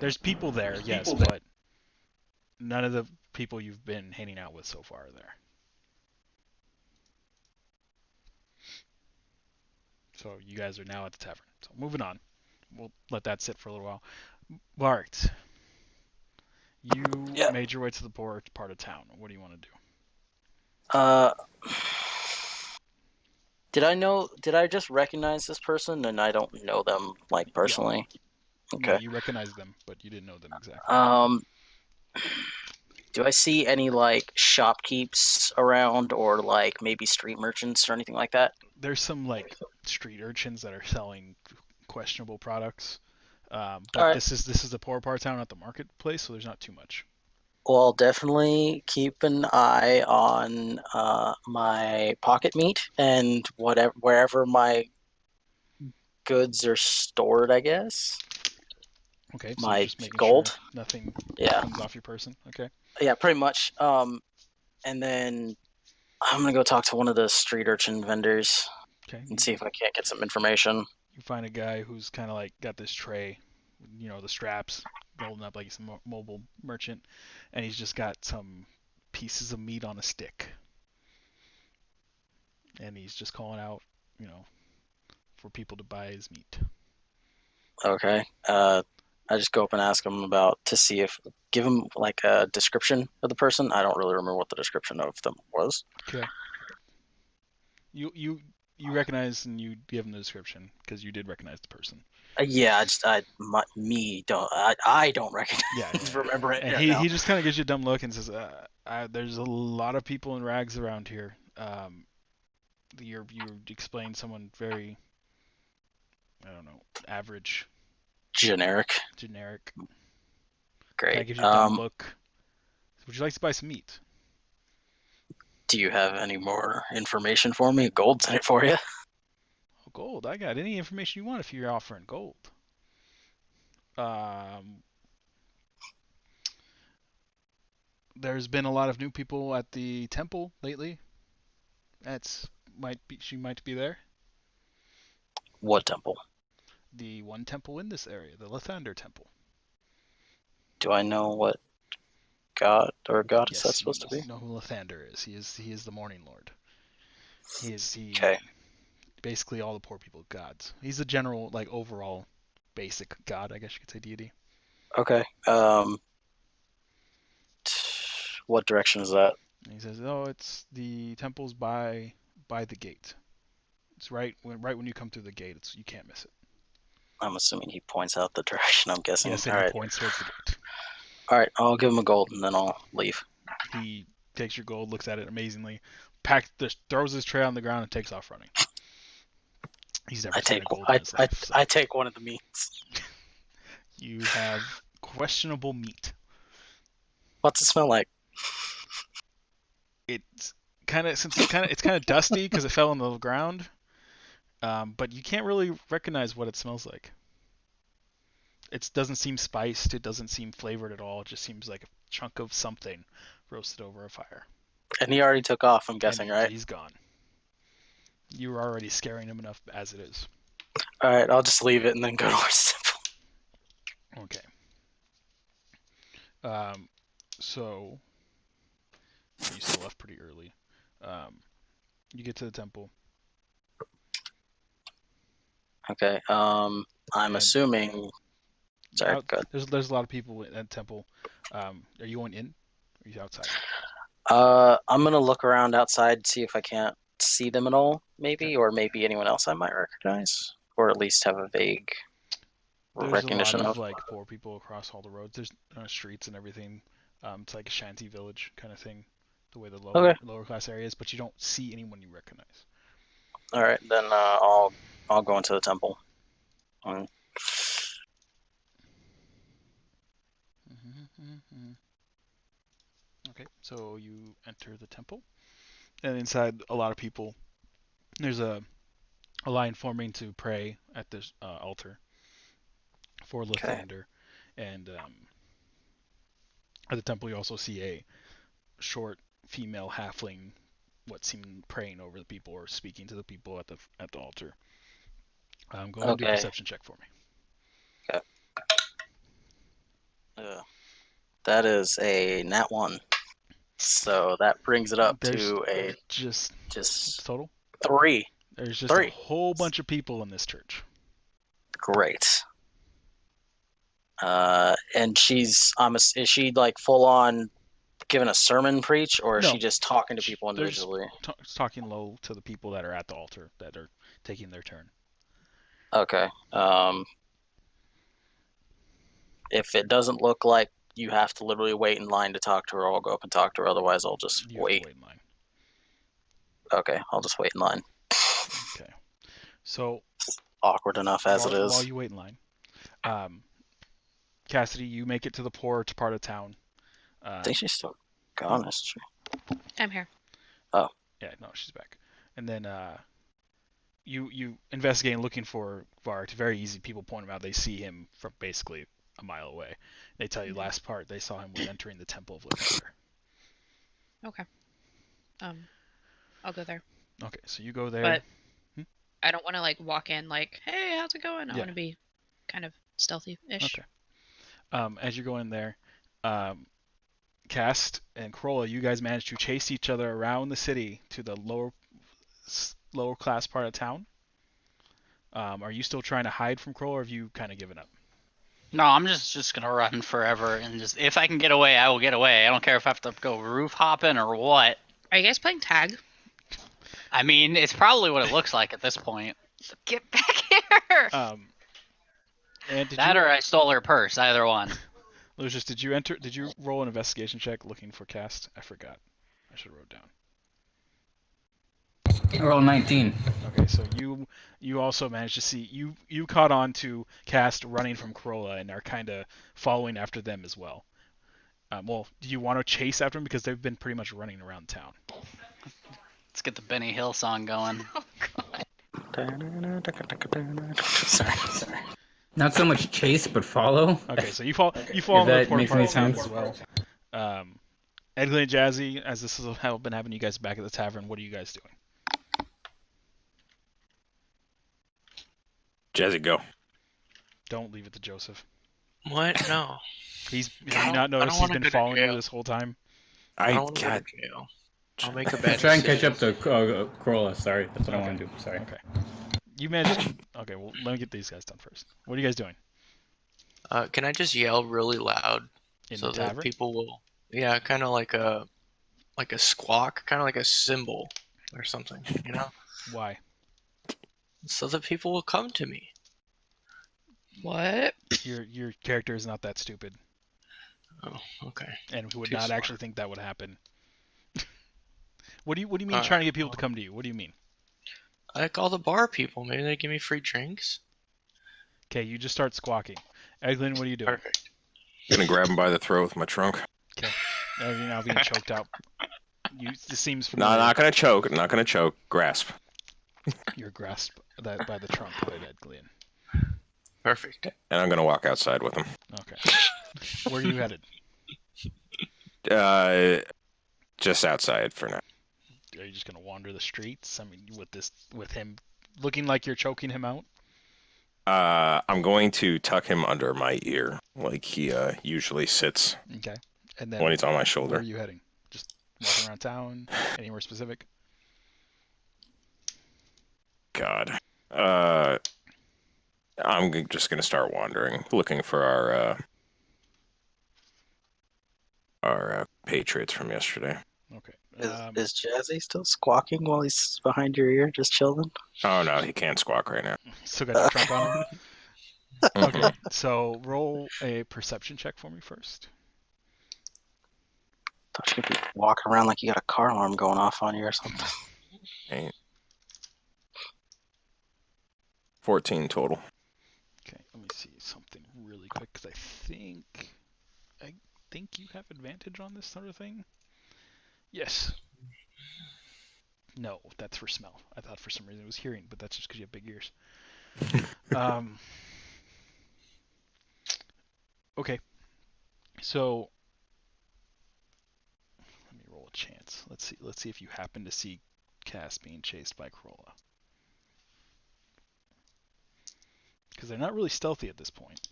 There's people there, yes, but none of the people you've been hanging out with so far are there. So you guys are now at the tavern. So moving on. We'll let that sit for a little while. Bart, you Yeah. made your way to the poor part of town. What do you want to do? Uh, did I just recognize this person and I don't know them like Yeah. personally? No, Okay. you recognize them, but you didn't know them exactly. Um, do I see any like shopkeeps around or like maybe street merchants or anything like that? There's some like street urchins that are selling questionable products, All but right. this is the poor part of town, not the marketplace, so there's not too much. Well, I'll definitely keep an eye on my pocket meat and whatever wherever my goods are stored, I guess. Okay, so you're My just making sure gold. nothing Yeah. comes off your person. Okay. Yeah, pretty much. And then I'm gonna go talk to one of the street urchin vendors Okay. and see if I can't get some information. You find a guy who's kind of like got this tray, the straps, holding up like he's a mobile merchant, and he's just got some pieces of meat on a stick, and he's just calling out, you know, for people to buy his meat. Okay. I just go up and ask him about to see if give him like a description of the person. I don't really remember what the description of them was. Okay. You recognize and you give him the description because you did recognize the person. Yeah, me don't I don't Yeah, recognize yeah. remember it And right he now. he just kind of gives you a dumb look and says, "There's a lot of people in rags around here. You explained someone very, I don't know, average, Generic. generic. Kind Great. of gives you a dumb look. Would you like to buy some meat? Do you have any more information for me? Gold's in it for you. Oh, gold. I got any information you want if you're offering gold. Um, there's been a lot of new people at the temple lately. She might be there. What temple? The one temple in this area, the Lathander Temple. Do I know what god or goddess that's Yes, supposed to you be? know who Lathander is. He is the Morning Lord. He Okay. basically all the poor people gods. He's a general like overall basic god, I guess you could say deity. Okay. What direction is that? And he says, "Oh, it's the temple's by the gate. It's right when you come through the gate. You can't miss it." I'm assuming he points out the direction, I'm guessing. Yes, and All he right. points towards the gate. All right, I'll give him a gold and then I'll leave. He takes your gold, looks at it amazingly, throws his tray on the ground, and takes off running. He's never I seen take a gold in his life, so I take one of the meats. you have questionable meat. What's it smell like? It's kind of dusty because it fell on the ground, but you can't really recognize what it smells like. It doesn't seem spiced. It doesn't seem flavored at all. It just seems like a chunk of something roasted over a fire. And he already took off, I'm And guessing, right? he's gone. You were already scaring him enough as it is. All right, I'll just leave it and then go to our temple. Okay. Um, so you still left pretty early. Um, you get to the temple, Okay. I'm and assuming. Sorry, out good. there's a lot of people at the temple. Are you going in? Or are you outside? I'm gonna look around outside, see if I can't see them at all, Okay. maybe, or maybe anyone else I might recognize, or at least have a vague There's a lot recognition of of. like poor people across all the roads. There's streets and everything. It's like a shanty village kind of thing, the way the Okay. lower class areas, but you don't see anyone you recognize. All right, then I'll go into the temple. Um, Okay, so you enter the temple, and inside a lot of people. There's a line forming to pray at this altar for okay. Lathander, and at the temple you also see a short female halfling, what seemed praying over the people or speaking to the people at the altar. Go ahead and do a Okay. perception check for me. Okay. That is a nat 1. So that brings it up There's to a just what's just total? 3. There's just a 3. whole bunch of people in this church. Great. And is she like full on giving a sermon preach, or is she No, just talking to people they're just individually? talking low to the people that are at the altar that are taking their turn. Okay. If it doesn't look like you have to literally wait in line to talk to her, I'll go up and talk to her. Otherwise, I'll just You have to wait. wait in line. Okay, I'll just wait in line. Okay. So Awkward enough as it while is. you wait in line, um, Cassidy, you make it to the poor part of town. I think she's still gone, isn't she? I'm here. Oh. Yeah, no, she's back. And then you investigate looking for Vark. Very easy. People point him out. They see him from basically a mile away. They tell you last part they saw him was entering the Temple of Lathander. Okay. I'll go there. Okay, so you go there. But I don't want to like walk in like, hey, how's it going? I Yeah. want to be kind of stealthy-ish. Okay. As you're going there, Cast and Corolla, you guys manage to chase each other around the city to the lower class part of town. Are you still trying to hide from Corolla, or have you kind of given up? No, I'm just gonna run forever and just if I can get away, I will get away. I don't care if I have to go roof hopping or what. Are you guys playing tag? I mean, it's probably what it looks like at this point. Get back here! And did That you, or I stole her purse, either one. Lucius, did you roll an investigation check looking for Cast? I forgot. I should have wrote down. I rolled 19. Okay, so you also managed to see you caught on to Cast running from Corolla and are kind of following after them as well. Well, do you want to chase after them because they've been pretty much running around town? Let's get the Benny Hill song going. Oh god. Sorry. Not so much chase, but follow. Okay, so you fall into the that poor makes part any of town sense. as well. Edgley and Jazzy, as this has been having you guys back at the tavern, what are you guys doing? Jazzy, go. Don't leave it to Joseph. What? No. Have you not noticed he's been following you this whole time? I don't want to go God, to jail. I'll make a bad Try and catch decision. up to Corolla. Sorry, that's what I Okay. want to do. Sorry. Okay. You managed to... Okay, well, let me get these guys done first. What are you guys doing? Can I just yell really loud In so the that tavern? people will? Yeah, kind of like a squawk, kind of like a cymbal or something, you know, Why? so that people will come to me. What? Your character is not that stupid, Oh, okay. and would Too not smart. actually think that would happen. What do you mean Alright, trying to get people to well- come to you? What do you mean? I call the bar people. Maybe they give me free drinks. Okay, you just start squawking. Eglin, what are you doing? Perfect. Gonna grab him by the throat with my trunk. You're now being choked out. This seems No, familiar. not gonna choke. Not gonna choke. Grasp. You're grasped by the trunk by Edglin. Perfect. And I'm gonna walk outside with him. Okay. Where are you headed? Just outside for now. Are you just gonna wander the streets? I mean, with him looking like you're choking him out? I'm going to tuck him under my ear, like he usually sits Okay. And then when he's on my where are shoulder. you heading? Just walking around town? Anywhere specific? God. I'm just gonna start wandering, looking for our patriots from yesterday. Okay. Is Jazzy still squawking while he's behind your ear, just chilling? Oh no, he can't squawk right now. Still got your trunk on him? Mhm. Okay, so roll a perception check for me first. Thought you could be walking around like you got a car alarm going off on you or something. 14 total. Okay, let me see something really quick because I think you have advantage on this sort of thing. Yes. No, that's for smell. I thought for some reason it was hearing, but that's just because you have big ears. Okay. So let me roll a chance. Let's see if you happen to see Cass being chased by Corolla. Because they're not really stealthy at this point.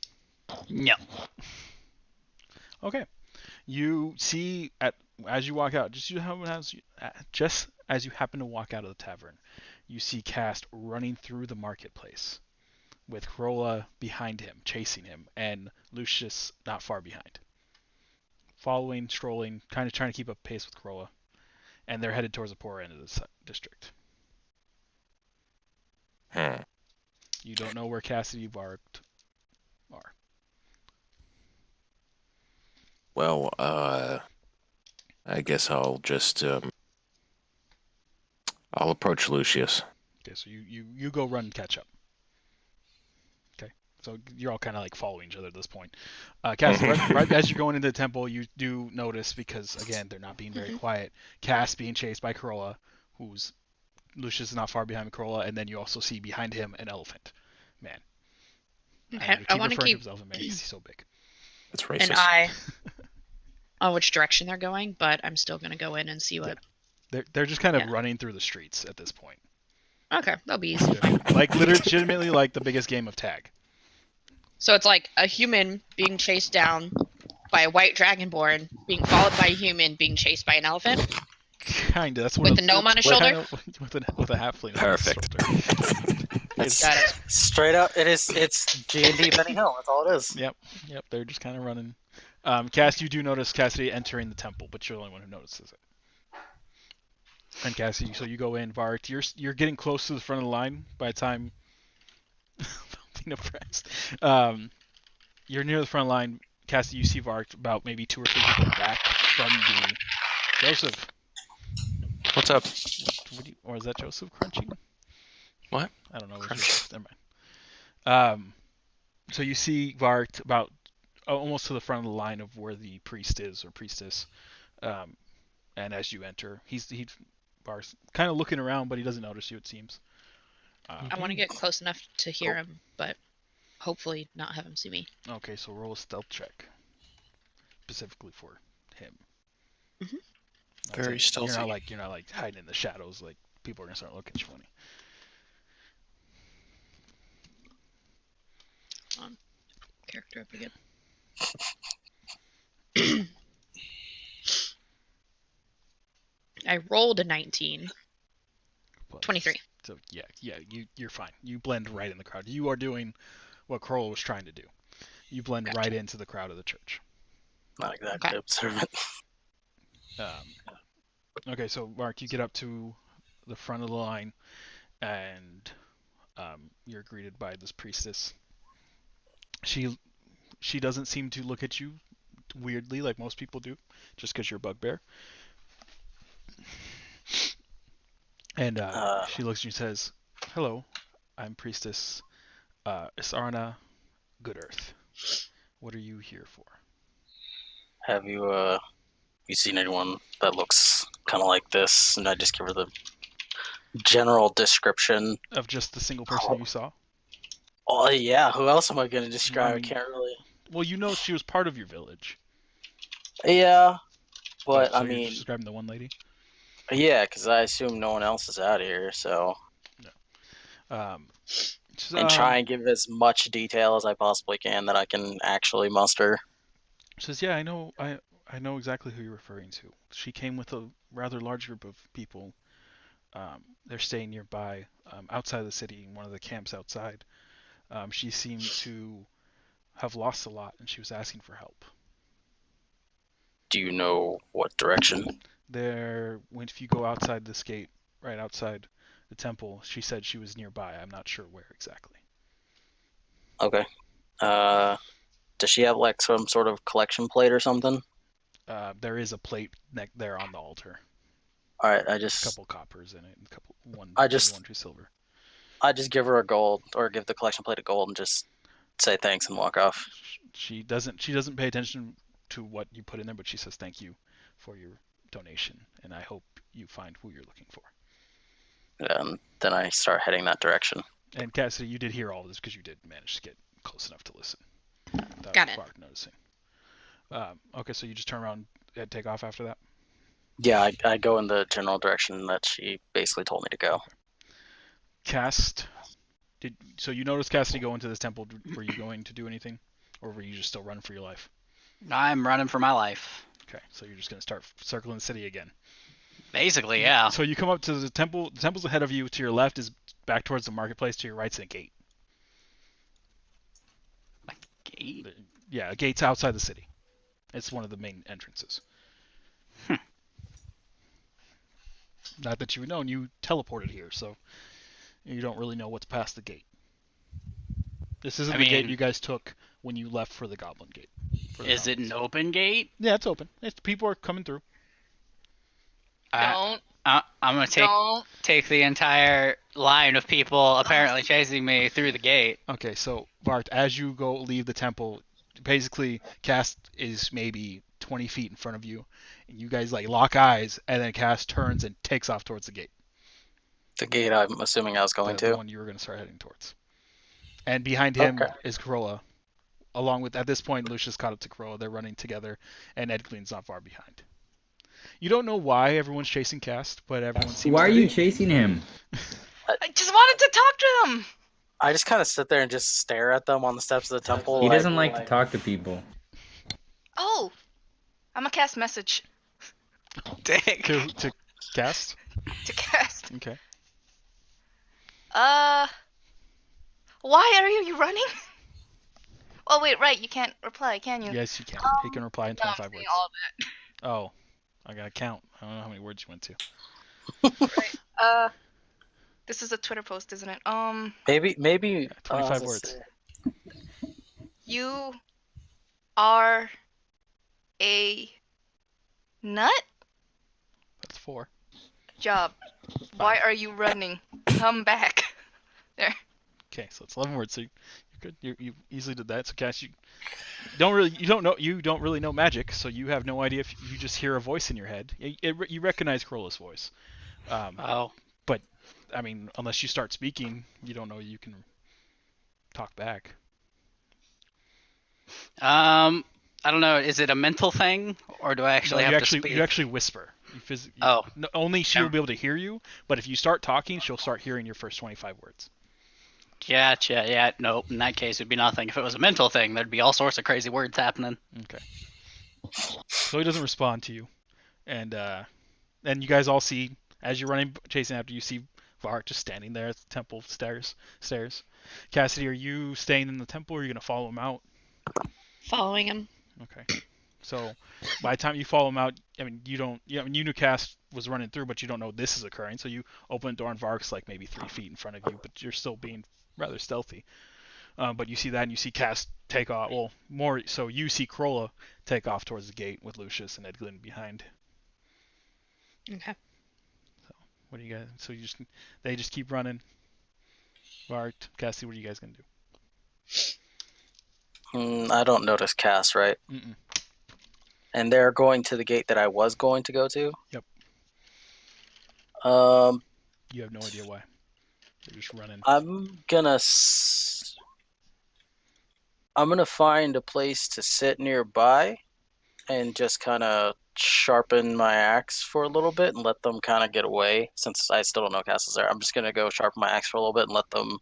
No. Okay. You see as you walk out, just as you happen to walk out of the tavern, you see Cast running through the marketplace with Corolla behind him, chasing him, and Lucius not far behind. Following, strolling, kind of trying to keep up pace with Corolla, and they're headed towards the poorer end of the district. You don't know where Cassidy Bart are. Well, I guess I'll just I'll approach Lucius. Okay, so you go run and catch up. Okay, so you're all kind of like following each other at this point. Cass, right as you're going into the temple, you do notice, because again they're not being very quiet, Cass being chased by Corolla, who's Lucius is not far behind Corolla, and then you also see behind him an elephant man. Okay, I want to referring keep to himself man because he's so big. That's an racist. eye on which direction they're going, but I'm still gonna go in and see what. They're just kind of Yeah. running through the streets at this point. Okay, that'll be easy. Like legitimately like the biggest game of tag. So it's like a human being chased down by a white dragonborn, being followed by a human, being chased by an elephant. Kinda. That's With a gnome on his shoulder? With a halfling. Perfect. On his shoulder. It's Got it. straight up. It's G&D Benny Hill. That's all it is. Yep. They're just kind of running. Cass, you do notice Cassidy entering the temple, but you're the only one who notices it. And Cassidy, so you go in, Bart. You're getting close to the front of the line by the time. Being oppressed. You're near the front line. Cassidy, you see Bart about maybe 2 or 3 people back from the Joseph. What's up? Or is that Joseph crunching? What? I don't know. Crunching. Never mind. So you see Bart about almost to the front of the line of where the priest is or priestess. And as you enter, Bart's kind of looking around, but he doesn't notice you. It seems. I want to get close enough to hear him, but hopefully not have him see me. Okay, so roll a stealth check, specifically for him. Mhm. Very stealthy. You're not like hiding in the shadows. Like people are gonna start looking at you funny. Character up again. I rolled a 19. Plus- 23. So yeah, you're fine. You blend right in the crowd. You are doing what Kroll was trying to do. You blend Gotcha. right into the crowd of the church. Not exactly Okay. observant. Okay, so Mark, you get up to the front of the line, and you're greeted by this priestess. She doesn't seem to look at you weirdly like most people do, just because you're a bugbear. And she looks at you and says, "Hello, I'm Priestess Isarna Goodearth. What are you here for?" Have you seen anyone that looks kind of like this? And I just give her the general description. Of just the single person you saw? Oh yeah, who else am I going to describe? I mean- I can't really. Well, you know she was part of your village. Yeah, but so I you're mean, just describing the one lady? yeah, because I assume no one else is out here, so. And try and give as much detail as I possibly can that I can actually muster. Says, "Yeah, I know exactly who you're referring to. She came with a rather large group of people. They're staying nearby, outside the city, in one of the camps outside. She seemed to have lost a lot, and she was asking for help. Do you know what direction? If you go outside this gate, right outside the temple, she said she was nearby. I'm not sure where exactly." Okay. Does she have like some sort of collection plate or something? There is a plate there on the altar. All right, A couple coppers in it, and one true silver. I just give her a gold, or give the collection plate a gold, and just say thanks and walk off. She doesn't pay attention to what you put in there, but she says thank you for your donation, and I hope you find who you're looking for. And then I start heading that direction. And Cassidy, you did hear all this because you did manage to get close enough to listen. Got it. Noticing. Okay, so you just turn around and take off after that? Yeah, I go in the general direction that she basically told me to go. So you noticed Cassidy go into this temple. Were you going to do anything, or were you just still running for your life? I'm running for my life. Okay, so you're just gonna start circling the city again. Basically, yeah. So you come up to the temple. The temple's ahead of you. To your left is back towards the marketplace. To your right's a gate. Gate? Yeah, a gate's outside the city. It's one of the main entrances. Not that you've known, you teleported here, so you don't really know what's past the gate. This isn't I the gate mean- you guys took when you left for the Goblin Gate. Is it an open gate? Yeah, it's open. People are coming through. Don't. I'm gonna Don't. take the entire line of people apparently chasing me through the gate. Okay, so Bart, as you go leave the temple, basically Cass is maybe 20 feet in front of you, and you guys like lock eyes, and then Cass turns and takes off towards the gate. The gate I'm assuming I was going the to. one you were going to start heading towards. And behind him Okay. is Corolla. Along with, at this point, Lucius caught up to Corolla. They're running together, and Ed Gleen's not far behind. You don't know why everyone's chasing Cast, but everyone seems Why to are you be. chasing him? I just wanted to talk to them. I just kind of sit there and just stare at them on the steps of the temple. He doesn't like to talk to people. Oh, I'm a cast message Dick. To Cast? to cast. Okay. Why are you running? Oh wait, right. You can't reply, can you? Yes, you can. He can reply in No, I'm 25 saying words. all of it. Oh, I gotta count. I don't know how many words you went to. Right. This is a Twitter post, isn't it? Maybe. Yeah, 25 let's words. see. You are a nut. That's 4. Job. Why are you running? Come back. There. Okay, so it's 11 words. So you're good. You easily did that. So Cass, you don't really know magic, so you have no idea if you just hear a voice in your head. You recognize Corolla's voice. Oh. But I mean, unless you start speaking, you don't know you can talk back. I don't know. Is it a mental thing, or do I actually No, have to speak? you actually whisper. Oh. Only she will be able to hear you, but if you start talking, she'll start hearing your first 25 words. Gotcha. Yeah. Nope. In that case, it'd be nothing. If it was a mental thing, there'd be all sorts of crazy words happening. Okay. So he doesn't respond to you, and you guys all see as you're running, chasing after you see Vark just standing there at the temple stairs. Cassidy, are you staying in the temple, or are you gonna follow him out? Following him. Okay. So by the time you follow him out, I mean you knew Cass was running through, but you don't know this is occurring. So you open the door and Vark's like maybe 3 feet in front of you, but you're still being rather stealthy. But you see that, and you see Cass take off. Well, more so, you see Corolla take off towards the gate with Lucius and Edglin behind. Okay. So what do you guys? So they just keep running. Vark, Cassidy, what are you guys gonna do? I don't notice Cass, right? Mm-mm. And they're going to the gate that I was going to go to. Yep. You have no idea why. They're just running. I'm gonna find a place to sit nearby and just kind of sharpen my axe for a little bit and let them kind of get away. Since I still don't know Cass is there, I'm just gonna go sharpen my axe for a little bit and let them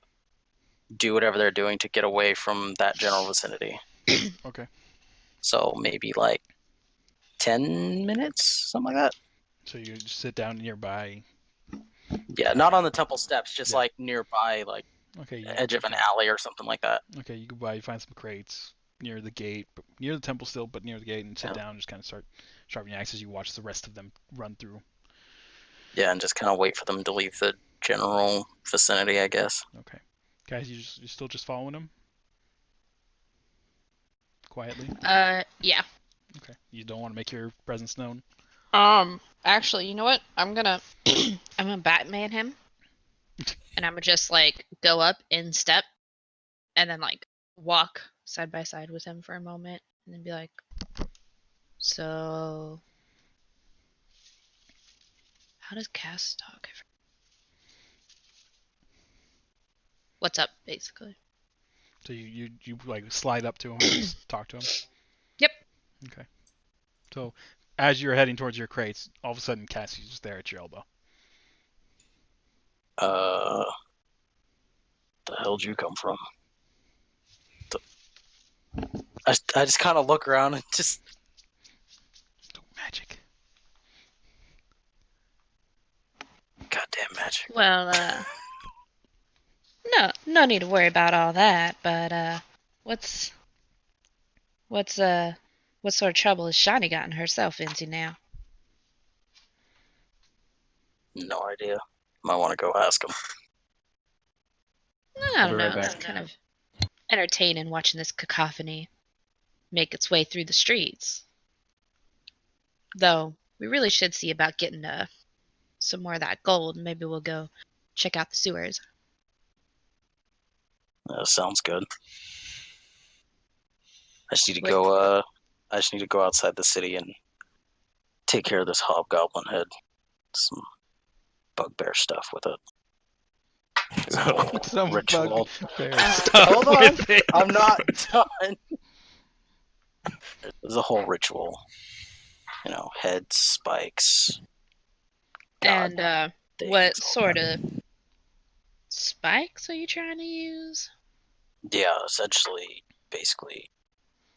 do whatever they're doing to get away from that general vicinity. Okay. So maybe like 10 minutes, something like that. So you just sit down nearby. Yeah, not on the temple steps, just Yeah. like nearby, like Okay. edge of an alley or something like that. Okay, you go by, you find some crates near the gate, but near the temple still, but near the gate, and sit down and just kind of start sharpening your axe as you watch the rest of them run through. Yeah, and just kind of wait for them to leave the general vicinity, I guess. Okay. Guys, you still just following them? Quietly? Yeah. Okay. You don't want to make your presence known? Actually, you know what? I'm gonna Batman him, and I'm gonna just like go up in step, and then like walk side by side with him for a moment, and then be like, so how does Cass talk? What's up, basically? So you like slide up to him and just talk to him? Yep. Okay. So as you're heading towards your crates, all of a sudden Cassie's just there at your elbow. The hell did you come from? I just kind of look around and just Goddamn magic. Well, no need to worry about all that. But what's what sort of trouble has Shiny gotten herself into now? No idea. Might want to go ask him. I I'll don't be right know. It's back. kind of entertaining watching this cacophony make its way through the streets. Though we really should see about getting some more of that gold. Maybe we'll go check out the sewers. Sounds good. I just need to Wait. go. I just need to go outside the city and take care of this hobgoblin head. Some bugbear stuff with it. It's a whole Some ritual. bugbear stuff Hold on, with it. I'm not done. There's a whole ritual. Head spikes. God, And things, what all sort that. of spikes are you trying to use? Yeah, essentially, basically,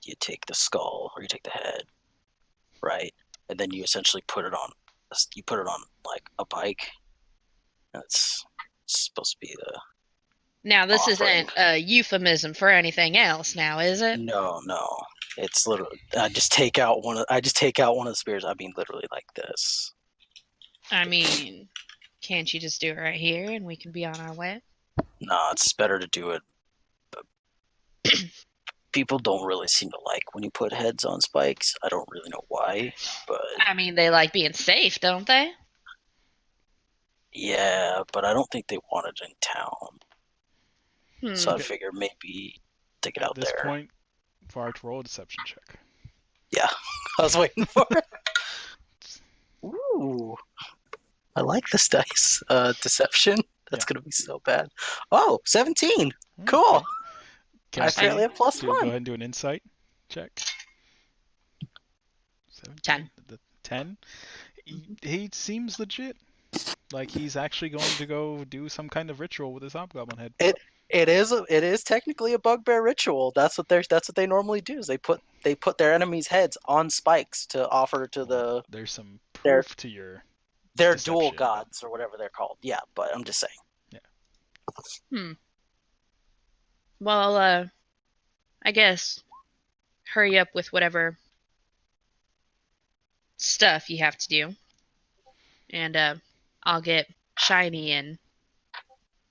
you take the skull or you take the head, right, and then you essentially put it on. You put it on like a bike. That's supposed to be the Now, this offering. isn't a euphemism for anything else, now, is it? No. It's literally. I just take out one of the spears. I mean, literally like this. I mean, can't you just do it right here and we can be on our way? Nah, it's better to do it. But people don't really seem to like when you put heads on spikes. I don't really know why, but I mean, they like being safe, don't they? yeah, but I don't think they want it in town. So I Okay. figure maybe take it At out this there. point, Vark, roll a deception check. Yeah, I was waiting for it. Ooh, I like this dice. Deception. That's gonna be so bad. Oh, 17. Cool. Okay. I apparently have plus Go one. ahead and do an insight check. 17? 10. 10? He seems legit. Like he's actually going to go do some kind of ritual with his hobgoblin head. It is technically a bugbear ritual. That's what they normally do. Is they put their enemies' heads on spikes to offer to There's some their proof to your their deception, dual but- gods or whatever they're called. Yeah, but I'm just saying. Well, I guess hurry up with whatever stuff you have to do. And I'll get Shiny and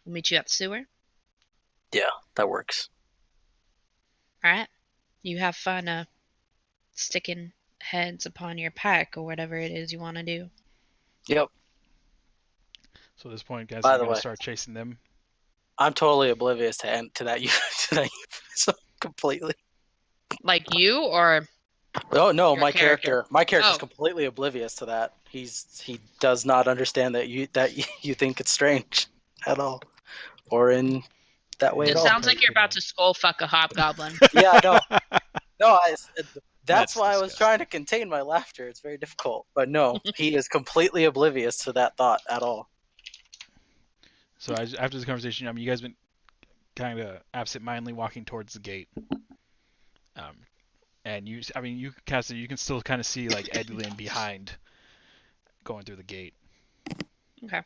we'll meet you at the sewer. Yeah, that works. Alright? You have fun sticking heads upon your pack or whatever it is you want to do. Yep. So at this point, guys, By are the going to way, start chasing them. I'm totally oblivious to that to that euphemism completely. Like you or Oh no, Your my character. my character's Oh. completely oblivious to that. He does not understand that you think it's strange at all, or in that way it at all. sounds like you're about to skull fuck a hobgoblin. Yeah, no, that's That's why I was disgusting. trying to contain my laughter. It's very difficult, but no, he is completely oblivious to that thought at all. So after this conversation, you guys been kind of absent-mindedly walking towards the gate. And you Cassidy, you can still kind of see like Edglin behind, going through the gate. Okay.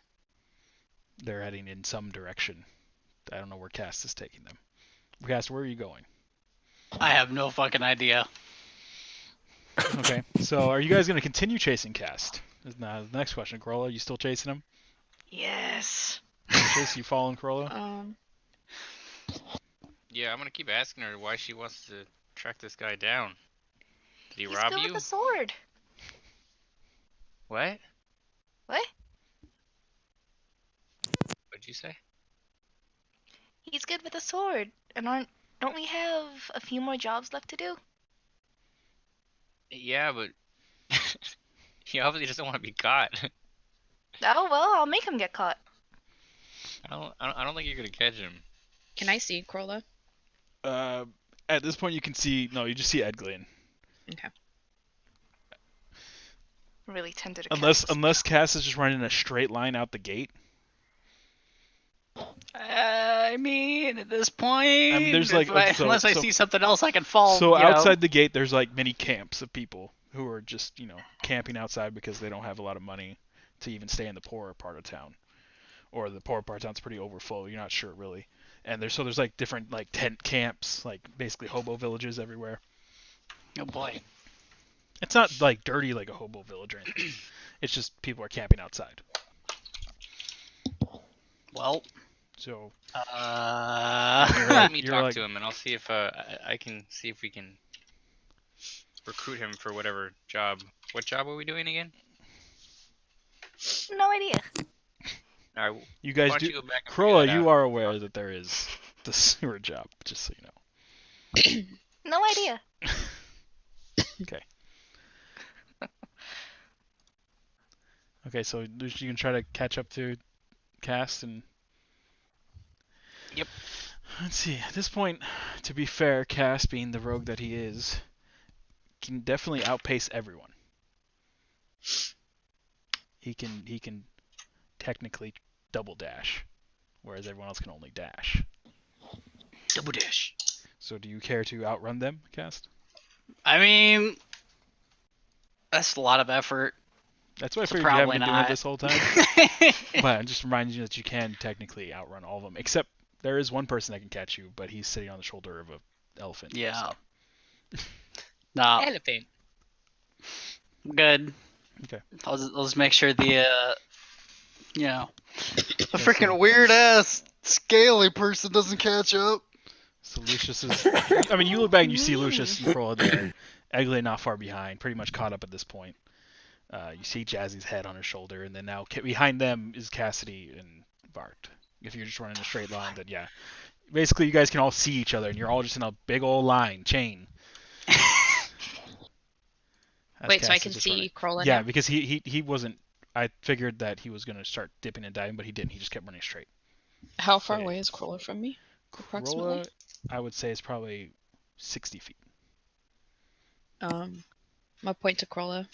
They're heading in some direction. I don't know where Cass is taking them. Cass, where are you going? I have no fucking idea. Okay, so are you guys going to continue chasing Cast? Now, the next question, Corolla, are you still chasing him? Yes. Chase, you following Corolla? Yeah, I'm gonna keep asking her why she wants to track this guy down. Did he He's rob good you? with a sword. What? What? What'd you say? He's good with a sword. And don't we have a few more jobs left to do? Yeah, but he obviously doesn't want to be caught. Oh well, I'll make him get caught. I don't think you're gonna catch him. Can I see Crolla? At this point, you can see you just see Edglin. Okay. Really tempted to Unless Cass is just running a straight line out the gate. I mean, at this point, there's like unless I see something else, I can fall. So outside the gate, there's like many camps of people who are just camping outside because they don't have a lot of money to even stay in the poorer part of town. or the poor part sounds pretty overfull. You're not sure really. And there's like different like tent camps, like basically hobo villages everywhere. Oh boy. It's not like dirty like a hobo village or anything. It's just people are camping outside. Well, So Let me you're talk like- to him, and I'll see if I can see if we can recruit him for whatever job. What job are we doing again? No idea. All right, you why guys don't do. you go back and figure Corolla, that you out? are aware that there is the sewer job, just so you know. No idea. Okay. Okay, so you can try to catch up to Cast and. Yep. Let's see. At this point, to be fair, Cast, being the rogue that he is, can definitely outpace everyone. He can technically double dash, whereas everyone else can only dash. double dash. So do you care to outrun them, Cast? I mean, that's a lot of effort. That's why I So figured you haven't probably been doing not. this whole time. But I'm just reminding you that you can technically outrun all of them, except there is one person that can catch you, but he's sitting on the shoulder of an elephant. Yeah. So. Nah, Elephant. good. Okay. I'll just make sure the the Let's freaking see. weird ass scaly person doesn't catch up. So Lucius is. I mean, you look back and you see Lucius and Corolla there. Egley not far behind, pretty much caught up at this point. You see Jazzy's head on her shoulder, and then now behind them is Cassidy and Bart. If you're just running a straight line, then yeah. Basically, you guys can all see each other, and you're all just in a big old line, chain. As Wait, so I Cass can is just see running. Corolla Yeah, now? because he wasn't. I figured that he was gonna start dipping and diving, but he didn't. He just kept running straight. How far Okay. away is Corolla from me? Approximately? Corolla, I would say, is probably 60 feet. I'm gonna point to Corolla,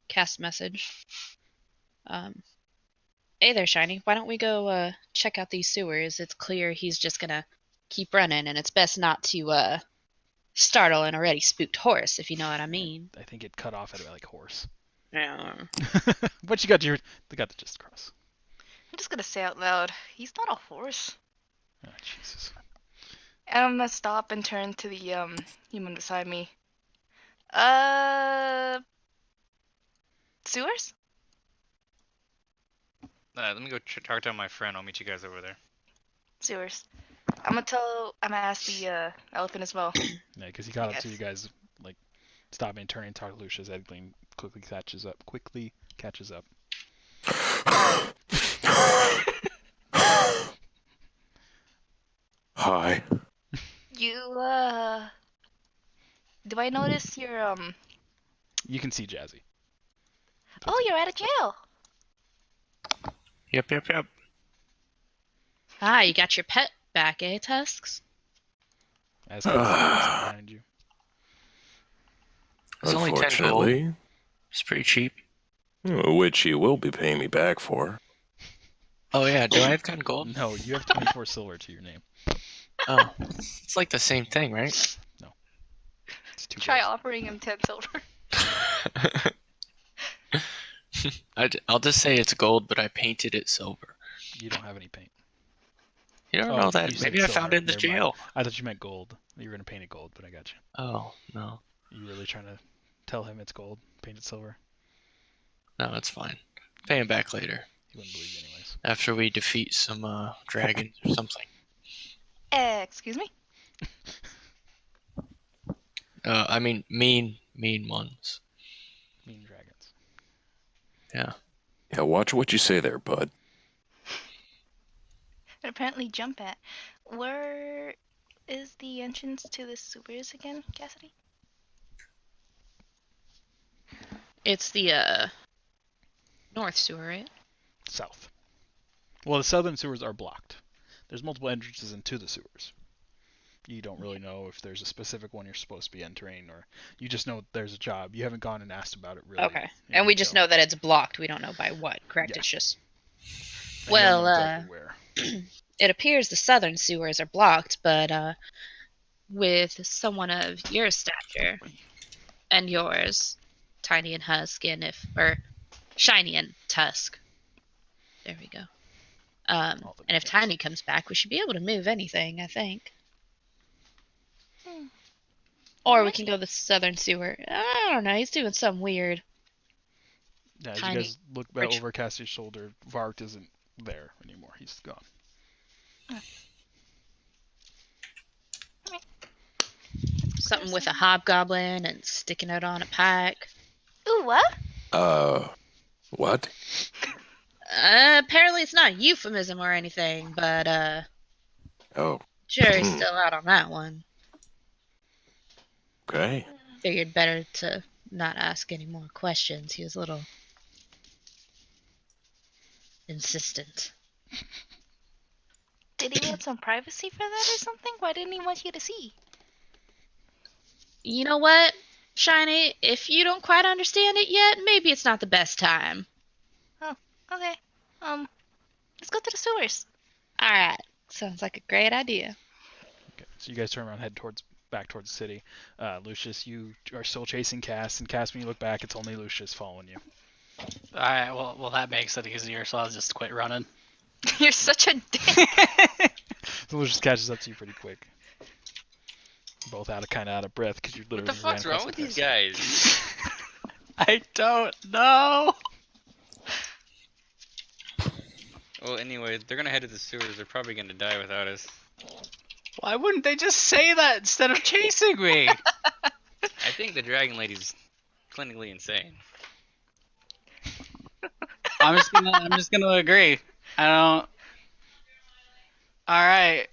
cast message. Hey there, Shiny. Why don't we go check out these sewers? It's clear he's just gonna keep running, and it's best not to startle an already spooked horse, if you know what I mean. I think it cut off at like horse. Yeah. But you got the gist across. I'm just gonna say out loud, he's not a horse. Oh, Jesus. And I'm gonna stop and turn to the human beside me. Sewers? Let me go talk to my friend. I'll meet you guys over there. Sewers. I'm gonna ask the elephant as well. Yeah, because he got up to Yes. you guys, like, stopping and turning, talk to Lucius. Edgling quickly catches up. Hi. You do I notice your You can see Jazzy. oh, you're out of jail. Yep. Ah, you got your pet back, eh, Tusks? As Cassidy walks up behind you. It's only 10 gold. Unfortunately, It's pretty cheap. which you will be paying me back for. Oh yeah, do I have 10 gold? No, you have 24 silver to your name. Oh, it's like the same thing, right? It's 2 Try gold. offering him 10 silver. I'll just say it's gold, but I painted it silver. You don't have any paint. You don't Oh, know you that. said Maybe I found silver. it in the Never mind. jail. I thought you meant gold. You were going to paint it gold, but I got you. Oh, no. You really trying to tell him it's gold, paint it silver? No, it's fine. Pay him back later. He wouldn't believe you anyways. After we defeat some dragons or something. Excuse me? I mean, mean ones. Mean dragons. Yeah. Yeah, watch what you say there, bud. And apparently jump at. Where is the entrance to the sewers again, Cassidy? It's the north sewer, right? South. Well, the southern sewers are blocked. There's multiple entrances into the sewers. You don't really know if there's a specific one you're supposed to be entering, or you just know there's a job. You haven't gone and asked about it really. Okay. in And we just detail. know that it's blocked. We don't know by what, correct? Yeah. It's just And you don't know well, exactly where. it appears the southern sewers are blocked, but with someone of your stature and yours, Tiny and Husk, or Shiny and Tusk. There we go. All the And if details. Tiny comes back, we should be able to move anything, I think. Hmm. Or we Alright. can go the southern sewer. I don't know. He's doing something weird. Yeah, as you Tiny. guys look back over Cassie's shoulder, Vart isn't there anymore. He's gone. Something with a hobgoblin and sticking it on a pike. Ooh, what? What? Apparently it's not a euphemism or anything, but Oh, jury's still out on that one. okay. Figured better to not ask any more questions. He was a little insistent. Did he want some privacy for that or something? Why didn't he want you to see? You know what, Shiny? If you don't quite understand it yet, maybe it's not the best time. Oh, okay. Let's go to the sewers. Alright. Sounds like a great idea. Okay, so you guys turn around, head back towards the city. Lucius, you are still chasing Cass, and Cass, when you look back, it's only Lucius following you. Alright, well that makes it easier, so I'll just quit running. You're such a dick. So Lucius catches up to you pretty quick. Both kind of out of breath because you What literally the fuck's ran wrong across with the these place. guys? I don't know. Well, anyway, they're gonna head to the sewers. They're probably gonna die without us. Why wouldn't they just say that instead of chasing me? I think the dragon lady's clinically insane. I'm just gonna agree. I don't. All right.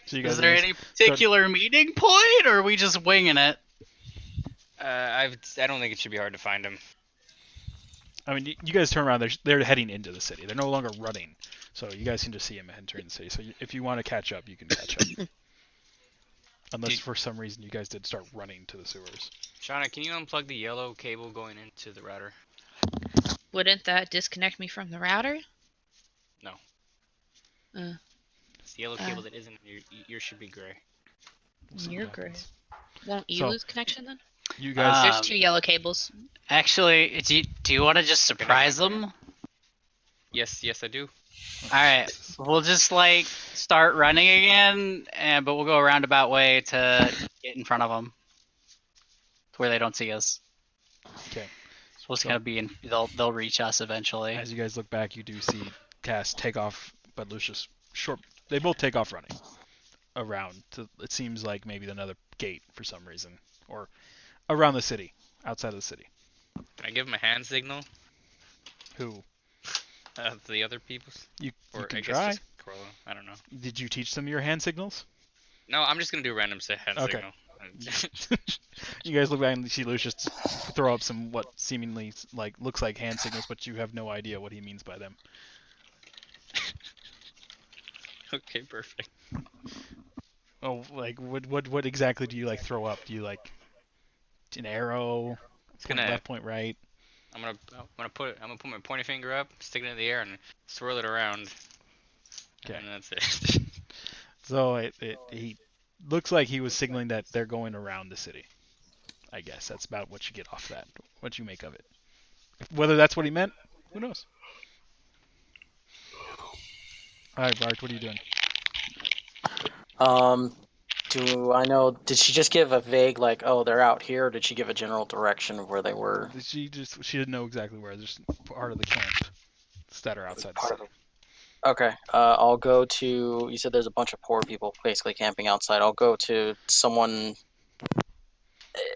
So you Is guys there are any particular meeting point, or are we just winging it? I don't think it should be hard to find them. I mean, you guys turn around. They're heading into the city. They're no longer running. So you guys can just see him entering the city. So if you want to catch up, you can catch up. Unless for some reason you guys did start running to the sewers. Shauna, can you unplug the yellow cable going into the router? Wouldn't that disconnect me from the router? No. Uh, It's the yellow cable that isn't. Yours should be gray. We'll see You're what great. happens. Won't you So- lose connection then? You guys, There's 2 yellow cables. Actually, do you want to just surprise them? Yes, I do. All right, we'll just like start running again, but we'll go a roundabout way to get in front of them, to where they don't see us. Okay. So we'll just So- kind of be in. They'll reach us eventually. as you guys look back, you do see Cass take off, but Lucius short. They both take off running around. It seems like maybe another gate for some reason, or around the city, outside of the city. Can I give him a hand signal? Who? The other people's? You Or can I guess try. just Corlo. I don't know. Did you teach them your hand signals? No, I'm just gonna do a random hand Okay. signal. You guys look back and see Lucius throw up some what seemingly looks like hand signals, but you have no idea what he means by them. Okay, perfect. Oh, like what exactly do you throw up? Do you like an arrow? Point gonna- left, point right. I'm gonna put my pointer finger up, stick it in the air, and swirl it around. Okay. And that's it. So he looks like he was signaling that they're going around the city. I guess that's about what you get off that. What you make of it. Whether that's what he meant, who knows? All right, Bart, what are you doing? Do I know? Did she just give a vague oh they're out here? Or did she give a general direction of where they were? She didn't know exactly where. There's part of the camp that are outside the city. Okay. I'll go to. You said there's a bunch of poor people basically camping outside. I'll go to someone.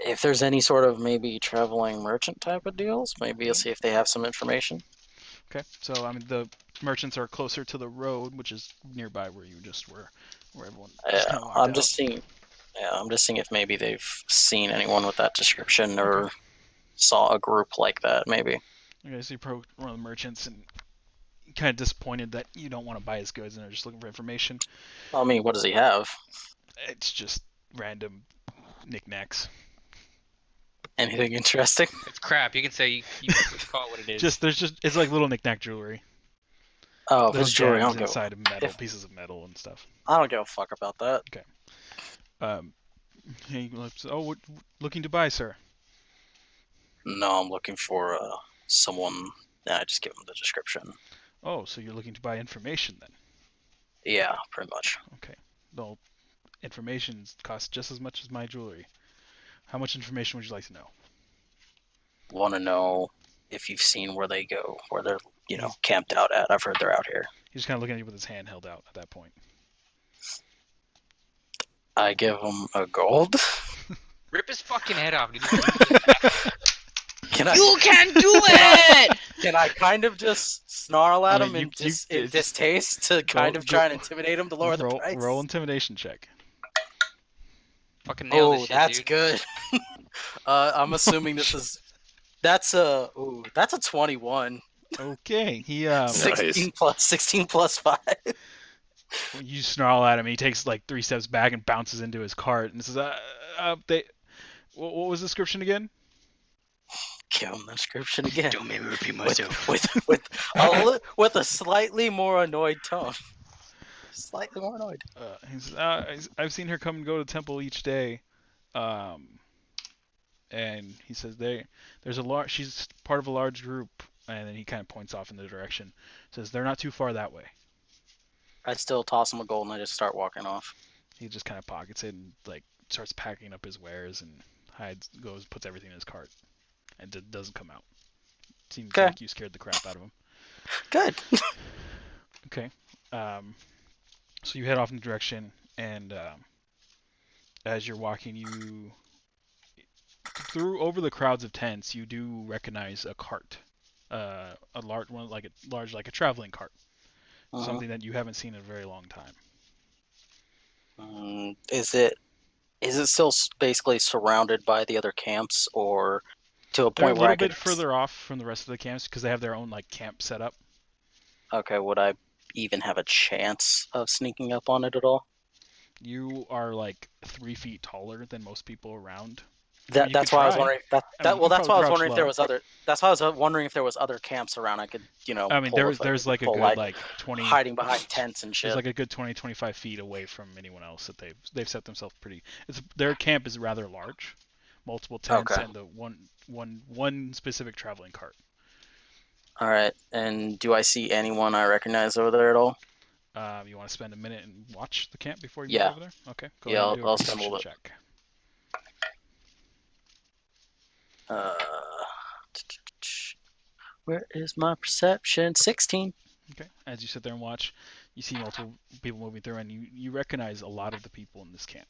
If there's any sort of maybe traveling merchant type of deals, maybe I'll see if they have some information. Okay, so I mean the merchants are closer to the road, which is nearby where you just were, where everyone just kind of walked I'm out. just seeing. Yeah, I'm just seeing if maybe they've seen anyone with that description or saw a group like that. Maybe. Okay, so you approach one of the merchants and kind of disappointed that you don't want to buy his goods and are just looking for information. I mean, what does he have? It's just random knickknacks. Anything interesting? It's crap. You can say you call it what it is. It's like little knick-knack jewelry. Oh, if Little it's jewelry, I gems don't give. inside of metal, pieces of metal and stuff. I don't give a fuck about that. He looks, looking to buy, sir. No, I'm looking for someone. Yeah, just give him the description. Oh, so you're looking to buy information then? Yeah, pretty much. Okay. Well, information costs just as much as my jewelry. How much information would you like to know? Want to know if you've seen where they go, where they're He's- camped out at. I've heard they're out here. He's kind of looking at you with his hand held out at that point. I give him a gold. Rip his fucking head off, dude. Can I? You can do it! Can I kind of just snarl at I mean, him you- in it's- distaste to kind of try and intimidate him to lower the price? Roll intimidation check. Fucking nail this Oh, shit, that's dude. good. I'm assuming that's a 21. Okay. He 16 plus 5. when you snarl at him, he takes like 3 steps back and bounces into his cart and says, what was the description again? Give him the description again. Don't make me repeat With myself. with a slightly more annoyed tone. Slightly more annoyed. I've seen her come and go to the temple each day, and he says there's a large. She's part of a large group, and then he kind of points off in the direction. Says they're not too far that way. I still toss him a gold and I just start walking off. He just kind of pockets it and like starts packing up his wares and puts everything in his cart, and doesn't come out. Seems Okay. like you scared the crap out of him. Good. Okay. So you head off in the direction, and as you're walking, over the crowds of tents, you do recognize a cart, a large one, like a traveling cart, something that you haven't seen in a very long time. Is it still basically surrounded by the other camps, or to a They're a point where little I could? bit further off from the rest of the camps because they have their own like camp set up. Okay, would I even have a chance of sneaking up on it at all? You are like 3 feet taller than most people around. That's why I was wondering. That's why I was wondering if there low. was other. That's why I was wondering if there was other camps around. I could, I mean, there's like a good like 20 hiding behind tents and shit. There's like a good 20-25 feet away from anyone else that they've set themselves pretty. Their camp is rather large, multiple tents and the one specific traveling cart. All right, and do I see anyone I recognize over there at all? You want to spend a minute and watch the camp before you Yeah. move over there? Okay. Go ahead and do I'll a spend a perception little check. Where is my perception? 16. Okay. As you sit there and watch, you see multiple people moving through, and you recognize a lot of the people in this camp.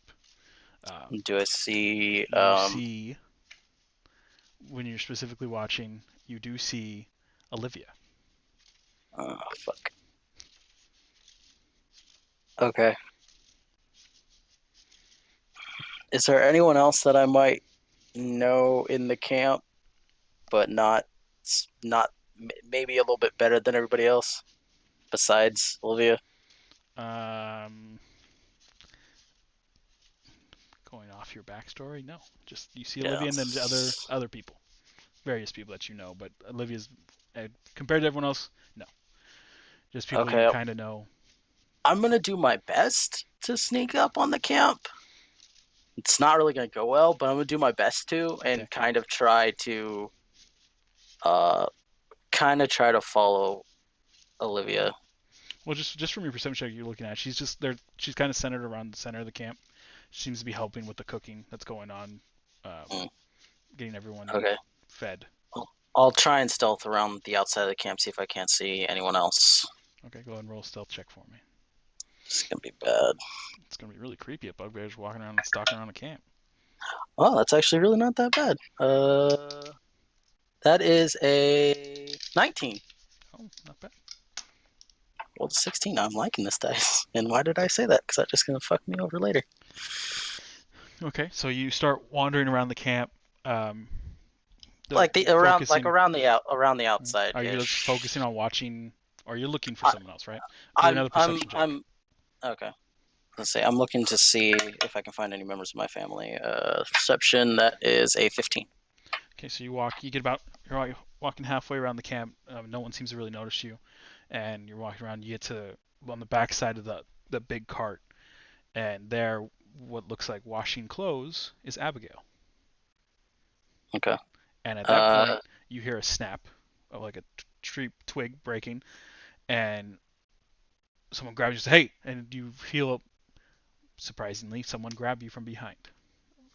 Do I see? You see, when you're specifically watching, you do see Olivia. Oh fuck. Okay. Is there anyone else that I might know in the camp, but not maybe a little bit better than everybody else, besides Olivia? Going off your backstory, no. Just you see Olivia and then other people, various people that you know, but Olivia's compared to everyone else, no. Just people you kind of know. I'm gonna do my best to sneak up on the camp. It's not really gonna go well, but I'm gonna do my best to, and kind of try to follow Olivia. Well, just from your perception check you're looking at, she's just there. She's kind of centered around the center of the camp. She seems to be helping with the cooking that's going on, getting everyone fed. I'll try and stealth around the outside of the camp, see if I can't see anyone else. Okay, go ahead and roll a stealth check for me. It's gonna be bad. It's gonna be really creepy if bugbears walking around and stalking around a camp. Oh, that's actually really not that bad. That is a 19. Oh, not bad. Well, 16. I'm liking this dice. And why did I say that? Because that's just gonna fuck me over later. Okay, so you start wandering around the camp. Around the outside. Are you just focusing on watching, or you're looking for someone else, right? Another perception check. Okay. Let's see. I'm looking to see if I can find any members of my family. Perception, that is a 15. Okay, so you're walking halfway around the camp. No one seems to really notice you, and you're walking around. You get to on the back side of the big cart, and there, what looks like washing clothes is Abigail. Okay. And at that point, you hear a snap of like a twig breaking, and someone grabs you and says, "Hey!" And you feel, surprisingly, someone grab you from behind.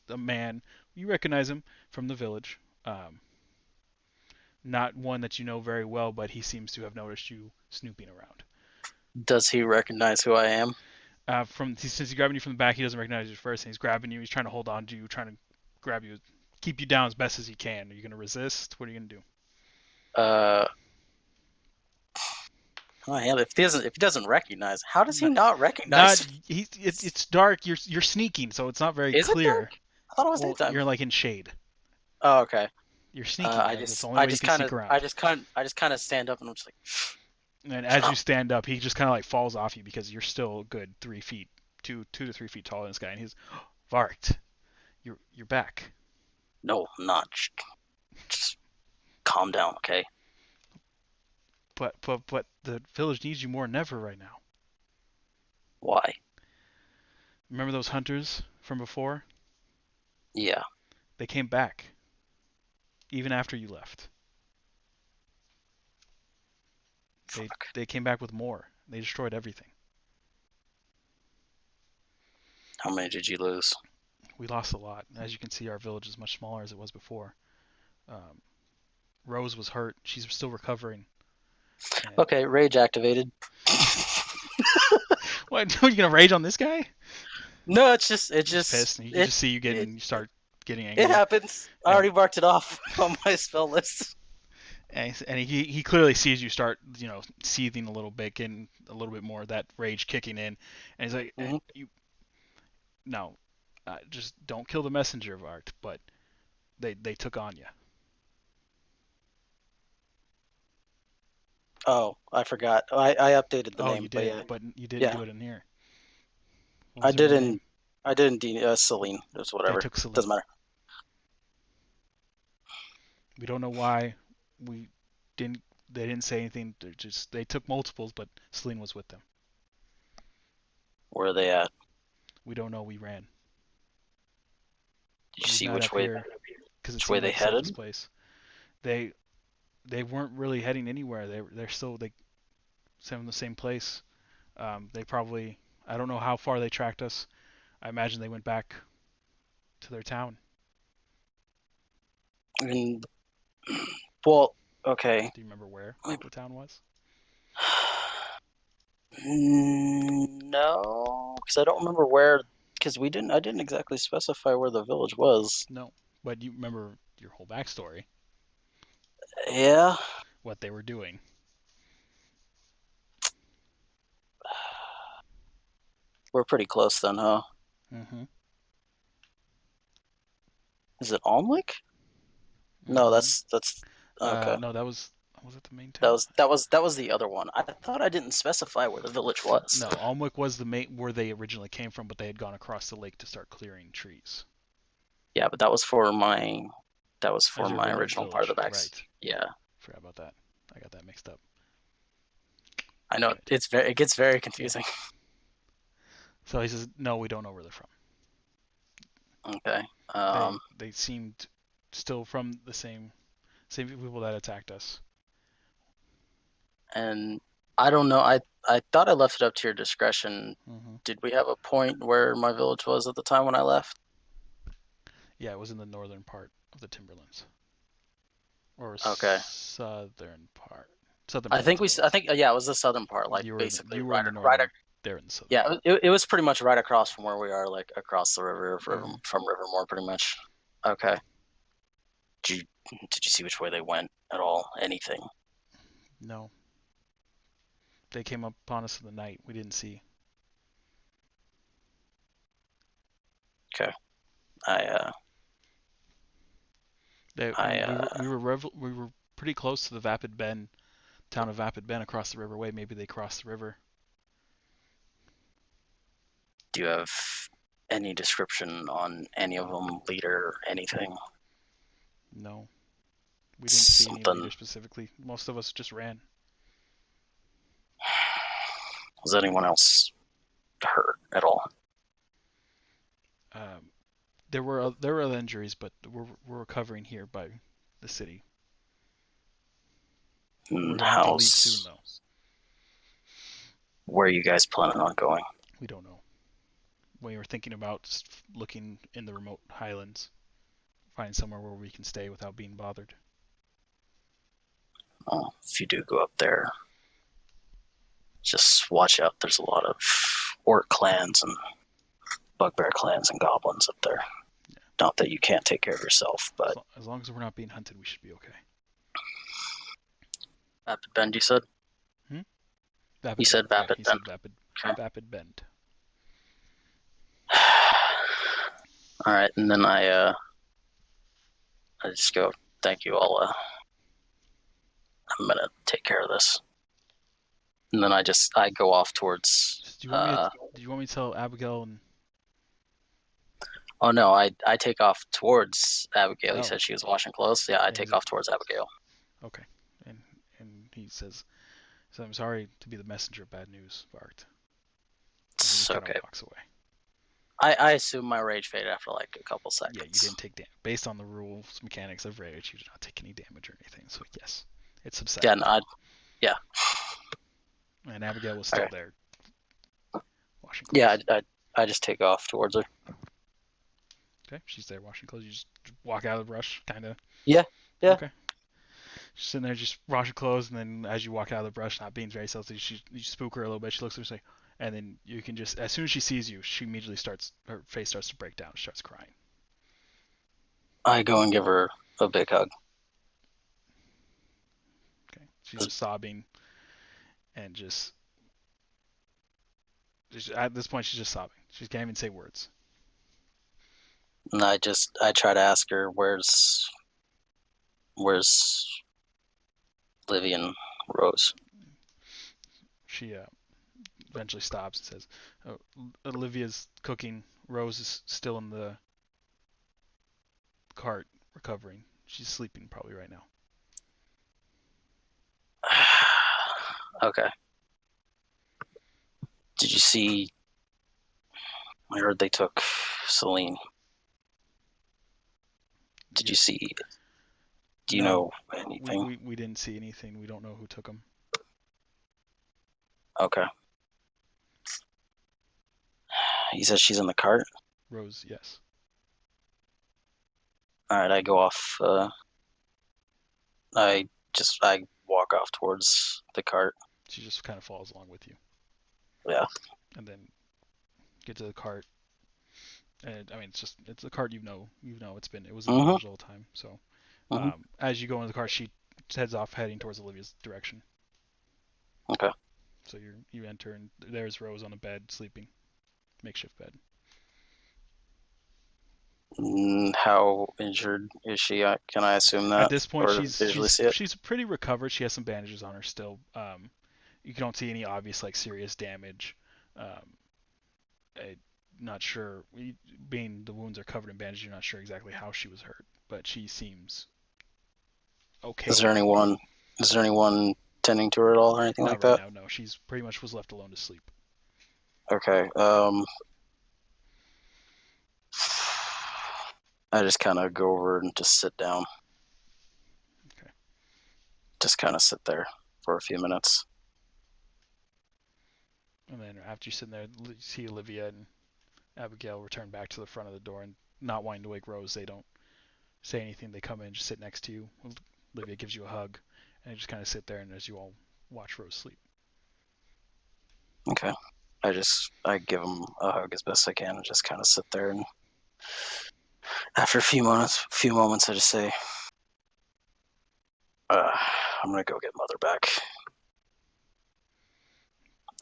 A man, you recognize him from the village. Not one that you know very well, but he seems to have noticed you snooping around. Does he recognize who I am? Since he's grabbing you from the back, he doesn't recognize you first, and he's grabbing you. He's trying to hold on to you, trying to grab you, keep you down as best as he can. Are you gonna resist? What are you gonna do? Oh, hell, if he doesn't recognize, how does he Not, not recognize me? it's dark. You're sneaking, so it's not very Is it clear. dark? I thought it was Well, daytime. you're like in shade. Oh, okay. You're sneaking. I That's just, the only way you can sneak around. I just kind of stand up and I'm just like. And as you stand up, he just kind of like falls off you because you're still a good 3 feet, 2 to 3 feet taller than this guy. And he's, Vart, you're back. No, I'm not. Just calm down, okay? But the village needs you more than ever right now. Why? Remember those hunters from before? Yeah. They came back, even after you left. They came back with more. They destroyed everything. How many did you lose? We lost a lot. As you can see, our village is much smaller as it was before. Rose was hurt. She's still recovering. And Okay, rage activated. what? Are you gonna rage on this guy? No, it's just Pissed. And you just see you start getting angry. It happens. I already marked it off on my spell list. And he clearly sees you start, seething a little bit, getting a little bit more of that rage kicking in, and he's like, no, just don't kill the messenger of art. But they took on you. Oh, I forgot. I updated the name. You did, but you didn't do it in here. I didn't. Celine. It's whatever. They took Celine. Doesn't matter. We don't know why. They didn't say anything. They took multiples, but Celine was with them. Where are they at? We don't know. We ran. Did you see which way? Which way they headed? Place. They weren't really heading anywhere. They're still in the same place. They probably, I don't know how far they tracked us. I imagine they went back to their town. Well, okay. Do you remember where the town was? No, because I don't remember where. Because I didn't exactly specify where the village was. No, but you remember your whole backstory. Yeah. What they were doing. We're pretty close then, huh? Mm-hmm. Is it Alnwick? No, that's okay. No, that was it the main town? That was the other one. I thought I didn't specify where the village was. No, Alnwick was the main where they originally came from, but they had gone across the lake to start clearing trees. Yeah, but that was for my original village. part of the back. Right. Yeah. Forgot about that. I got that mixed up. I know right. it gets very confusing. So he says, "No, we don't know where they're from." Okay. They seemed still from the same people that attacked us. And I don't know. I thought I left it up to your discretion. Mm-hmm. Did we have a point where my village was at the time when I left? Yeah, it was in the northern part of the Timberlands. Or okay. Southern part. Southern. I think it was the southern part, like basically right in the northern. There in the southern. Yeah, it was pretty much right across from where we are, like across the river from Rivermore, pretty much. Okay. Did you see which way they went at all? Anything? No. They came upon us in the night. We didn't see. Okay. We were pretty close to the Vapid Bend, town of Vapid Bend across the riverway. Maybe they crossed the river. Do you have any description on any of them, leader, anything? No. We didn't see any leader specifically. Most of us just ran. Was anyone else hurt at all? There were other injuries, but we're recovering here by the city. We're going to have to leave soon, though. Where are you guys planning on going? We don't know. We were thinking about just looking in the remote highlands, find somewhere where we can stay without being bothered. If you do go up there, just watch out. There's a lot of orc clans and bugbear clans and goblins up there. Yeah. Not that you can't take care of yourself, but As long as we're not being hunted, we should be okay. Vapid Bend, you said? Vapid You said Bend. Vapid He Bend. said Vapid, Okay. Vapid Bend. All right, and then I just go, thank you all. I'm gonna take care of this. And then I go off towards. Do you want me to tell Abigail and? Oh no, I take off towards Abigail. Oh. He said she was washing clothes. Yeah, I And take he's off towards Abigail. Okay, and he says, "So I'm sorry to be the messenger of bad news, Bart." And he It's just kind okay. of walks away. I assume my rage faded after like a couple seconds. Yeah, you didn't take damage. Based on the rules mechanics of rage, you did not take any damage or anything. So yes, it subsided. Yeah, no, yeah. And Abigail was still Okay. there, washing clothes. Yeah, I just take off towards her. Okay, she's there washing clothes. You just walk out of the brush, kind of. Yeah. Okay. She's sitting there just washing clothes, and then as you walk out of the brush, not being very stealthy, you spook her a little bit. She looks at her and say, and then you can just, as soon as she sees you, she immediately her face starts to break down. She starts crying. I go and give her a big hug. Okay. She's just sobbing, and just at this point, she's just sobbing. She can't even say words. And I try to ask her where's Livy and Rose. She eventually stops and says, oh, Olivia's cooking. Rose is still in the cart recovering. She's sleeping probably right now. Okay. Did you see? I heard they took Celine. Did you see? Do you know anything? We didn't see anything. We don't know who took them. Okay. He says she's in the cart. Rose, yes. All right, I go off. I walk off towards the cart. She just kind of follows along with you. Yeah. And then get to the cart. And I mean, it's a cart it was in the village all the time. So as you go into the cart, she heads off heading towards Olivia's direction. Okay. So you enter and there's Rose on a bed sleeping, makeshift bed. How injured is she? Can I assume that? At this point, she's pretty recovered. She has some bandages on her still. You don't see any obvious serious damage. Not sure. Being the wounds are covered in bandages, you're not sure exactly how she was hurt, but she seems okay. Is there anyone tending to her at all or anything like that? Not right now. No, she's pretty much was left alone to sleep. Okay. I just kind of go over and just sit down. Okay. Just kind of sit there for a few minutes. And then after you sit there, you see Olivia and Abigail return back to the front of the door, and not wanting to wake Rose, they don't say anything. They come in, just sit next to you. Olivia gives you a hug, and you just kind of sit there, and as you all watch Rose sleep. Okay. I give him a hug as best I can and just kind of sit there, and after a few moments I just say, I'm gonna go get Mother back.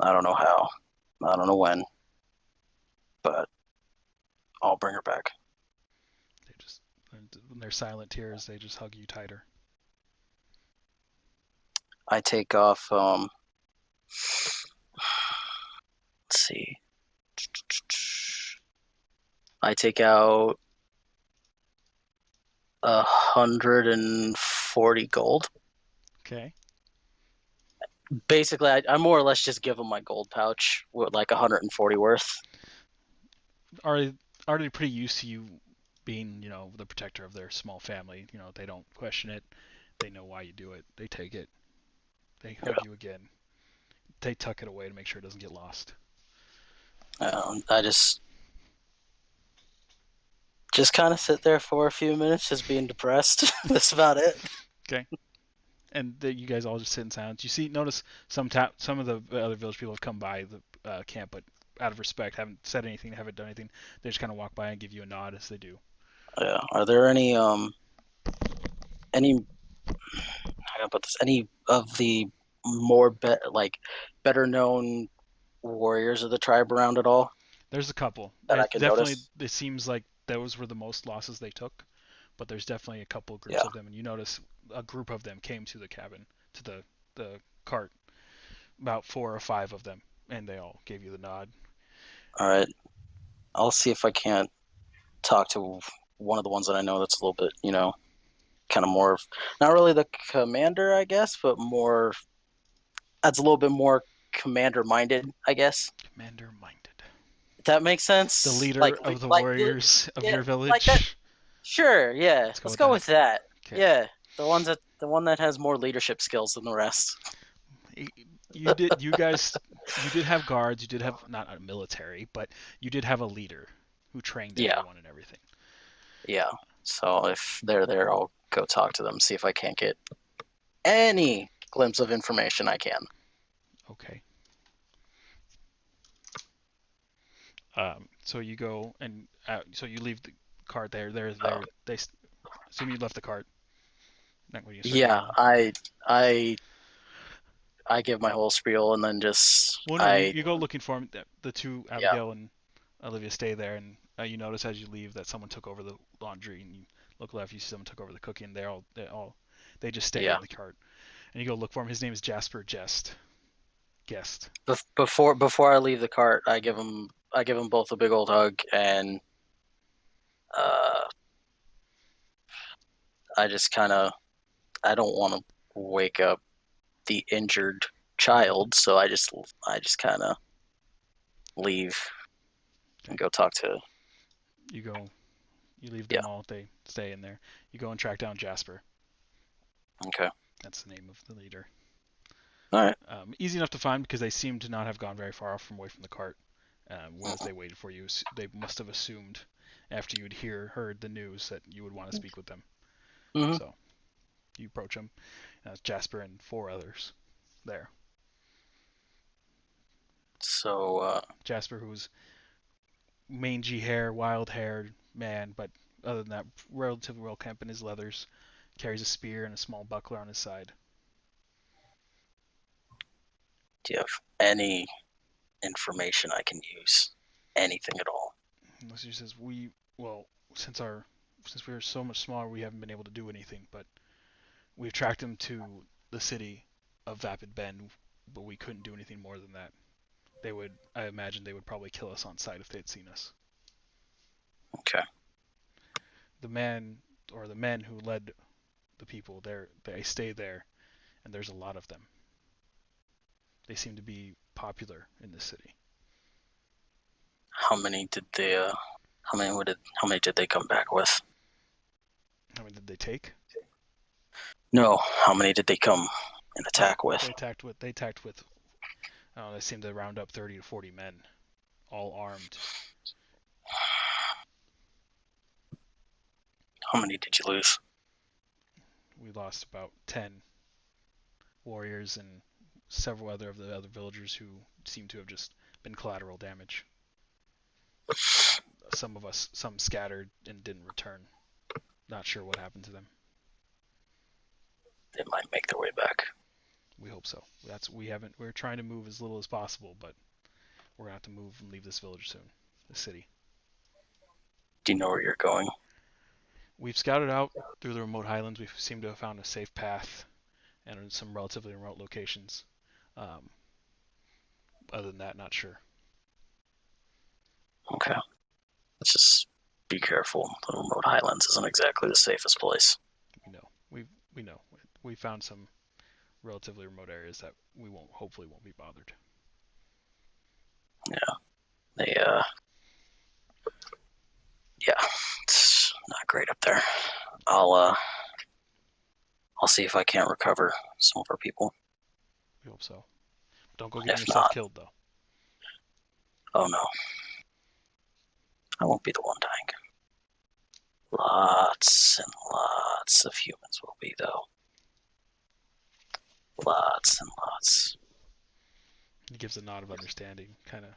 I don't know how, I don't know when, but I'll bring her back. When they're silent tears, they just hug you tighter. I take off, let's see. I take out 140 gold. Okay. Basically, I more or less just give them my gold pouch with 140 worth. Are they pretty used to you being, the protector of their small family? They don't question it. They know why you do it. They take it. They hug you again. they tuck it away to make sure it doesn't get lost. I just kind of sit there for a few minutes, just being depressed. That's about it. Okay. And you guys all just sit in silence. Notice some of the other village people have come by the camp, but out of respect, haven't said anything, haven't done anything. They just kind of walk by and give you a nod as they do. Yeah. Are there any how can I put this? Any of the better known warriors of the tribe around at all There's a couple. that I It can definitely notice? it seems like those were the most losses they took, but there's definitely a couple groups Yeah. of them, and you notice a group of them came to the cabin, to the cart, about 4 or 5 of them, and they all gave you the nod. All right. I'll see if I can't talk to one of the ones that I know that's a little bit, kind of more, not really the commander, I guess, but more, that's a little bit more commander minded, I guess. Commander minded. If that makes sense. The leader Like, of the like, warriors of yeah, your like that. village. Sure, yeah. Let's go with that. Okay. Yeah, the one that has more leadership skills than the rest. You did have guards. You did have not a military, but you did have a leader who trained Yeah. everyone and everything. Yeah. So if they're there, I'll go talk to them, see if I can't get any glimpse of information I can. Okay. So you go and so you leave the cart there. They assume you left the cart. Not when you start Yeah, going. I give my whole spiel and then just Well, no, you go looking for him. The two, yeah. Abigail and Olivia, stay there, and you notice as you leave that someone took over the laundry, and you look left, you see someone took over the cooking. They just stay Yeah. in the cart, and you go look for him. His name is Jasper Guest. Before I leave the cart, I give them both a big old hug, and I just kind of, I don't want to wake up the injured child, so I just kind of leave and go talk to. You leave them all. They stay in there. You go and track down Jasper. Okay. That's the name of the leader. All right. Easy enough to find because they seem to not have gone very far away from the cart. As they waited for you, they must have assumed after you'd heard the news that you would want to speak with them. Mm-hmm. So you approach them. Jasper and 4 others there. So Jasper, who's mangy hair, wild-haired man, but other than that, relatively well kept in his leathers, carries a spear and a small buckler on his side. do you have any information I can use? Anything at all? He says, since we are so much smaller, we haven't been able to do anything, but we've tracked him to the city of Vapid Bend, but we couldn't do anything more than that. I imagine they would probably kill us on sight if they'd seen us. Okay. The men who led the people there, they stay there, and there's a lot of them. They seem to be popular in this city. How many did they come back with? How many did they take? No, how many did they come and attack with? They attacked with. They seemed to round up 30 to 40 men, all armed. How many did you lose? We lost about 10 warriors and several of the other villagers who seem to have just been collateral damage. Some scattered and didn't return. Not sure what happened to them. They might make their way back. We hope so. We're trying to move as little as possible, but we're gonna have to move and leave this village soon. The city. Do you know where you're going? We've scouted out through the remote highlands. We seem to have found a safe path and in some relatively remote locations. Other than that, not sure. Okay. Let's just be careful. The remote highlands isn't exactly the safest place. We know. We found some relatively remote areas that we hopefully won't be bothered. Yeah. It's not great up there. I'll see if I can't recover some of our people. We hope so. Don't go getting If yourself not, killed though. oh no, I won't be the one dying. Lots and lots of humans will be, though. Lots and lots. He gives a nod of understanding, kind of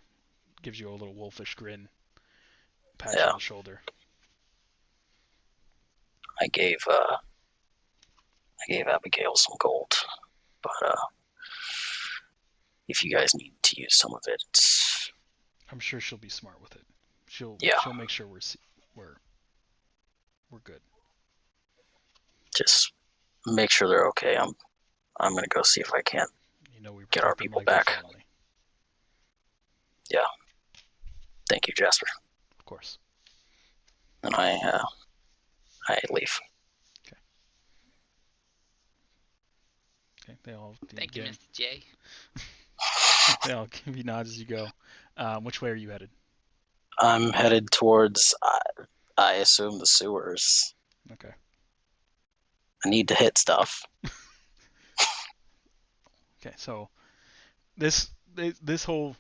gives you a little wolfish grin, pats you Yeah, on the shoulder. I gave Abigail some gold, but if you guys need to use some of it, I'm sure she'll be smart with it. She'll yeah, make sure we're good. just make sure they're okay. I'm gonna go see if I can You know we get our protect them people like they're back. family. Yeah. Thank you, Jasper. Of course. And I leave. Okay. They all Thank you, again. Mr. J. They all give you nods as you go. Which way are you headed? I'm headed towards, I assume, the sewers. Okay. I need to hit stuff. Okay. So this whole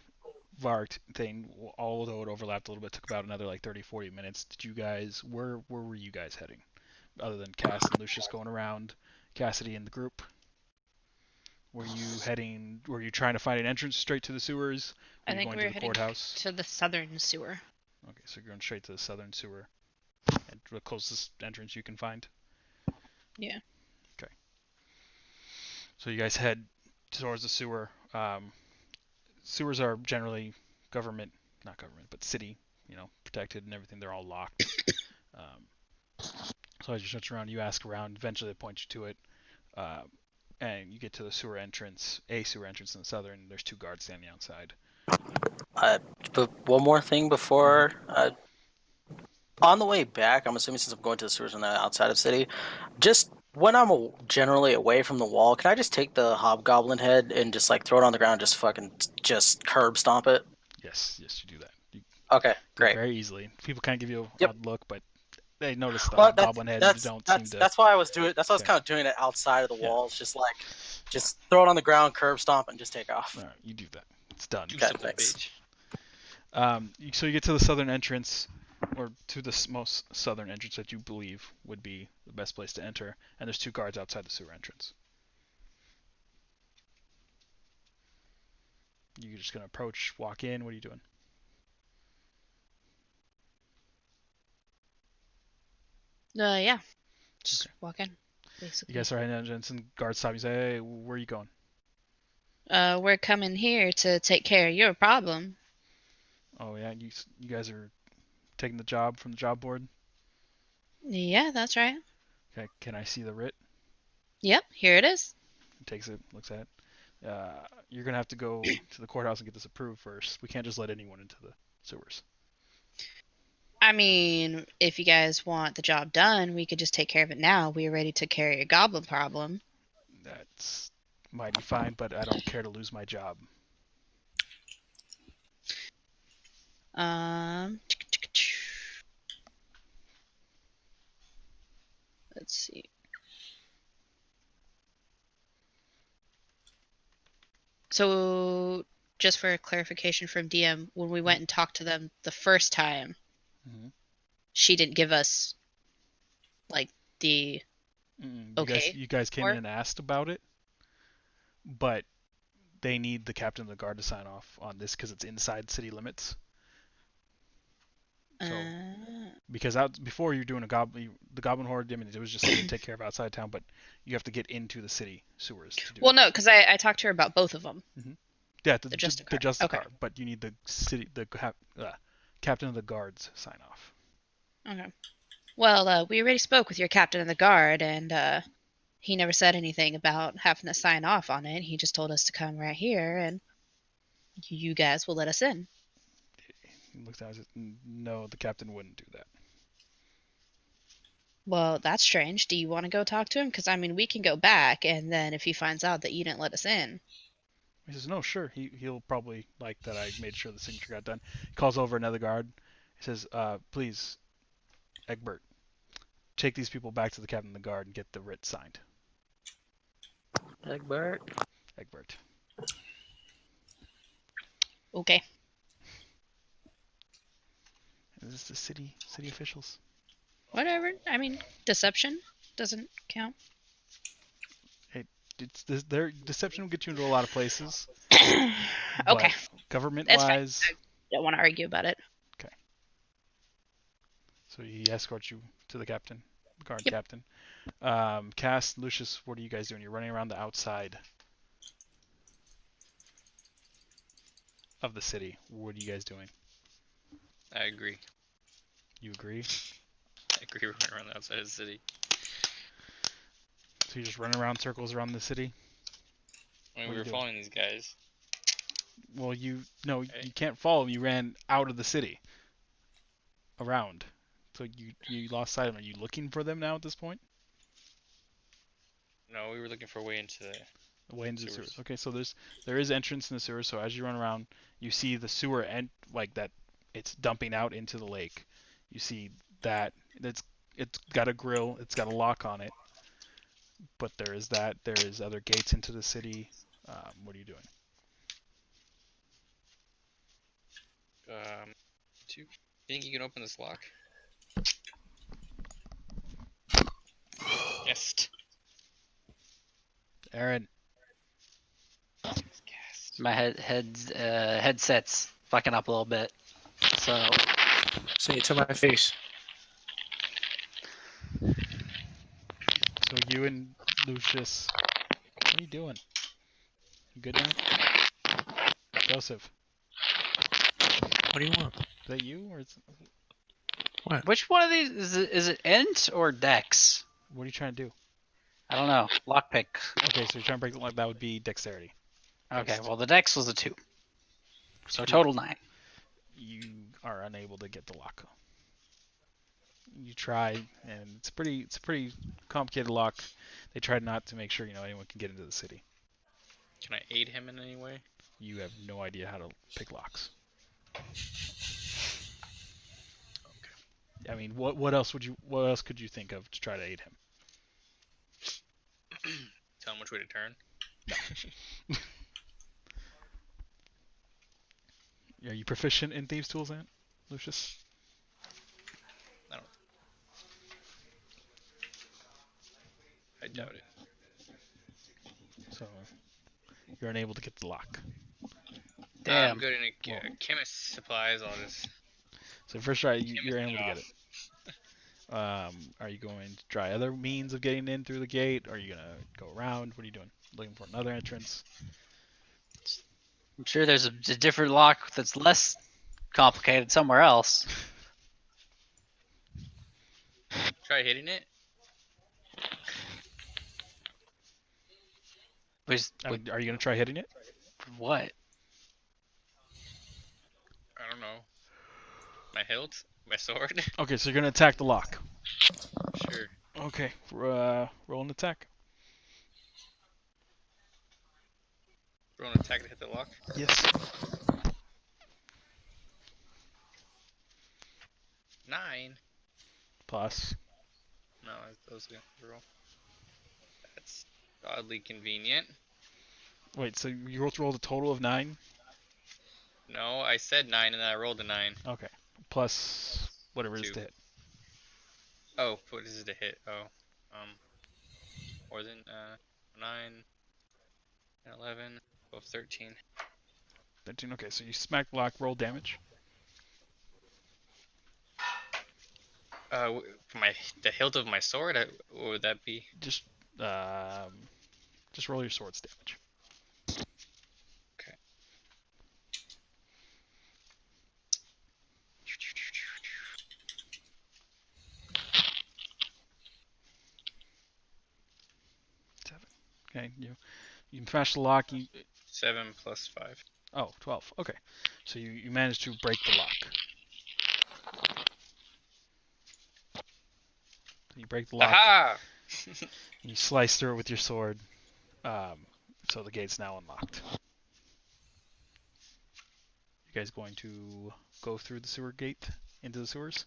Vark thing, although it overlapped a little bit, took about another like 30, 40 minutes. Did you guys, where were you guys heading? Other than Cass and Lucius going around, Cassidy and the group? Were you trying to find an entrance straight to the sewers? Were I you think going we to were the heading courthouse? to the southern sewer. Okay, so you're going straight to the southern sewer. And the closest entrance you can find? Yeah. Okay. So you guys head towards the sewer. Sewers are generally not government, but city, protected and everything. They're all locked. Um, so as you search around, you ask around. Eventually, they point you to it, uh, and you get to the sewer entrance. A sewer entrance in the southern. There's two guards standing outside. But one more thing before. On the way back, I'm assuming since I'm going to the sewers on the outside of the city, just when I'm generally away from the wall, can I just take the hobgoblin head and just like throw it on the ground, and just curb stomp it? Yes, you do that. You Okay, do it great. very easily. People kind of give you an Yep. odd look, but they notice the Well, hobgoblin head and don't seem to. that's why I was doing. That's why I was Okay. kind of doing it outside of the Yeah. walls, just throw it on the ground, curb stomp, and just take off. All right, you do that. It's done. You Okay, simple thanks. bitch. So you get to the southern entrance, or to the most southern entrance that you believe would be the best place to enter, and there's two guards outside the sewer entrance. You're just gonna approach, walk in. What are you doing? Yeah. Just Okay. walk in, You basically. guys are heading to the entrance, and guards stop you. Say, "Hey, where are you going?" We're coming here to take care of your problem. Oh yeah, you guys are taking the job from the job board. Yeah, that's right. Okay, can I see the writ? Yep, here it is. He takes it, looks at it. You're gonna have to go to the courthouse and get this approved first. We can't just let anyone into the sewers. I mean, if you guys want the job done, we could just take care of it now. We already took care of your goblin problem. That's mighty fine, but I don't care to lose my job. Um, let's see. So, just for clarification from DM, when we went and talked to them the first time, Mm-hmm. she didn't give us like the okay. You guys came in for. and asked about it, but they need the captain of the guard to sign off on this because it's inside city limits. So because before you're doing the goblin horde, I mean, it was just something to take care of outside town, but you have to get into the city sewers to do Well, it. no, because I talked to her about both of them. Yeah, The the Justicar. Justicar, Okay. but you need the captain of the guards sign off. Okay. Well, we already spoke with your captain of the guard, and he never said anything about having to sign off on it. He just told us to come right here, and you guys will let us in. He looks down and says, "No, the captain wouldn't do that." Well, that's strange. Do you want to go talk to him? Because, I mean, we can go back, and then if he finds out that you didn't let us in. He says, "No, sure. He'll probably like that I made sure the signature got done." He calls over another guard. He says, "Please, Egbert, take these people back to the captain of the guard and get the writ signed." Egbert. Egbert. Okay. Is this the city officials? Whatever. I mean, deception doesn't count. Their deception will get you into a lot of places, Okay. but government-wise, I don't want to argue about it. so he escorts you to the captain, guard Yep. captain. Cass, Lucius, what are you guys doing? You're running around the outside of the city. What are you guys doing? I agree. You agree? I agree. Running around the outside of the city. So you're just running around circles around the city? I mean, What we are were you doing? following these guys. Well, you Okay. can't follow them. You ran out of the city, around. So you lost sight of them. Are you looking for them now at this point? No, we were looking for a way into the Way into the sewers. sewers. Okay, so there is entrance in the sewer. So as you run around, you see the sewer and like that, it's dumping out into the lake. You see that it's got a grill. It's got a lock on it. But there is that. There is other gates into the city. What are you doing? Do you think you can open this lock? Yes. Aaron. My headset's fucking up a little bit. So Say it to my face. So you and Lucius, what are you doing? You good now? Joseph, What do you want? is that you or which one of these is it int or dex? what are you trying to do? I don't know. Lockpick. Okay, so you're trying to break the lock. That would be dexterity. Okay, Based. well the dex was a 2. So Two. total 9. You are unable to get the lock. You try, and it's a pretty complicated lock. They tried not to make sure anyone can get into the city. Can I aid him in any way? You have no idea how to pick locks. I mean, what else could you think of to try to aid him? Tell him which way to turn. Are you proficient in thieves' tools, Aunt Lucius? I doubt it. So you're unable to get the lock. Damn. I'm good in chemist supplies. I'll just. So first try, you're chemist able to get it. Are you going to try other means of getting in through the gate? Are you gonna go around? What are you doing? Looking for another entrance? I'm sure there's a different lock that's less complicated somewhere else. Try hitting it. Are you gonna try hitting it? What? I don't know. My hilt? My sword? Okay, so you're gonna attack the lock. Sure. Okay, roll an attack. Roll an attack to hit the lock. Yes. 9. Plus. No, that was good. Roll. That's oddly convenient. Wait, so you rolled a total of 9? No, I said 9 and then I rolled a 9. Okay. Plus whatever it is 2. to hit. Oh, what is it to hit? Oh, more than 9, 11, 12, 13. 13. Okay, so you smack the lock. Roll damage. For the hilt of my sword, what would that be? Just roll your sword's damage. Okay. Okay, you smash the lock. 7 plus 5. Oh, 12. Okay, so you managed to break the lock. You break the lock. Aha! You slice through it with your sword. So the gate's now unlocked. You guys going to go through the sewer gate into the sewers?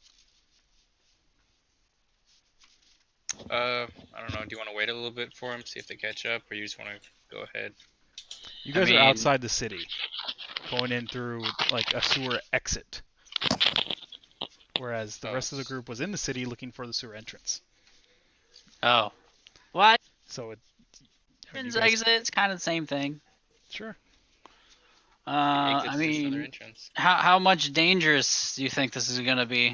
I don't know. Do you want to wait a little bit for them, see if they catch up, or you just want to go ahead? You guys are outside the city. going in through like a sewer exit, whereas the rest of the group was in the city looking for the sewer entrance. Oh. What? So Entrance, exit, it's kind of the same thing. Sure. I Exit's just another mean, entrance. how much dangerous do you think this is gonna be?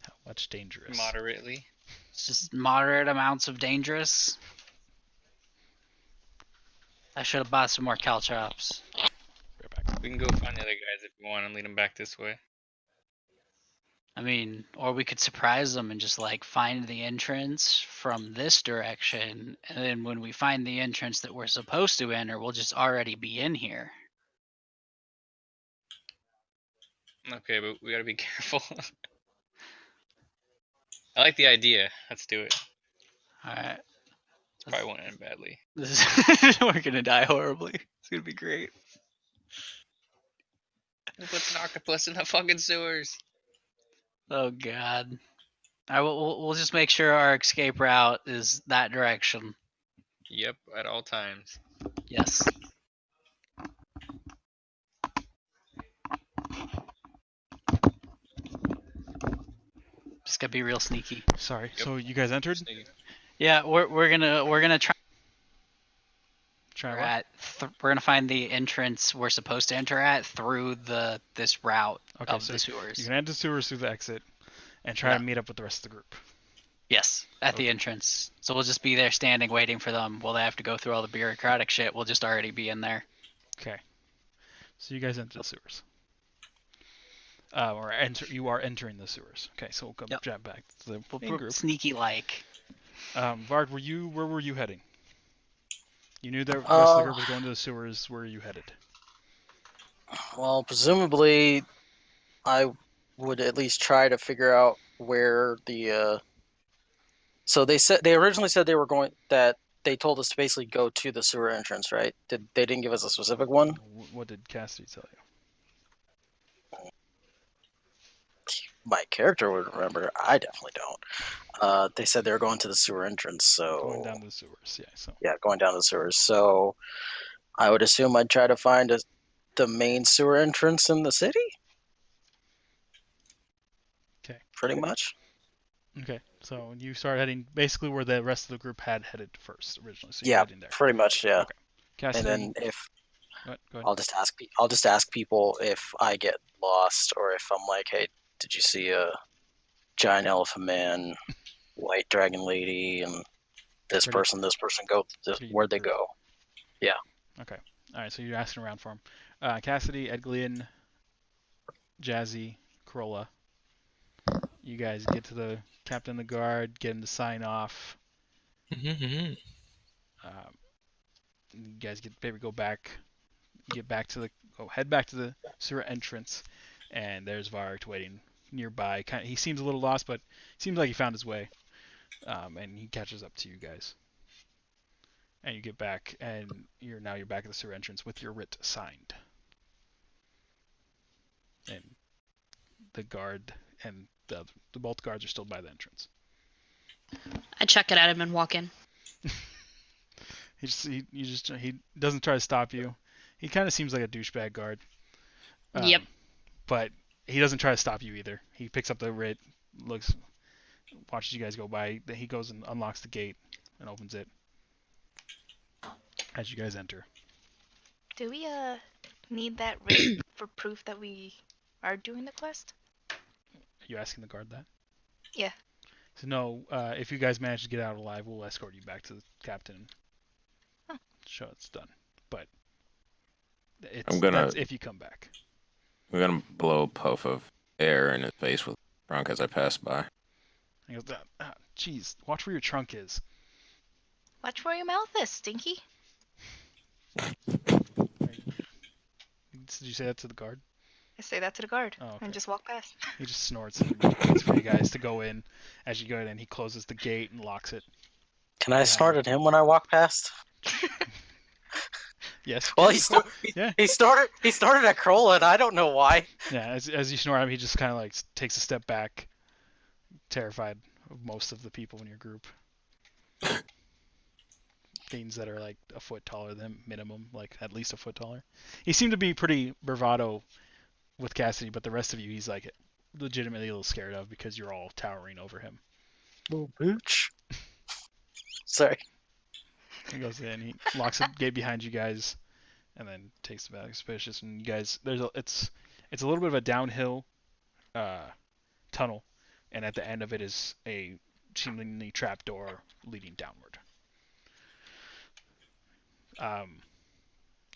How much dangerous? Moderately. It's just moderate amounts of dangerous. I should have bought some more caltrops. Right back. We can go find the other guys if you want and lead them back this way. I mean, or we could surprise them and just like find the entrance from this direction, and then when we find the entrance that we're supposed to enter, we'll just already be in here. Okay, but we gotta be careful. I like the idea. Let's do it. Alright. It's probably won't end badly. We're gonna die horribly. It's gonna be great. Who puts an octopus in the fucking sewers? Oh god. We'll just make sure our escape route is that direction. Yep, at all times. Yes. Just gotta be real sneaky. Sorry. Yep. So you guys entered? Yeah, we're gonna try. Try We're what? we're gonna find the entrance we're supposed to enter at through this route Okay, of so the sewers. you can enter the sewers through the exit, and try Yeah. to meet up with the rest of the group. Yes, at Okay. the entrance. So we'll just be there standing waiting for them. Will they have to go through all the bureaucratic shit? We'll just already be in there. Okay. So you guys enter the sewers. You are entering the sewers. Okay, so we'll Yep. jump back to the main We're group. sneaky like. Vard, where were you heading? You knew the rest of the group was going to the sewers. Where are you headed? Well, presumably, I would at least try to figure out where the. So they originally said they were going that they told us to basically go to the sewer entrance, right? They didn't give us a specific one? What did Cassidy tell you? My character would remember. I definitely don't. They said they were going to the sewer entrance, so Going down to the sewers, yeah. So yeah, going down the sewers. So I would assume I'd try to find the main sewer entrance in the city. Okay. Pretty much. Okay, so you start heading basically where the rest of the group had headed first originally. So you're Yeah, heading there. pretty much. Yeah. Okay. Cassidy, And then if go ahead. I'll just ask people if I get lost or if I'm like, hey, did you see a giant elephant man, white dragon lady, and this Pretty- person go? Where'd they go? Yeah. Okay. All right. So you're asking around for him. Cassidy, Edglian, Jazzy, Corolla. You guys get to the captain of the guard, get him to sign off. Mm-hmm. You guys go back, head back to the sewer entrance, and there's Varg waiting nearby. He seems a little lost, but seems like he found his way. And he catches up to you guys. And you get back, and you're back at the sewer entrance with your writ signed. And the guard and the both guards are still by the entrance. I chuck it at him and walk in. He doesn't try to stop you. He kind of seems like a douchebag guard. Yep. But he doesn't try to stop you either. He picks up the writ, watches you guys go by. Then he goes and unlocks the gate and opens it as you guys enter. Do we need that writ for proof that we are doing the quest? Are you asking the guard that? Yeah. So no, if you guys manage to get out alive, we'll escort you back to the captain. Huh. Show it's done. But that's if you come back. I'm gonna blow a puff of air in his face with trunk as I pass by. He goes, "Jeez, watch where your trunk is." Watch where your mouth is, Stinky. Did you say that to the guard? I say that to the guard Oh, okay. and just walk past. He just snorts and waits for you guys to go in. As you go in, he closes the gate and locks it. Can I snort at him when I walk past? Yes. Well, he started at Corolla, and I don't know why. Yeah, as you snort at him, he just kind of like takes a step back, terrified of most of the people in your group. fiends that are like a foot taller than minimum, like at least a foot taller. He seemed to be pretty bravado with Cassidy, but the rest of you, he's like legitimately a little scared of because you're all towering over him. Little booch. Sorry. He goes in, he locks the gate behind you guys, and then takes the back suspicious. And you guys, it's a little bit of a downhill tunnel, and at the end of it is a seemingly trap door leading downward.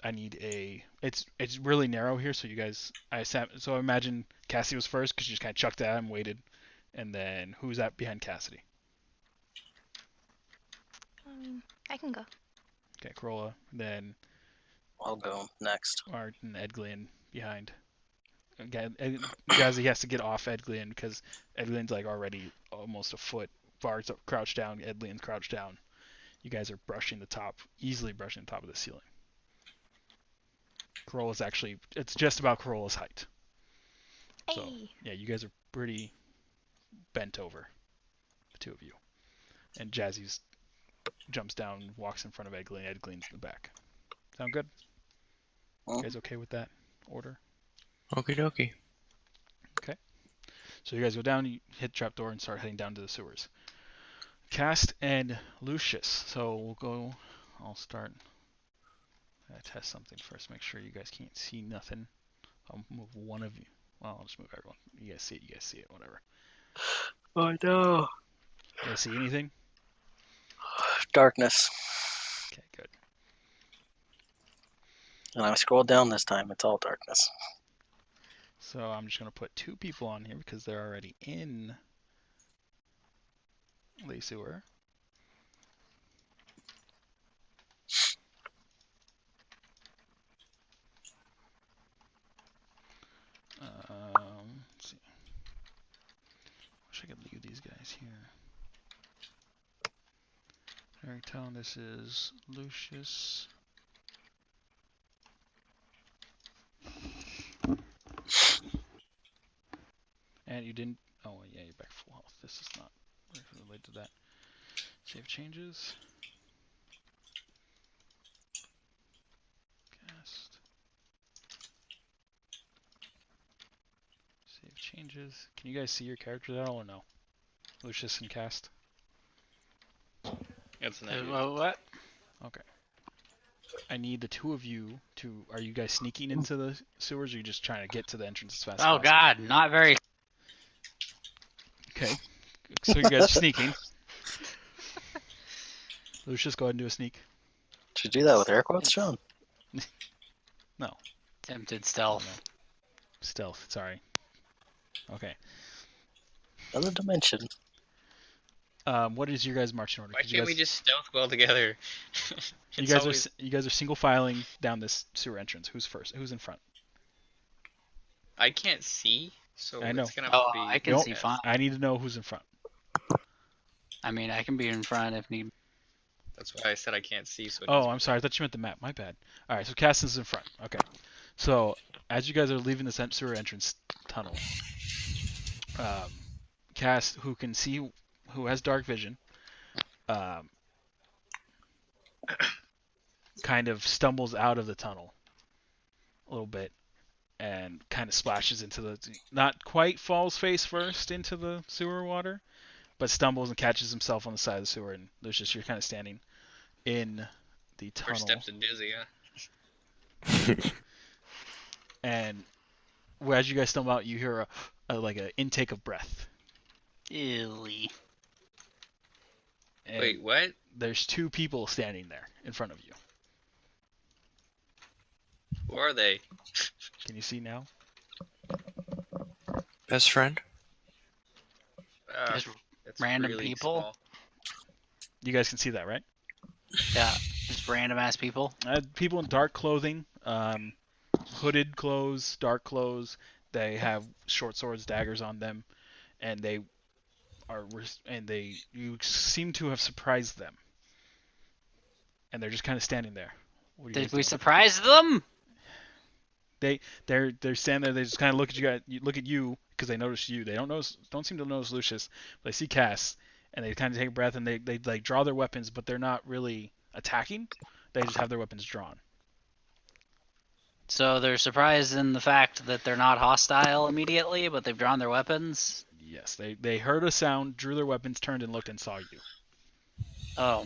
I need a. It's really narrow here, so you guys. So I imagine Cassidy was first because you just kind of chucked at him, waited, and then who's that behind Cassidy? I can go. Okay, Corolla. Then I'll go next. Art and Edglian behind. Again, Jazzy has to get off Edglian because Edglian's like already almost a foot. Var's crouched down. Edglian's crouched down. You guys are easily brushing the top of the ceiling. Corolla's actually, it's just about Corolla's height. So, Hey. yeah, you guys are pretty bent over, the two of you. And Jazzy's jumps down, walks in front of Edglin. Edglin's in the back. Sound good? You guys okay with that order? Okie dokie. Okay. So you guys go down, you hit the trapdoor, and start heading down to the sewers. Cast and Lucius. So we'll go, I'll start. I test something first, make sure you guys can't see nothing. I'll move one of you. Well, I'll just move everyone. You guys see it, whatever. Oh no. You guys see anything? Darkness. Okay, good. And I scrolled down this time, it's all darkness. So I'm just going to put 2 people on here because they're already in the sewer. Let's see. Wish I could leave these guys here. Eric Town, this is Lucius. And you didn't. Oh, yeah, you're back full health. This is not related to that. Save changes. Cast. Save changes. Can you guys see your characters at all or no? Lucius and Cast? That's an What? Okay. I need the 2 of you to. Are you guys sneaking into the sewers, or are you just trying to get to the entrance as fast as Oh possible? God, not very. Okay. So you guys are sneaking. Lucius, go ahead and do a sneak. Should you do that with air quotes, John? No. Tempted stealth. Oh, no. Stealth, sorry. Okay. Another dimension. What is your guys' marching order? Why 'Cause you can't we guys- just stealth well together? You It's guys always- are you guys are single filing down this sewer entrance. Who's first? Who's in front? I can't see, so I know. it's gonna Oh, be. I can Nope. see fine. I need to know who's in front. I mean, I can be in front if need. That's why I said I can't see. So. It Oh, needs I'm sorry. I thought you meant the map. My bad. All right. So Caston's in front. Okay. So as you guys are leaving this sewer entrance tunnel, Cast, who can see, who has dark vision, kind of stumbles out of the tunnel a little bit and kind of splashes into the, not quite falls face first into the sewer water, but stumbles and catches himself on the side of the sewer, and there's just, you're kind of standing in the tunnel. First step's a dizzy, huh? And as you guys stumble out, you hear like an intake of breath. Illy. And Wait, what? there's 2 people standing there in front of you. Who are they? Can you see now? Best friend? Just It's random really people? small. You guys can see that, right? Yeah, just random ass people. People in dark clothing, hooded clothes, dark clothes. They have short swords, daggers on them, and you seem to have surprised them, and they're just kind of standing there. What are you Did guys we doing? surprise them? They're standing there. They just kind of look at you guys. Look at you because they notice you. They don't seem to notice Lucius, but they see Cass, and they kind of take a breath and they like draw their weapons, but they're not really. attacking. They just have their weapons drawn. So they're surprised in the fact that they're not hostile immediately, but they've drawn their weapons. Yes, they heard a sound, drew their weapons, turned and looked and saw you. Oh,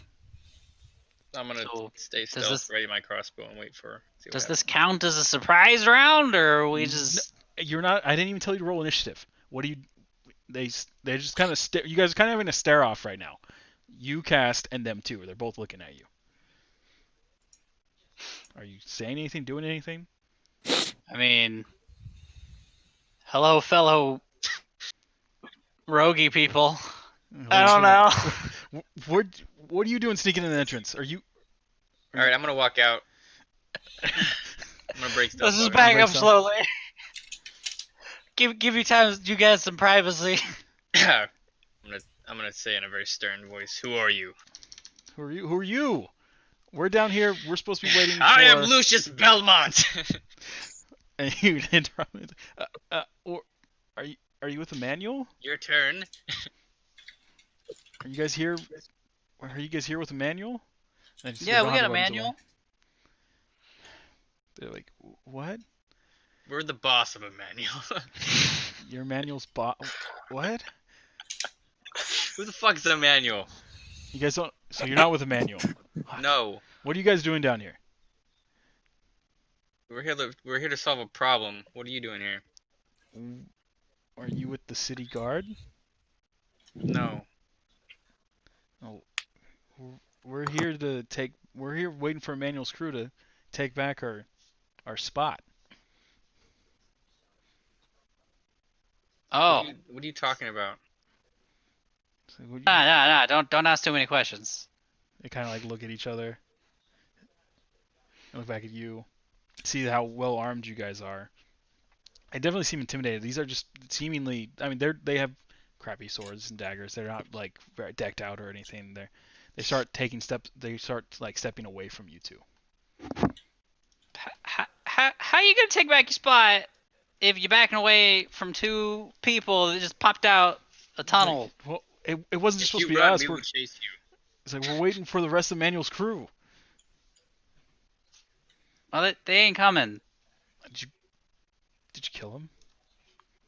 I'm gonna So, stay does stealth, this- ready my crossbow, and wait for. See what does this happens. count as a surprise round, or are we N- just? You're not. I didn't even tell you to roll initiative. What do you? They just kind of stare. You guys are kind of having a stare off right now. You cast and them too. They're both looking at you. Are you saying anything? Doing anything? I mean, hello, fellow roguey people. I don't know. What are you doing sneaking in the entrance? Are you? All right, I'm gonna walk out. I'm gonna break stealth. Let's just mode. back break up stealth. slowly. give you time, you guys, some privacy. I'm gonna say in a very stern voice, "Who are you?" Who are you? Who are you? We're down here. We're supposed to be waiting for. I am Lucius Belmont. And you interrupt me. Or are you with Emmanuel? Your turn. Are you guys here? Are you guys here with Emmanuel? And they Yeah, don't we have got a their weapons away. manual. They're like, what? We're the boss of Emmanuel. Your Emmanuel's bot? What? Who the fuck is Emmanuel? You guys don't. So you're not with Emmanuel. No, What are you guys doing down here? we're here to solve a problem. What are you doing here? Are you with the city guard? No. Oh, we're here to take. We're here waiting for Emmanuel's crew to take back our spot. Oh, What are you talking about? So what nah. Don't ask too many questions. They kind of like look at each other. Look back at you. See how well armed you guys are. I definitely seem intimidated. These are just seemingly. I mean, they have crappy swords and daggers. They're not like very decked out or anything. They start taking steps. They start like stepping away from you two. How you gonna take back your spot if you're backing away from two people that just popped out a tunnel? Like, well, it wasn't just If supposed you to be run, us. we We're, will chase you. it's like we're waiting for the rest of Manuel's crew. Well, they ain't coming. Did you kill him?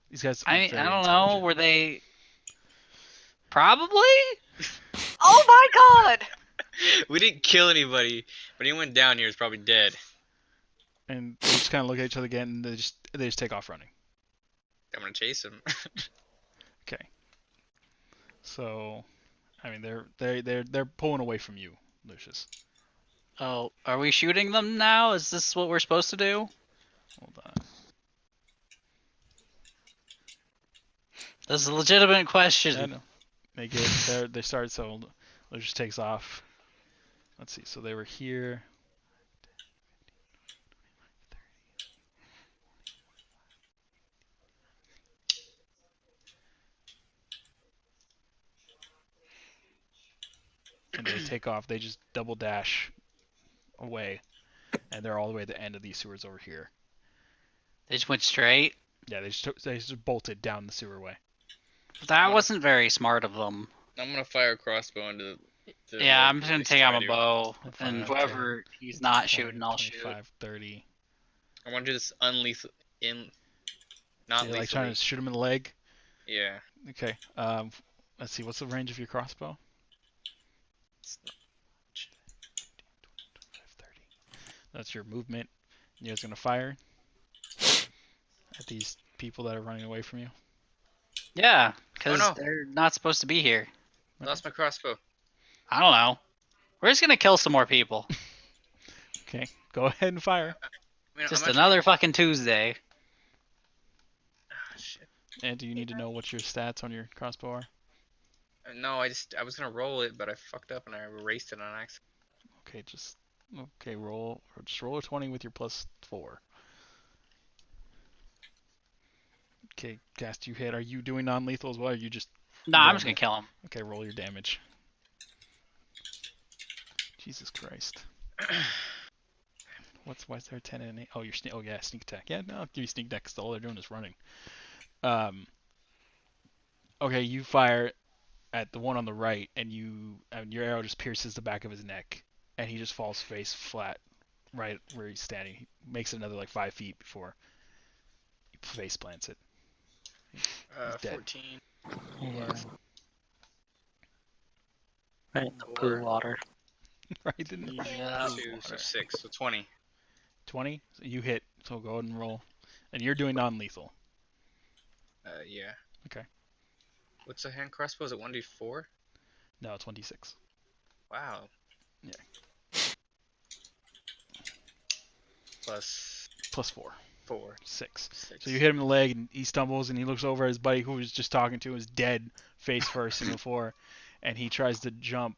These guys I are mean, very I don't know. intelligent. Were they? Probably. Oh my god! We didn't kill anybody, but anyone down here is probably dead. And they just kind of look at each other again, and they just take off running. I'm gonna chase him. Okay. So, I mean, they're pulling away from you, Lucius. Oh, are we shooting them now? Is this what we're supposed to do? Hold on. This is a legitimate Yeah, question. I know. They get there. They start. So Lucius takes off. Let's see. So they were here. And they take off. They just double dash away, and they're all the way at the end of these sewers over here. They just went straight. Yeah, they just bolted down the sewer way. That wasn't very smart of them. I'm gonna fire a crossbow into the. Yeah, I'm just gonna least take out I my do. bow, Fine, and okay. whoever he's not 20, shooting, I'll shoot. 25, 30. I want to do this unlethal, not So you're like lethally. trying to shoot him in the leg. Yeah. Okay. Let's see. What's the range of your crossbow? 30. That's your movement. You guys gonna fire at these people that are running away from you? Yeah, because no. they're not supposed to be here. Lost my crossbow. I don't know. We're just gonna kill some more people. Okay. Go ahead and fire. I mean, Just I'm another fucking Tuesday. Ah, shit. And do you need to know what your stats on your crossbow are? No, I was gonna roll it, but I fucked up and I erased it on accident. Okay, just roll a 20 with your +4. Okay, cast you hit. Are you doing non-lethal as well? Or are you just Nah, I'm just rolling gonna kill him. Okay, roll your damage. Jesus Christ. Why is there a 10 and an 8? Oh, oh yeah, sneak attack. Yeah, no, I'll give you sneak attack 'cause all they're doing is running. Okay, you fire at the one on the right, and your arrow just pierces the back of his neck, and he just falls face flat right where he's standing. He makes it another like 5 feet before he face plants it. He's dead. 14. Yeah. Right in the poo water. Right in the Yeah. 2, so water. 6, so 20. 20. So you hit. So go ahead and roll. And you're doing non-lethal. Yeah. Okay. What's a hand crossbow? Is it 1d4? No, 26. Wow. Yeah. Plus Plus 4. 4. 6. 6. So you hit him in the leg, and he stumbles, and he looks over at his buddy who was just talking to him, is dead, face first in the floor, and he tries to jump.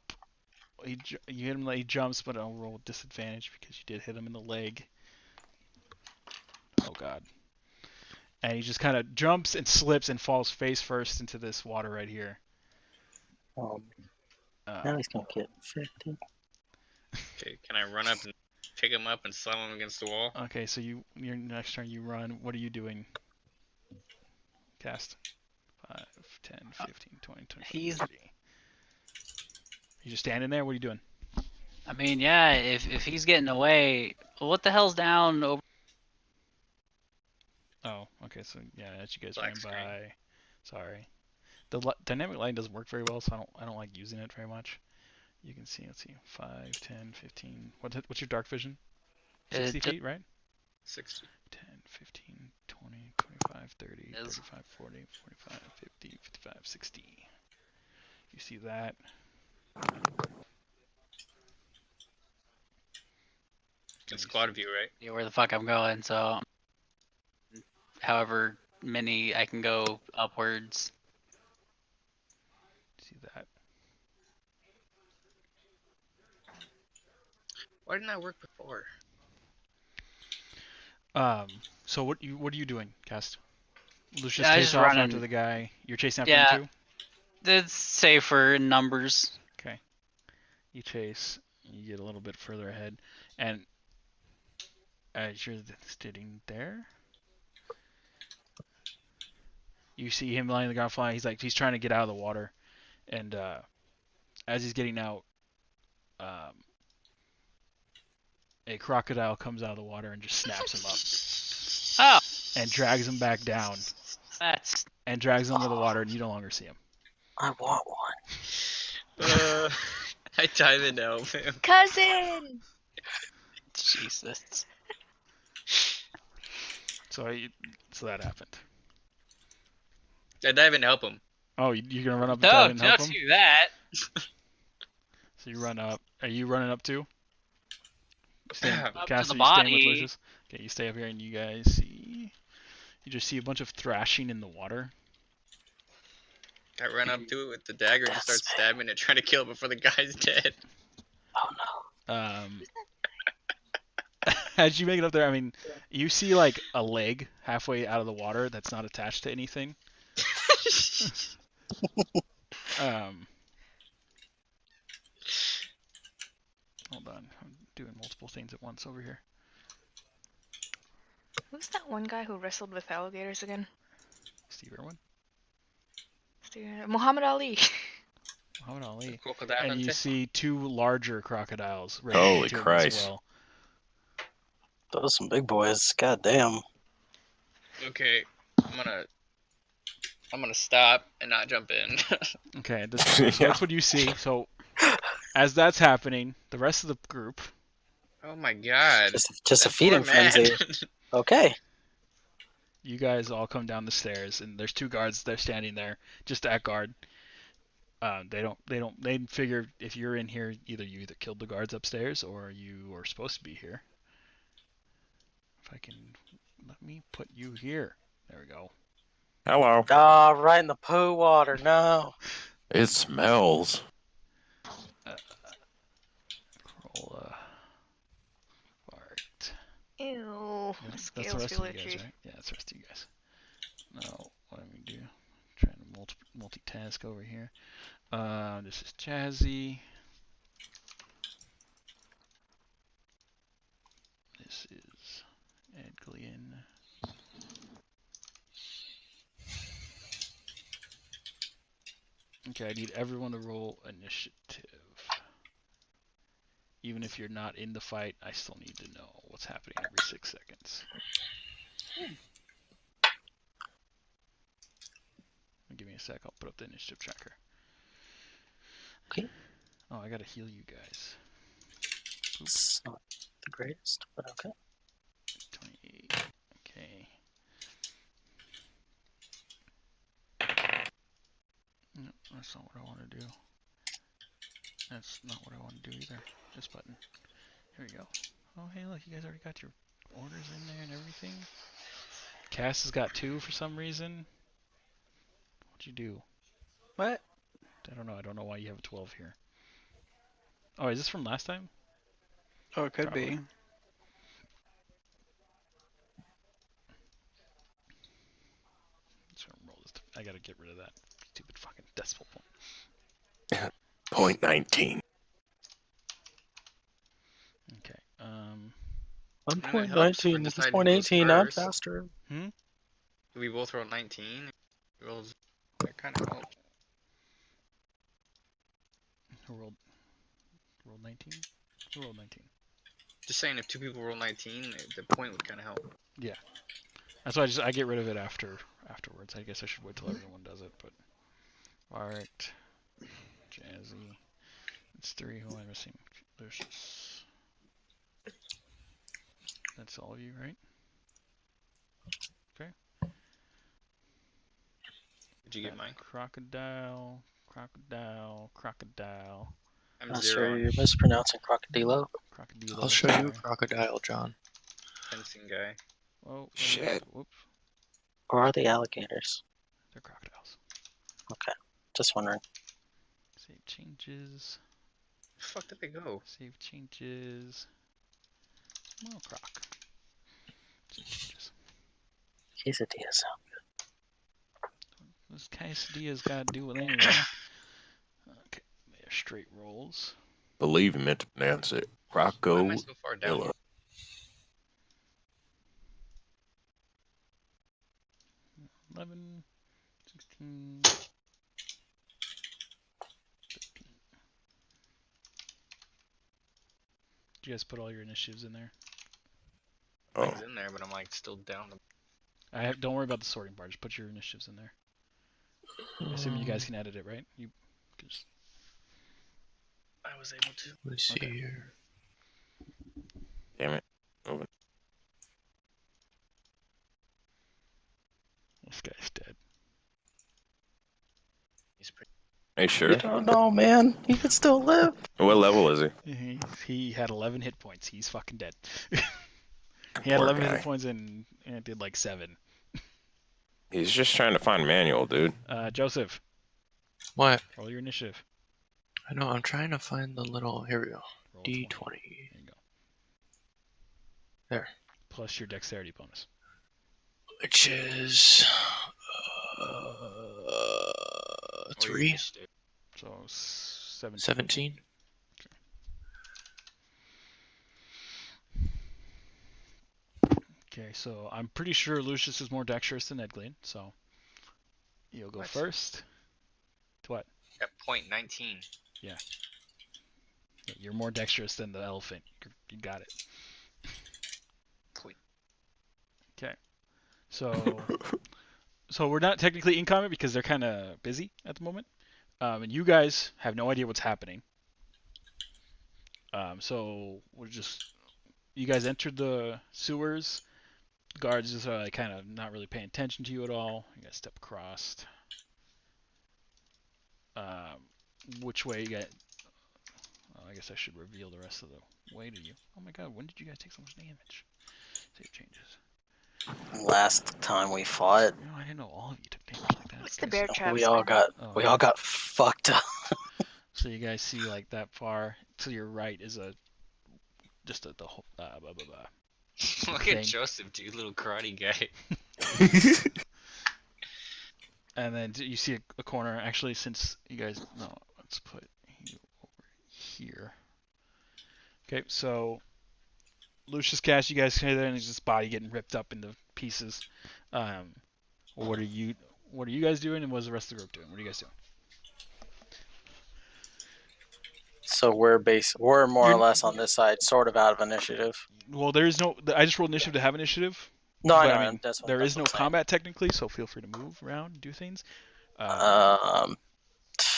You hit him, he jumps, but I'll roll disadvantage because you did hit him in the leg. Oh god. And he just kind of jumps and slips and falls face first into this water right here. Now he's gonna get infected. Okay, can I run up and pick him up and slam him against the wall? Okay, so your next turn you run. What are you doing? Cast. 5, 10, 15, 20, 25, He's- 30. You just standing there? What are you doing? I mean, yeah, if he's getting away, what the hell's down over? Oh, okay. So yeah, as you guys Black ran screen. by. Sorry. The dynamic lighting doesn't work very well, so I don't like using it very much. You can see. Let's see. 5, 10, 15. What's your dark vision? 60 feet, right? 60. 10, 15, 20, 25, 30, Is- 35, 40, 45, 50, 55, 60. You see that? In squad view, right? Yeah, where the fuck I'm going, so however many I can go upwards. See that? Why didn't that work before? So what are you doing, Cast? Lucius Yeah, I takes just off running. after the guy. You're chasing after Yeah. him too? It's safer in numbers. Okay. You chase. You get a little bit further ahead, and as you're sitting there, you see him lying on the ground flying. He's trying to get out of the water, and as he's getting out, a crocodile comes out of the water and just snaps him up Oh, and drags him back down that's and drags him into the water, and you no longer see him. I want one. I dive in to help him. Cousin! Jesus. So that happened. I dive in to help him. Oh, you're gonna run up and No, dive in and help don't him? do that. So you run up. Are you running up too? Up to Cass, the are you staying with body. Lucius? Okay, you stay up here and you guys see. You just see a bunch of thrashing in the water. I run up to it with the dagger and just start stabbing it, trying to kill it before the guy's dead. Oh no. As you make it up there, I mean, you see like a leg halfway out of the water that's not attached to anything. Hold on, I'm doing multiple things at once over here. Who's that one guy who wrestled with alligators again? Steve Irwin, Muhammad Ali. Muhammad Ali, Crocodile and you hunter. see two larger crocodiles ready Holy to him Christ. as well. Those are some big boys. God damn. Okay, I'm gonna stop and not jump in. Okay, so that's what you see. So as that's happening, the rest of the group, Oh my god. Just a That feeding poor man. frenzy. Okay. you guys all come down the stairs, and there's two guards. They're standing there, just at guard. They figure if you're in here, you either killed the guards upstairs or you are supposed to be here. If I can, let me put you here. There we go. Hello. Ah, right in the poo water. No. It smells. Roll fart. Ew. Yeah, My that's the scales rest feel of you guys, itchy. right? Yeah, that's the rest of you guys. Now, what I'm gonna do? Trying to multitask over here. This is Jazzy. This is Edglian. Okay, I need everyone to roll initiative. even if you're not in the fight, I still need to know what's happening every 6 seconds. Give me a sec, I'll put up the initiative tracker. Okay. Oh, I gotta heal you guys. It's not the greatest, but okay. 28. Okay. No, that's not what I want to do. That's not what I want to do either. This button. Here we go. Oh, hey, look, you guys already got your orders in there and everything. Cass has got 2 for some reason. What'd you do? What? I don't know. I don't know why you have a 12 here. Oh, is this from last time? Oh, it could Probably. be. Just gonna roll this. I gotta get rid of that stupid fucking decimal point. Point 19. Okay. One You know, it point helps for 19. This is deciding point who goes 18. I'm first. faster. We both rolled 19. Rolls that kind of help. Who rolled 19? Who rolled 19? Just saying, if two people roll 19, the point would kind of help. Yeah. That's why I get rid of it afterwards. I guess I should wait till everyone does it, but Art, Jazzy. It's 3. Who am I missing? Lucius. That's all of you, right? Okay. Did you get mine? Crocodile. I'm Sir, 0. you're mispronouncing crocodilo. Crocodile. I'll show you Sorry. crocodile, John. Fencing guy. Oh, Shit. Whoops. Or are they alligators? They're crocodiles. Okay. Just wondering. Save changes. Where the fuck did they go? Save changes. Well, croc. Save changes. Quesadillas. This quesadilla's got to do with anything. Okay, they're straight rolls. Believe me to pronounce it. Why am I Crocodile. so far down? Here? 11, 16, 15. Did you guys put all your initiatives in there? Oh, Things in there, but I'm like still down. Don't worry about the sorting part. Just put your initiatives in there. I assume you guys can edit it, right? You just. I was able to. Let's see Okay. here. damn it. Moving. This guy's dead. He's pretty. Hey, sure. I don't know, man. He could still live. What level is he? He had 11 hit points. He's fucking dead. He had Poor 11 guy. hit points and did like 7. He's just trying to find manual, dude. Joseph, What? roll your initiative. I know, I'm trying to find the little. Here we go. Roll D20. 20. There you go. There. Plus your dexterity bonus. Which is. Oh, your 3. initiative. So 17. 17. Okay, so I'm pretty sure Lucius is more dexterous than Edglin, so you'll go What? first. To what? At point 19. Yeah, you're more dexterous than the elephant. You got it. Point. Okay, so we're not technically in combat because they're kind of busy at the moment, and you guys have no idea what's happening. So you guys entered the sewers. Guards just are like kind of not really paying attention to you at all. You guys step across. Which way you got? I guess I should reveal the rest of the way to you. Oh my god, when did you guys take so much damage? Save changes. Last time we fought, No, I didn't know all of you took damage like that. What's You the guys- bear trap? we all Spider? got fucked up. So you guys see like that far to your right is just the whole Look thing. at Joseph, dude, little karate guy. And then you see a corner. Actually, since you guys let's put you over here. Okay, so Lucius Cash, you guys see there, and there's his body getting ripped up into pieces. What are you guys doing, and what's the rest of the group doing? What are you guys doing? So we're more or You're- less on this side, sort of out of initiative. Well, there is no. I just rolled initiative to have initiative. No, I But know. I mean, That's what, there that's is what no I'm saying. combat technically, so feel free to move around and do things. Um,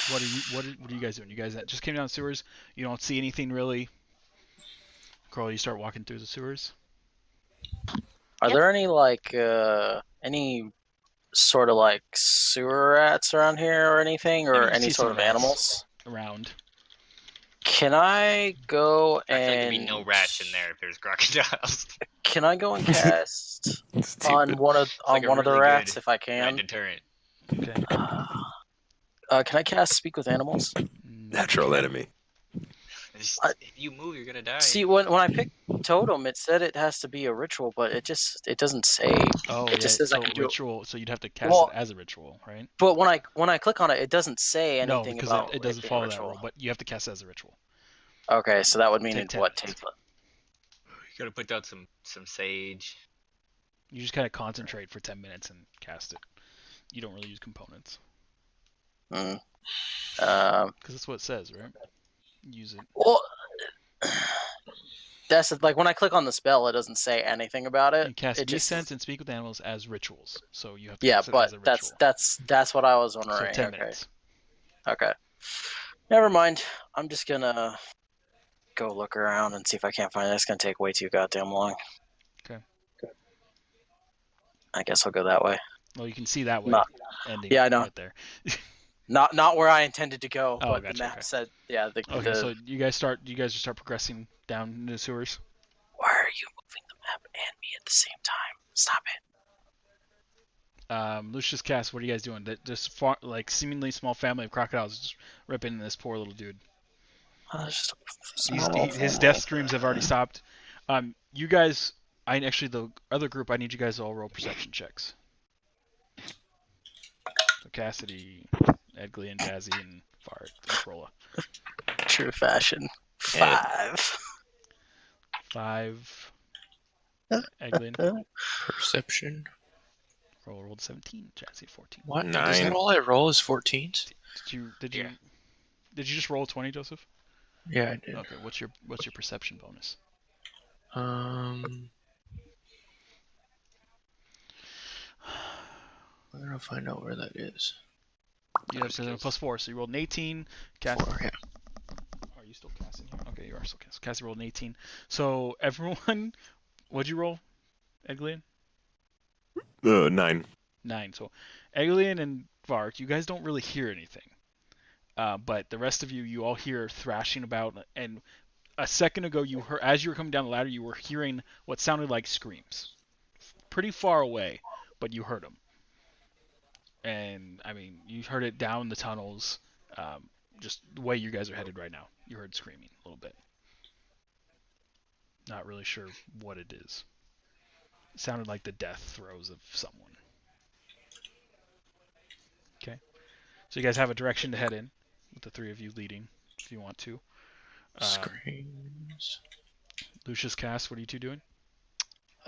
What are you guys doing? You guys that just came down the sewers. You don't see anything really. Carl, you start walking through the sewers. Are Yep. there any sort of like sewer rats around here or anything, You or can any see sort some of rats animals? around. Can I go I feel like there'd and be no rats in there if there's crocodiles. Can I go and cast Stupid. on one of It's like a the really rats good if I rat can? deterrent. Okay. Can I cast Speak with Animals? Natural enemy. If you move, you're gonna die. See, when I picked Totem, it said it has to be a ritual, but it doesn't say. Oh It yeah. just says I So can do it. ritual. So you'd have to cast Well, it as a ritual, right? but when I click on it, it doesn't say No, anything because about it doesn't being a follow that ritual. rule. But you have to cast it as a ritual. Okay, so that would mean Take it 10 what minutes. takes. You gotta put down some sage. You just kind of concentrate for 10 minutes and cast it. You don't really use components Mm. because that's what it says, right? Use it. Well, that's like when I click on the spell, it doesn't say anything about it. You cast It just Sense and Speak with Animals as rituals, so you have to yeah, cast it but as a ritual. that's what I was So wondering. 10 Okay, minutes. okay, never mind. I'm just gonna go look around and see if I can't find it. It's gonna take way too goddamn long. Okay. I guess I'll go that way. Well, you can see that way. Not- Ending yeah, I know. right there. Not where I intended to go, Oh, but gotcha, the map okay. said yeah. Okay, so you guys start progressing down into the sewers. Why are you moving the map and me at the same time? Stop it. Lucius Cass, what are you guys doing? This like seemingly small family of crocodiles is just ripping this poor little dude. His death screams have already stopped. You guys, the other group, I need you guys to all roll perception checks. So Cassidy, Edgley, and Jazzy, and Fart, and Corolla. True fashion. 5. 5. Eglin. Perception. Corolla rolled 17. Jazzy 14. What? 9. Is that all I roll is 14s? Did you just roll 20, Joseph? Yeah, I did. Okay. What's your perception bonus? I'm gonna find out where that is. You have to +4, so you rolled an 18. Cass, 4, yeah. are you still casting here? Okay, you are still casting. Cassie rolled an 18. So everyone, what'd you roll, Eglian? 9. 9. So Eglian and Vark, you guys don't really hear anything. But the rest of you all hear thrashing about. And a second ago, you heard, as you were coming down the ladder, you were hearing what sounded like screams. Pretty far away, but you heard them. And I mean, you heard it down the tunnels. Just the way you guys are headed right now, you heard screaming a little bit. Not really sure what it is. It sounded like the death throes of someone. Okay. So you guys have a direction to head in, with the three of you leading, if you want to. Screams. Lucius, Cass, what are you two doing?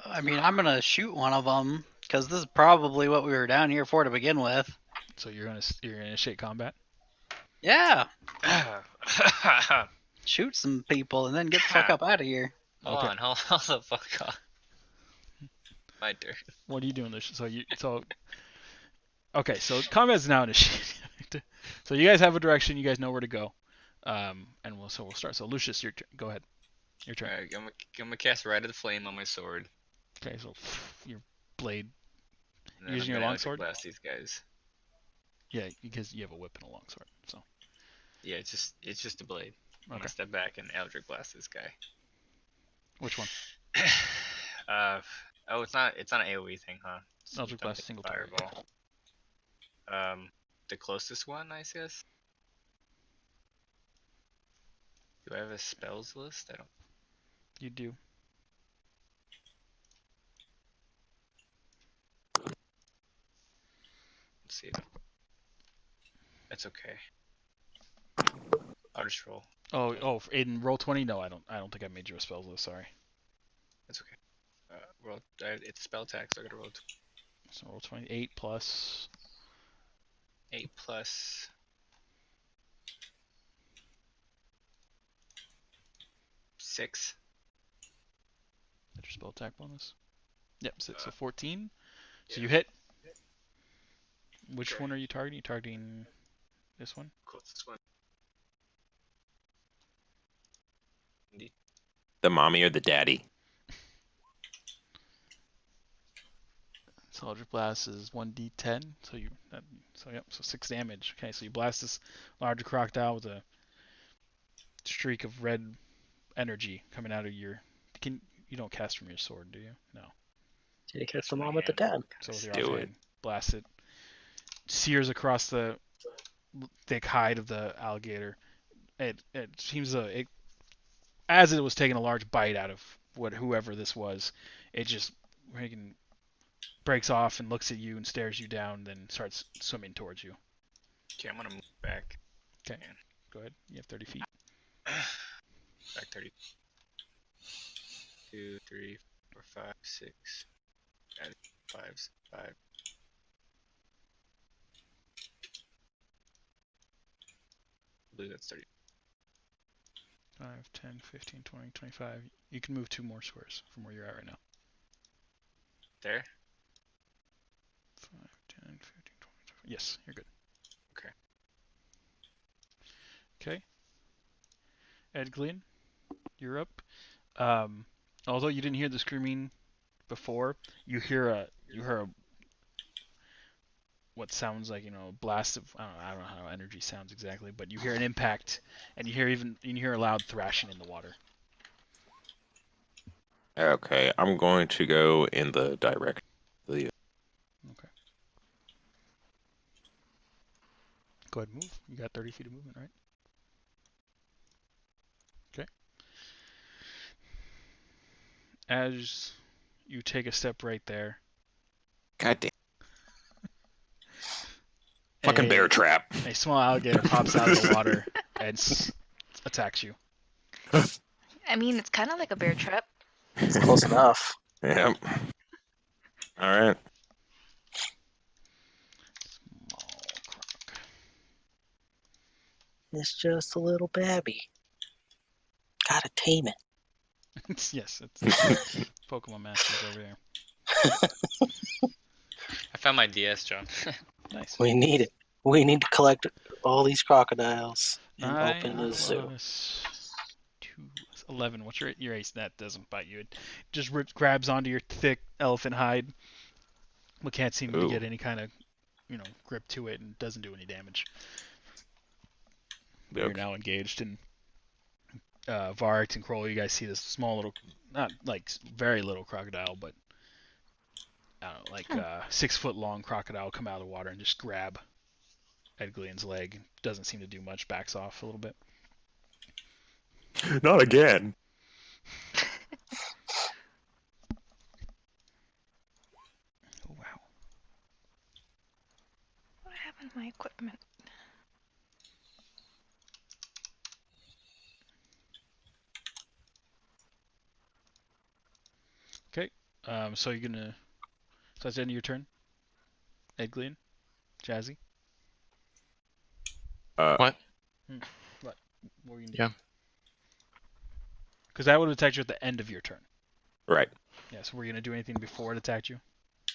I mean, I'm gonna shoot one of them because this is probably what we were down here for to begin with. So you're gonna initiate combat. Yeah, shoot some people and then get the fuck up out of here. Hold on, hold the fuck on. My turn. What are you doing, Lucius? Okay, so combat is now initiated. So you guys have a direction. You guys know where to go. And we'll start. So Lucius, go ahead. Your turn. Alright, I'm gonna cast Rite of the Flame on my sword. Okay, so your blade. And then Using I'm your gonna longsword? blast these guys. Yeah, because you have a whip and a longsword. So Yeah, it's just a blade. I'm okay. gonna step back and Eldritch Blast this guy. Which one? Oh, it's not an AoE thing, huh? Eldritch Blast, single target. Fireball. The closest one, I guess. Do I have a spells list? I don't. You do. Let's see. That's okay. I'll just roll. Oh, in roll 20? No, I don't think I made you a spells list. Sorry. That's okay. Roll. It's spell attack, so I gotta roll. So roll 20. 8 plus. 8 plus. 6. That's your spell attack bonus. Yep, 6. So 14. So you hit. Which one are you targeting? You targeting this one? Closest one. The mommy or the daddy? So Eldritch Blast is 1d10. So 6 damage. Okay, so you blast this larger crocodile with a streak of red energy coming out of your. You don't cast from your sword, do you? No. Did you catch the mom with the dad? So with your Do offhand, blast it. Sears across the thick hide of the alligator. It seems as it was taking a large bite out of whoever this was, it just breaks off and looks at you and stares you down, then starts swimming towards you. Okay, I'm gonna move back. Okay, go ahead. You have 30 feet. Back 30. 2, 3, 4, 5, 6, 7, 5, 5. I believe that's 30. 5, 10, 15, 20, 25. You can move 2 more squares from where you're at right now. There? 5, 10, 15, 20, 25. Yes, you're good. Okay. Okay. Ed Glean, you're up. Although you didn't hear the screaming before, you hear a what sounds like a blast of I don't know how energy sounds exactly, but you hear an impact, and you hear a loud thrashing in the water. Okay, I'm going to go in the direction. Okay. Go ahead and move. You got 30 feet of movement, right? Okay. As you take a step right there, God damn. Fucking bear trap. a small alligator pops out of the water and attacks you. I mean, it's kind of like a bear trap. It's close enough. Yep. All right. Small croc. It's just a little babby. Gotta tame it. Yes, it's Pokemon Masters over there. I found my DS, John. Nice. We need it. We need to collect all these crocodiles and 9 open the zoo. plus 2, 11. What's your ace? That doesn't bite you. It just grabs onto your thick elephant hide, but can't seem to get any kind of grip to it, and doesn't do any damage. But you're now engaged in Varix and Kroll. You guys see this small little, not like very little crocodile, but I don't know, like 6 foot long crocodile come out of the water and just grab Edglian's leg. Doesn't seem to do much. Backs off a little bit. Not again. Oh wow. What happened to my equipment? Okay. So you're gonna. So that's the end of your turn. Edglian, Jazzy. What? What were you gonna do? Yeah. Because that would have attacked you at the end of your turn. Right. Yeah. So were you gonna do anything before it attacked you?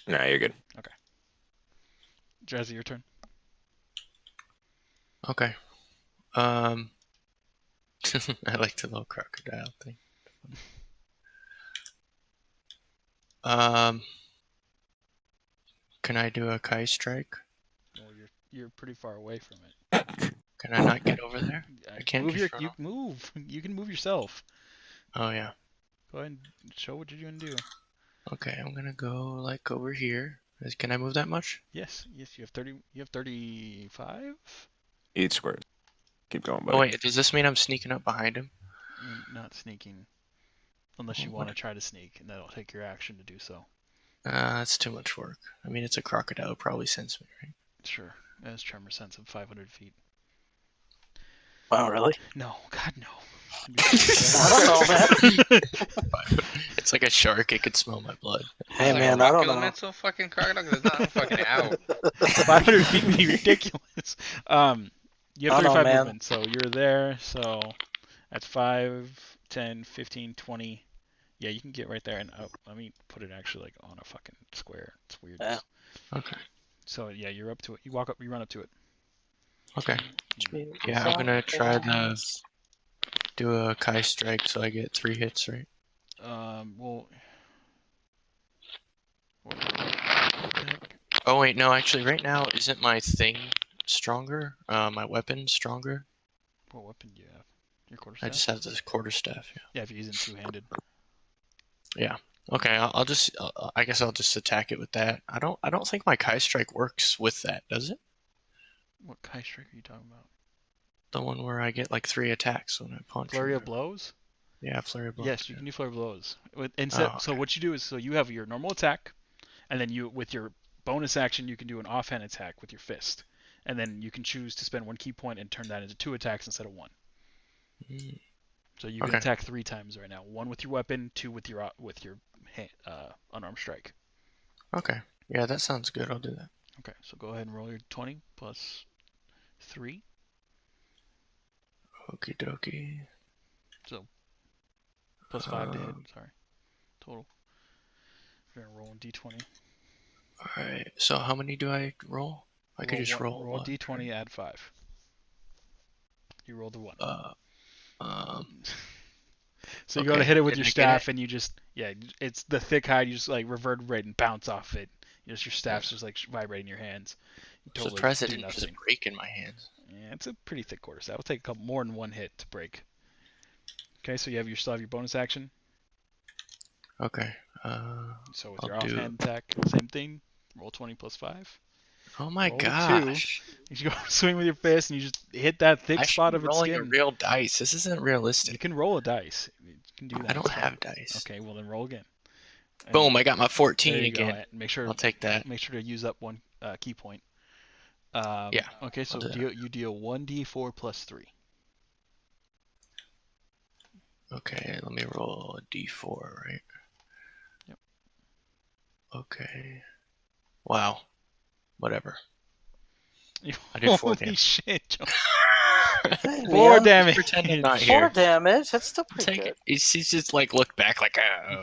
Nah, you're good. Jazzy, your turn. Okay. I like the little crocodile thing. Can I do a Kai strike? Well, you're pretty far away from it. Can I not get over there? I can't move just run you off. move. You can move yourself. Oh yeah. Go ahead and show what you're gonna do. Okay, I'm gonna go like over here. Can I move that much? Yes. You have 30. You have 35. 8 squares. Keep going, buddy. Oh wait, does this mean I'm sneaking up behind him? You're not sneaking, unless you Oh, want to what? try to sneak, and that'll take your action to do so. That's too much work. I mean, it's a crocodile. It'll probably sense me, right? Sure. As tremor sense of 500 feet. Wow, really? No, God no. I don't know, man. It's like a shark. It could smell my blood. Hey, Like man, a I don't rock know. elemental fucking crocodile? 'Cause it's not fucking out. 500 feet would be ridiculous. You have I don't know, 35 man. movement, so you're there. So that's 5, 10, 15, 20. Yeah, you can get right there. And let me put it actually like on a fucking square. It's weird. Yeah. Okay. So yeah, you're up to it. You walk up. You run up to it. Okay. Yeah, I'm gonna try to do a Kai strike so I get 3 hits, right? Well. What the heck? Oh wait, no, actually, right now isn't my thing stronger? My weapon stronger? What weapon do you have? Your I quarterstaff? just have this quarterstaff. Yeah. Yeah, if you're using two-handed. Yeah. Okay, I'll just. I guess I'll just attack it with that. I don't think my Kai strike works with that, does it? What Kai strike are you talking about? The one where I get like 3 attacks when I punch. or Flurry of whatever. blows? Yeah, flurry of blows. Yes, you yeah. can do flurry of blows. Oh, So what you do is, so you have your normal attack, and then you, with your bonus action, you can do an offhand attack with your fist, and then you can choose to spend 1 key point and turn that into 2 attacks instead of 1. Mm. So you can Okay. attack 3 times right now. 1 with your weapon, 2 with your unarmed strike. Okay. Yeah, that sounds good. I'll do that. Okay, so go ahead and roll your 20 plus 3. Okie dokie. So plus 5 to hit. Sorry, total. You're gonna roll a d20. Alright, so how many do I roll? I could just roll Roll one, d20, right? add 5. You rolled a 1. So you go to Okay, hit it with did your I get staff, it? and you just, it's the thick hide. You just like reverberate and bounce off it. Your staff's Yeah. just like vibrating in your hands. You I'm totally surprised it do didn't just nothing. break in my hands. Yeah, it's a pretty thick quarterstaff. It'll take a couple more than 1 hit to break. Okay, so you still have your bonus action. Okay. So with I'll your do. offhand attack, same thing. Roll 20 plus 5. Oh my Roll a 2. gosh! You go swing with your fist, and you just hit that thick I should spot be of its rolling a skin. real dice. This isn't You realistic. can roll a dice. You can do that. I don't It's fine. have dice. Okay, well then roll again. And Boom! I got my there 14 you go. again. And make sure I'll take that. to use up 1 key point. Yeah. Okay, I'll so do that. you deal 1d4 plus 3. Okay, let me roll a d4, right? Yep. Okay. Wow. Whatever. I did 4 Holy damage. shit, Joe. Hey, 4 man. damage. Pretend I'm not 4 here. damage. That's still pretty Take good. it. He's just like looked back like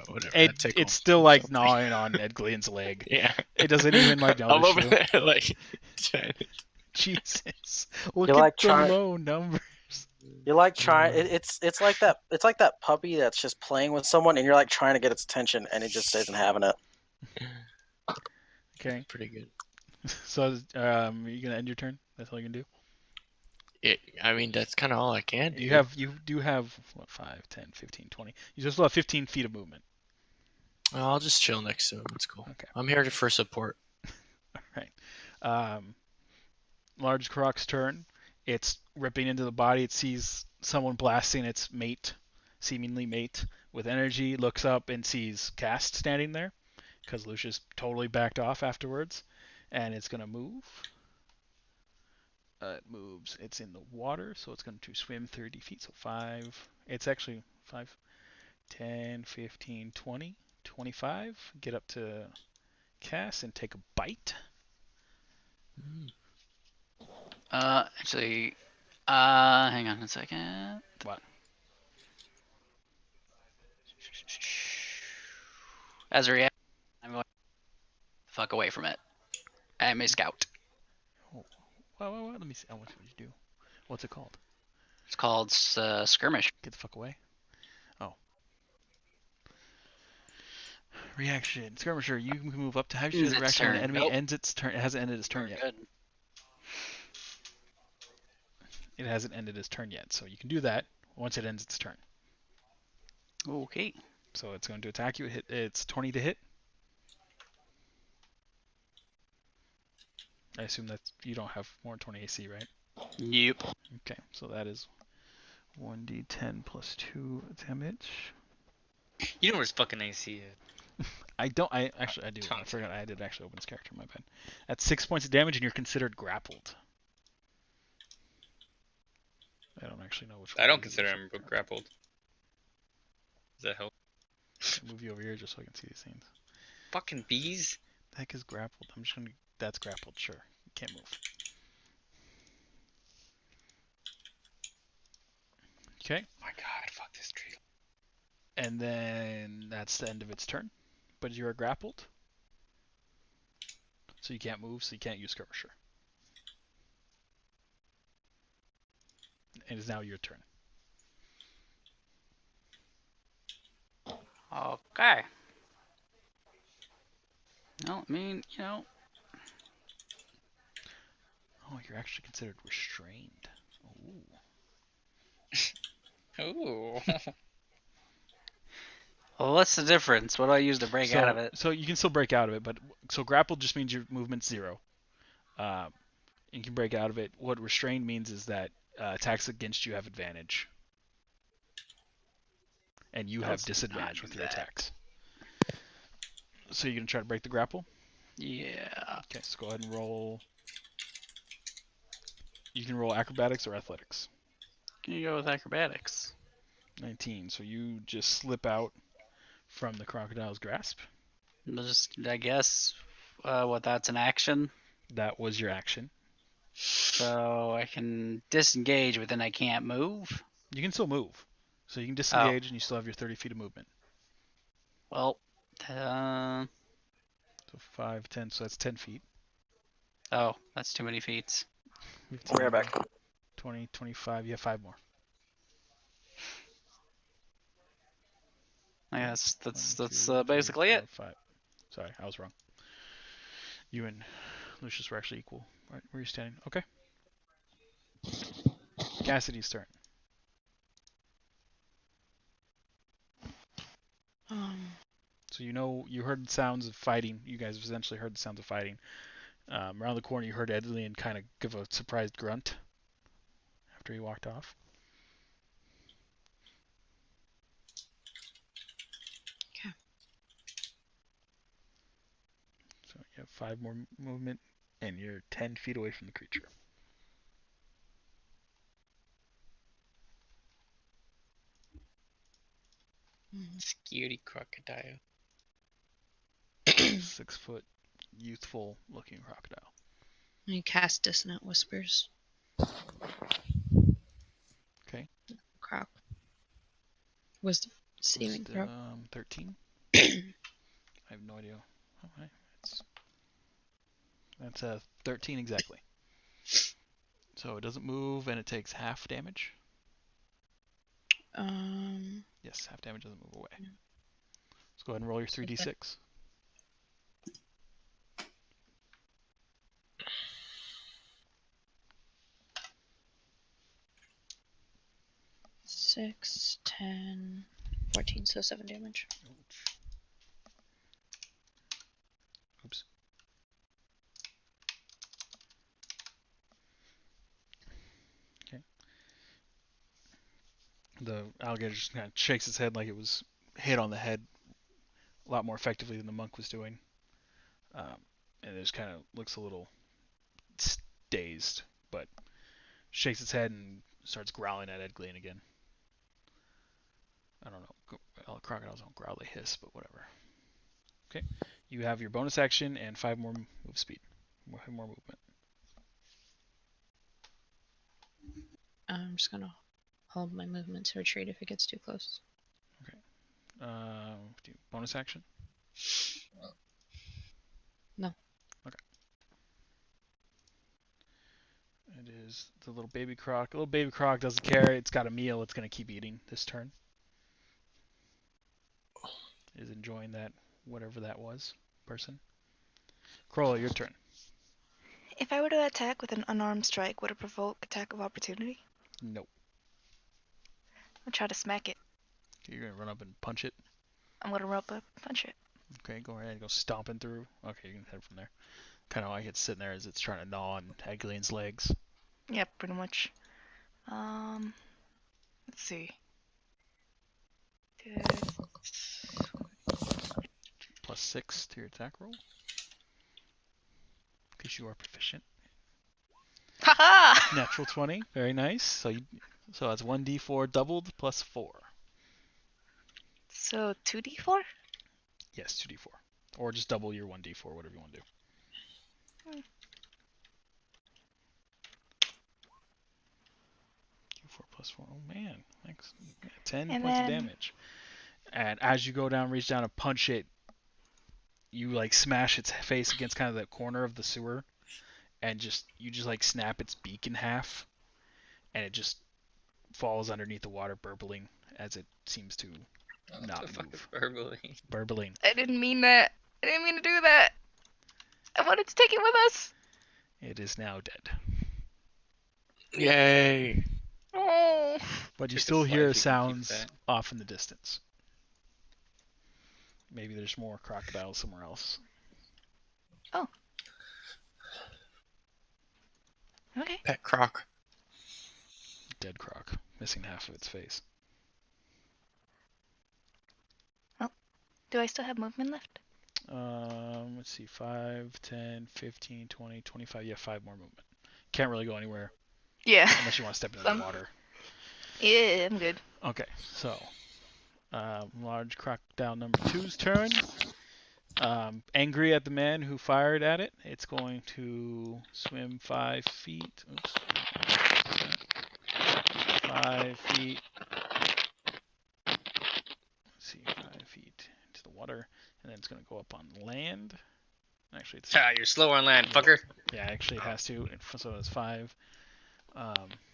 whatever. that tickled It's still or like something. gnawing on Ed Glenn's leg. Yeah. It doesn't even like I'm notice over you. there like trying to- Jesus, look You're at like the trying. low numbers. You're like trying. It's like that. It's like that puppy that's just playing with someone, and you're like trying to get its attention, and it just isn't having it. Okay, pretty good. so you gonna end your turn? That's all you can do. I mean, that's kind of all I can do. You do have what, 5, 10, 15, 20. You still have 15 feet of movement. I'll just chill next to him. It's cool. Okay. I'm here for support. All right. Large croc's turn. It's ripping into the body. It sees someone blasting its mate, seemingly mate, with energy. Looks up and sees Cast standing there, because Lucius totally backed off afterwards, and it's gonna move. It moves. It's in the water, so it's going to swim 30 feet. So 5. It's actually 5, 10, 15, 20, 25. Get up to Cass and take a bite. Actually, hang on a second. What? As a reaction, I'm going the fuck away from it. I'm a scout. Oh, what? Let me see. I want to see what you do. What's it called? It's called skirmish. Get the fuck away. Oh. Reaction. Skirmisher. You can move up to how you do the Ends its reaction when the turn. enemy Nope. ends its turn. It hasn't ended its turn We're yet. good. It hasn't ended its turn yet, so you can do that once it ends its turn. Okay. So it's going to attack you. It's 20 to hit. I assume that you don't have more than 20 AC, right? Nope. Okay, so that is 1d10 plus 2 damage. You know where's fucking AC at. I don't. I actually I do. I forgot I did actually open this character. My bad. That's 6 points of damage, and you're considered grappled. I don't actually know which one. I don't it is. consider him grappled. Does that help? I'll move you over here just so I can see these things. Fucking bees. The heck is grappled? I'm just gonna. That's grappled. Sure. You can't move. Okay. Oh my god, fuck this tree. And then that's the end of its turn. But you're grappled. So you can't move, so you can't use skirmisher. It is now your turn. Okay. No, I mean, you know. Oh, you're actually considered restrained. Ooh. Ooh. Well, what's the difference? What do I use to break out of it? So you can still break out of it, but so grappled just means your movement's 0. You can break out of it. What restrained means is that attacks against you have advantage, and you have Let's disadvantage not with do your that. attacks. So you're gonna try to break the grapple? Yeah. Okay, so go ahead and roll. You can roll acrobatics or athletics. Can you go with acrobatics? 19. So you just slip out from the crocodile's grasp. Just, I guess, that's an action. That was your action. So I can disengage, but then I can't move. You can still move. So you can disengage and you still have your 30 feet of movement. Well, So 5, 10, so that's 10 feet. oh, that's too many feet. 15, We're back. 20, 25, you have 5 more. I guess that's 1, 2, 3, basically 4, it. 5. Sorry, I was wrong. You and Lucius were actually equal. Right, where are you standing? Okay. Cassidy's turn. So you heard sounds of fighting. You guys essentially heard the sounds of fighting. Around the corner, you heard Edlian kind of give a surprised grunt after he walked off. Okay. So you have 5 more movement, and you're 10 feet away from the creature. Scary crocodile. 6-foot, youthful looking crocodile. You cast Dissonant Whispers. Okay. Croc. Wisdom saving throw. 13. I have no idea. Okay. That's a 13 exactly. So it doesn't move and it takes half damage. Yes, half damage doesn't move away. Let's go ahead and roll your 3d6. Six, 10, 14, so 7 damage. Oops. Okay. The alligator just kind of shakes its head like it was hit on the head a lot more effectively than the monk was doing. And it just kind of looks a little dazed, but shakes its head and starts growling at Ed Glean again. I don't know. Crocodiles don't growl, they hiss, but whatever. Okay. You have your bonus action and 5 more move speed. More movement. I'm just gonna hold my movement to retreat if it gets too close. Okay. Bonus action? No. Okay. It is the little baby croc. The little baby croc doesn't care. It's got a meal. It's going to keep eating this turn. It is enjoying that, whatever that was, person. Corolla, your turn. If I were to attack with an unarmed strike, would it provoke attack of opportunity? Nope. I'll try to smack it. Okay, you're going to run up and punch it. I'm gonna rub up, punch it. Okay, go ahead and go stomping through. Okay, you can head from there. Kind of like it's sitting there as it's trying to gnaw on Aglian's legs. Yeah, pretty much. Let's see. +6 to your attack roll. Because you are proficient. Haha! Natural 20. Very nice. So that's 1d4 doubled plus 4. So 2d4? Yes, 2d4. Or just double your 1d4, whatever you want to do. 4 plus 4. Oh man, thanks. 10 And points of then- damage. And as you go down, reach down to punch it, you like smash its face against kind of the corner of the sewer, and you just like snap its beak in half, and it just falls underneath the water, burbling as it seems to not What the fuck is move. burbling? Burbling. I didn't mean that. I didn't mean to do that. I wanted to take it with us. It is now dead. Yay! Oh. But you Take a still slice, hear you can keep sounds that. off in the distance. Maybe there's more crocodiles somewhere else. Okay. Pet croc. Dead croc, missing half of its face. Do I still have movement left? Let's see, 5, 10, 15, 20, 25. You have 5 more movement. Can't really go anywhere Yeah. unless you want to step into the water. Yeah, I'm good. Okay, so large crocodile number 2's turn. Angry at the man who fired at it, it's going to swim 5 feet. Oops. 5 feet. Let's see, 5 feet into the water, and then it's going to go up on land. Actually, it's You're slow on land, fucker. yeah, actually it has to. So it's 5,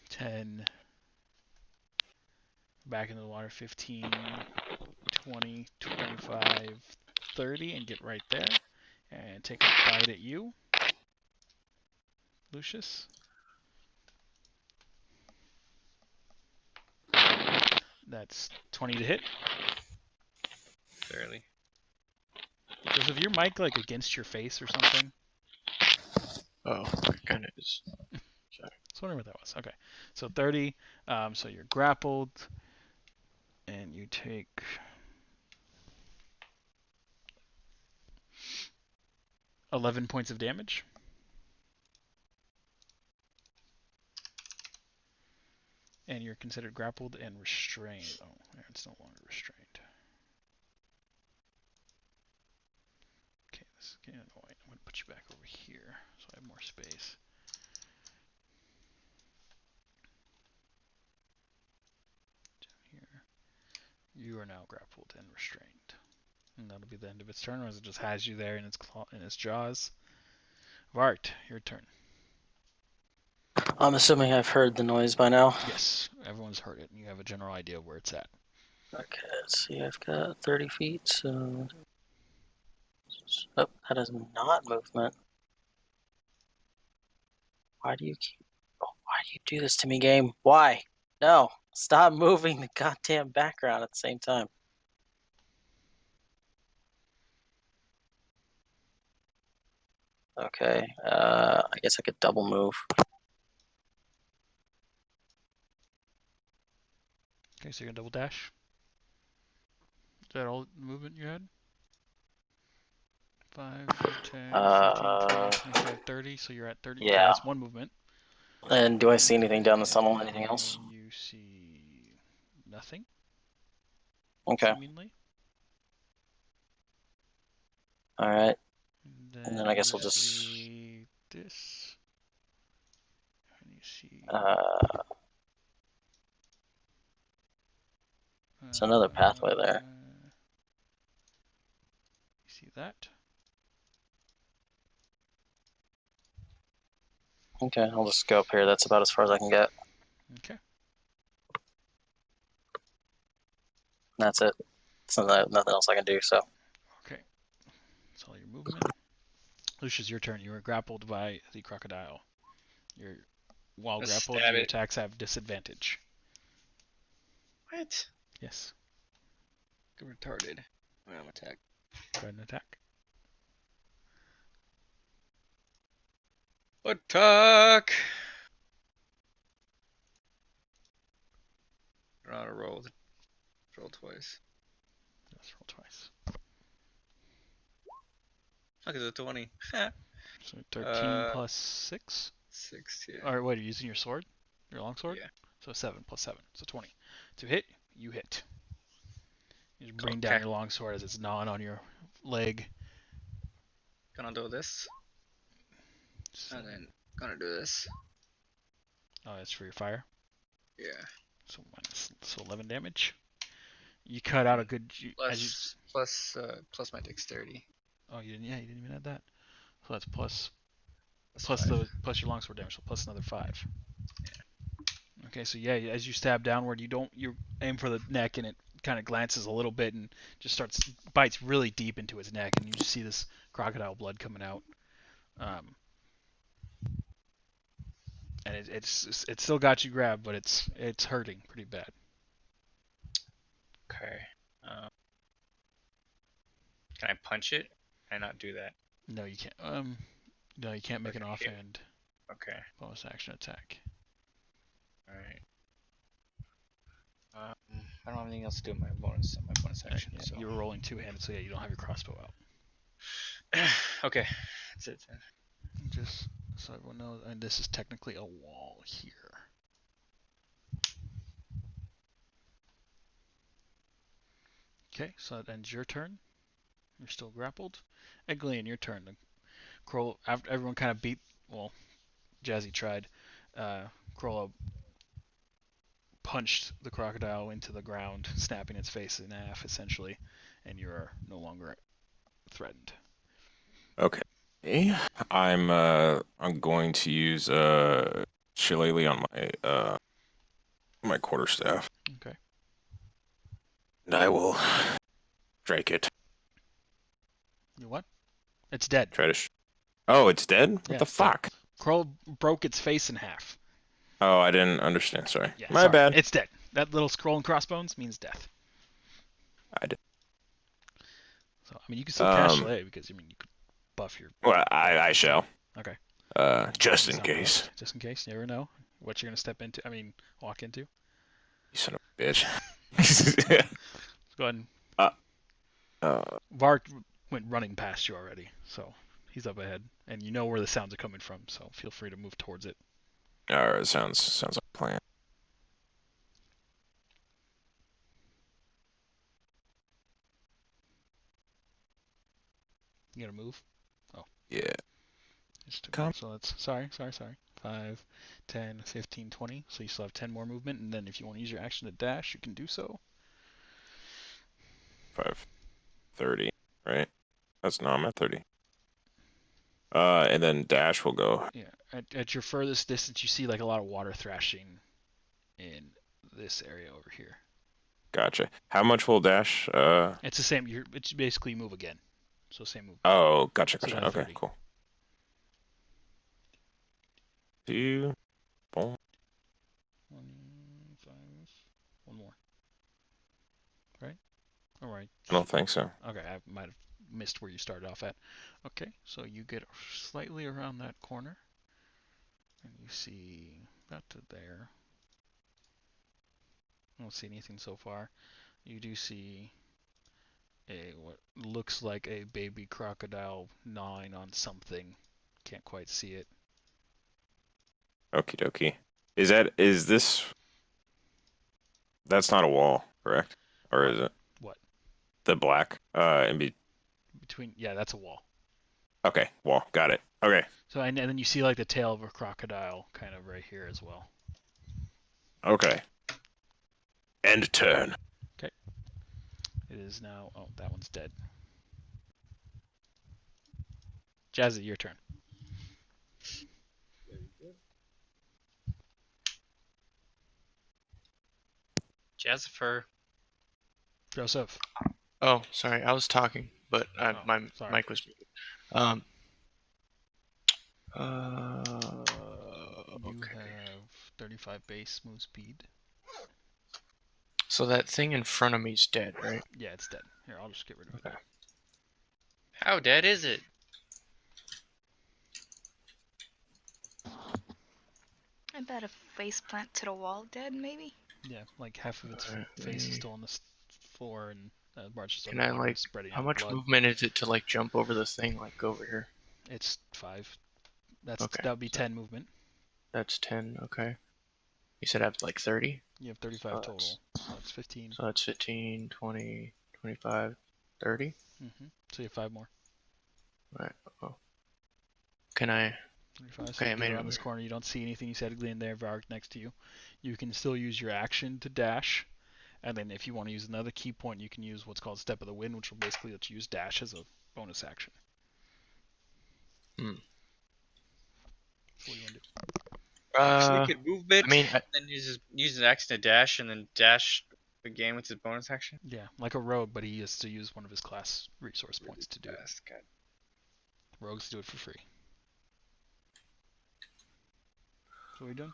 10. Back into the water, 15, 20, 25, 30, and get right there. And take a bite at you, Lucius. That's 20 to hit. Barely. Joseph, your mic like against your face or something? Oh, it kind of is. I was wondering what that was. Okay, so 30. So you're grappled, and you take 11 points of damage. And you're considered grappled and restrained. Oh, it's no longer restrained. Okay, this is getting annoying. I'm going to put you back over here so I have more space. Down here. You are now grappled and restrained. And that'll be the end of its turn, as it just has you there in its jaws. Vart, your turn. I'm assuming I've heard the noise by now. Yes, everyone's heard it, and you have a general idea of where it's at. Okay, let's see. I've got 30 feet, so. Oh, that is not movement. Why do you do this to me, game? Why? No. Stop moving the goddamn background at the same time. Okay, I guess I could double move. Okay, so you're going to double dash. Is that all the movement you had? 5, 10, 15, 20, 25, 30. So you're at 30. Okay, Yeah. that's one movement. And do I see anything down the tunnel? Anything else? And you see nothing, Okay. seemingly. All right. And then I guess you we'll just- see this. And you see. It's another pathway there. You see that? Okay, I'll just go up here. That's about as far as I can get. Okay. That's it. So nothing else I can do. So. Okay. That's all your movement. Lucius, your turn. You were grappled by the crocodile. While Let's grappled, stab your it. attacks have disadvantage. What? Yes. Good retarded. I'm attack. Go ahead and attack. Attack! I don't know how to roll. Roll twice. Let's roll twice. Fuck is it 20? So 13 plus 6? 6, yeah. Or what, are you using your sword? Your longsword? Yeah. So 7 plus 7. So 20. To hit, you hit. You just bring down Okay. your longsword as it's gnawing on your leg. Gonna do this. So, And then gonna do this. oh, that's for your fire. Yeah. So 11 damage. You cut out a good. As you, Plus my dexterity. oh, you didn't. Yeah, you didn't even add that. So that's plus Five. plus your longsword damage, so plus another 5. Okay, so yeah, as you stab downward, you aim for the neck, and it kind of glances a little bit and just bites really deep into its neck, and you just see this crocodile blood coming out. And it's still got you grabbed, but it's hurting pretty bad. Okay. Can I punch it? Can I not do that? No, you can't. No, you can't make an Okay. offhand Okay. bonus action attack. All right. I don't have anything else to do with my bonus action. Yeah, So. you were rolling two-handed, so yeah, you don't have your crossbow out. Okay. That's it then. Just so everyone knows, and this is technically a wall here. Okay, so that ends your turn. You're still grappled. Egglian, your turn. Kroll, after everyone kind of Jazzy tried. Krollo punched the crocodile into the ground, snapping its face in half, essentially, and you are no longer threatened. Okay. I'm going to use shillelagh on my quarterstaff. Okay. And I will strike it. You what? It's dead. Try to. Oh, it's dead. What Yeah, the it's dead. fuck? Kroll broke its face in half. Oh, I didn't understand. Sorry. Yeah, My sorry. bad. It's dead. That little scroll and crossbones means death. I did. So I mean, you can still cast Shillelagh because you could buff your. Well, I shall. Okay. Just in Sound case. correct. Just in case, you never know what you're gonna step into. Walk into. You son of a bitch. Let's go ahead and. Uh, Vark went running past you already, so he's up ahead, and you know where the sounds are coming from. So feel free to move towards it. all right. Sounds like a plan. You gotta move. Yeah. Come. So that's sorry. 5, 10, 15, 20. So you still have 10 more movement, and then if you want to use your action to dash, you can do so. 5:30. Right. No, I'm at 30. And then dash will go. Yeah. At your furthest distance, you see like a lot of water thrashing in this area over here. Gotcha. How much will dash? It's the same. It's basically move again. So same move. Oh, gotcha. So Okay, 30. cool. 2, boom. 25. One more. Right? All right. I don't think so. Okay, I might have missed where you started off at. Okay, so you get slightly around that corner, and you see about to there. I don't see anything so far. You do see what looks like a baby crocodile gnawing on something. Can't quite see it. Okie dokie. Is this? That's not a wall, correct? Or is it? What? The black. Between. Yeah, that's a wall. Okay, wall. Got it. Okay. So and then you see like the tail of a crocodile kind of right here as well. Okay. End turn. Okay. It is now. Oh, that one's dead. Jazzy, your turn. Jazzifer. Joseph. Oh, sorry, I was talking, but my sorry. mic was muted. Okay. You have 35 base move speed. So that thing in front of me is dead, right? Yeah, it's dead. Here, I'll just get rid of it. How dead is it? I bet a face plant to the wall dead, maybe? Yeah, like half of its face is still on the floor, and March is Can I spreading how out much blood. movement is it to jump over the thing over here? It's 5. That would be 10 movement. That's 10. Okay. You said I have 30. You have 35 total. So that's 15. So that's 15, 20, 25, 30. So you have 5 more. Right. Oh. Can I? 35. So Okay, I you made get it around this corner. You don't see anything. You said in there, Varg next to you. You can still use your action to dash, And then if you want to use another key point, you can use what's called Step of the Wind, which will basically let you use dash as a bonus action. Hmm. So what do you want to do? Actually, he could move bit, I mean, then use his action to dash, and then dash again with his bonus action. Yeah, like a rogue, but he has to use one of his class resource points to do it. Yes, God. Rogues do it for free. So what are you doing?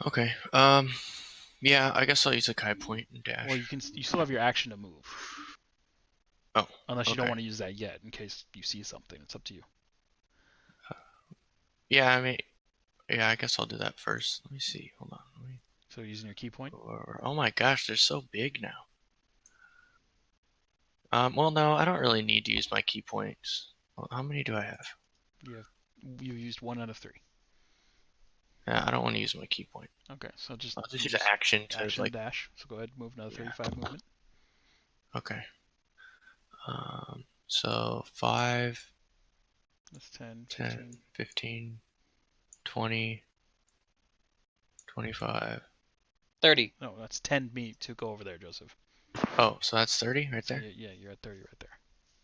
okay. Yeah, I guess I'll use a Kai point and dash. Well, you still have your action to move. Oh, Unless you don't okay. want to use that yet, in case you see something. It's up to you. Yeah, I mean, yeah, I guess I'll do that first. Let me see. Hold on. So you're using your key point? Oh my gosh, they're so big now. Well, no, I don't really need to use my key points. Well, how many do I have? You used 1 out of 3. Yeah, I don't want to use my key point. Okay, so just I'll just use action to action like. dash. So go ahead, move another Yeah. 35 movement. Okay. So 5, That's 10, 10, 15, 20, 25. 30. No, that's 10 me to go over there, Joseph. Oh, so that's 30 right So there? yeah, you're at 30 right there.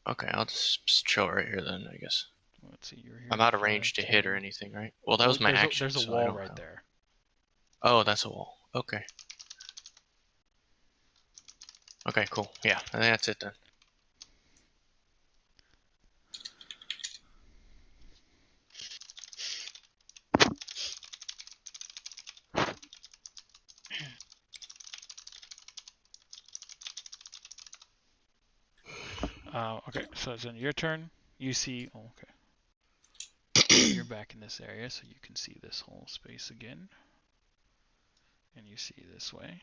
Okay, I'll just chill right here then, I guess. Let's see, you're here. I'm out of 5, range to 10. hit or anything, right? Well, that was my action. There's a so I wall don't right know. there. Oh, that's a wall. Okay. Okay, cool. Yeah, I think that's it then. Okay, so it's on your turn. You see. Oh, okay. You're back in this area, so you can see this whole space again. And you see this way.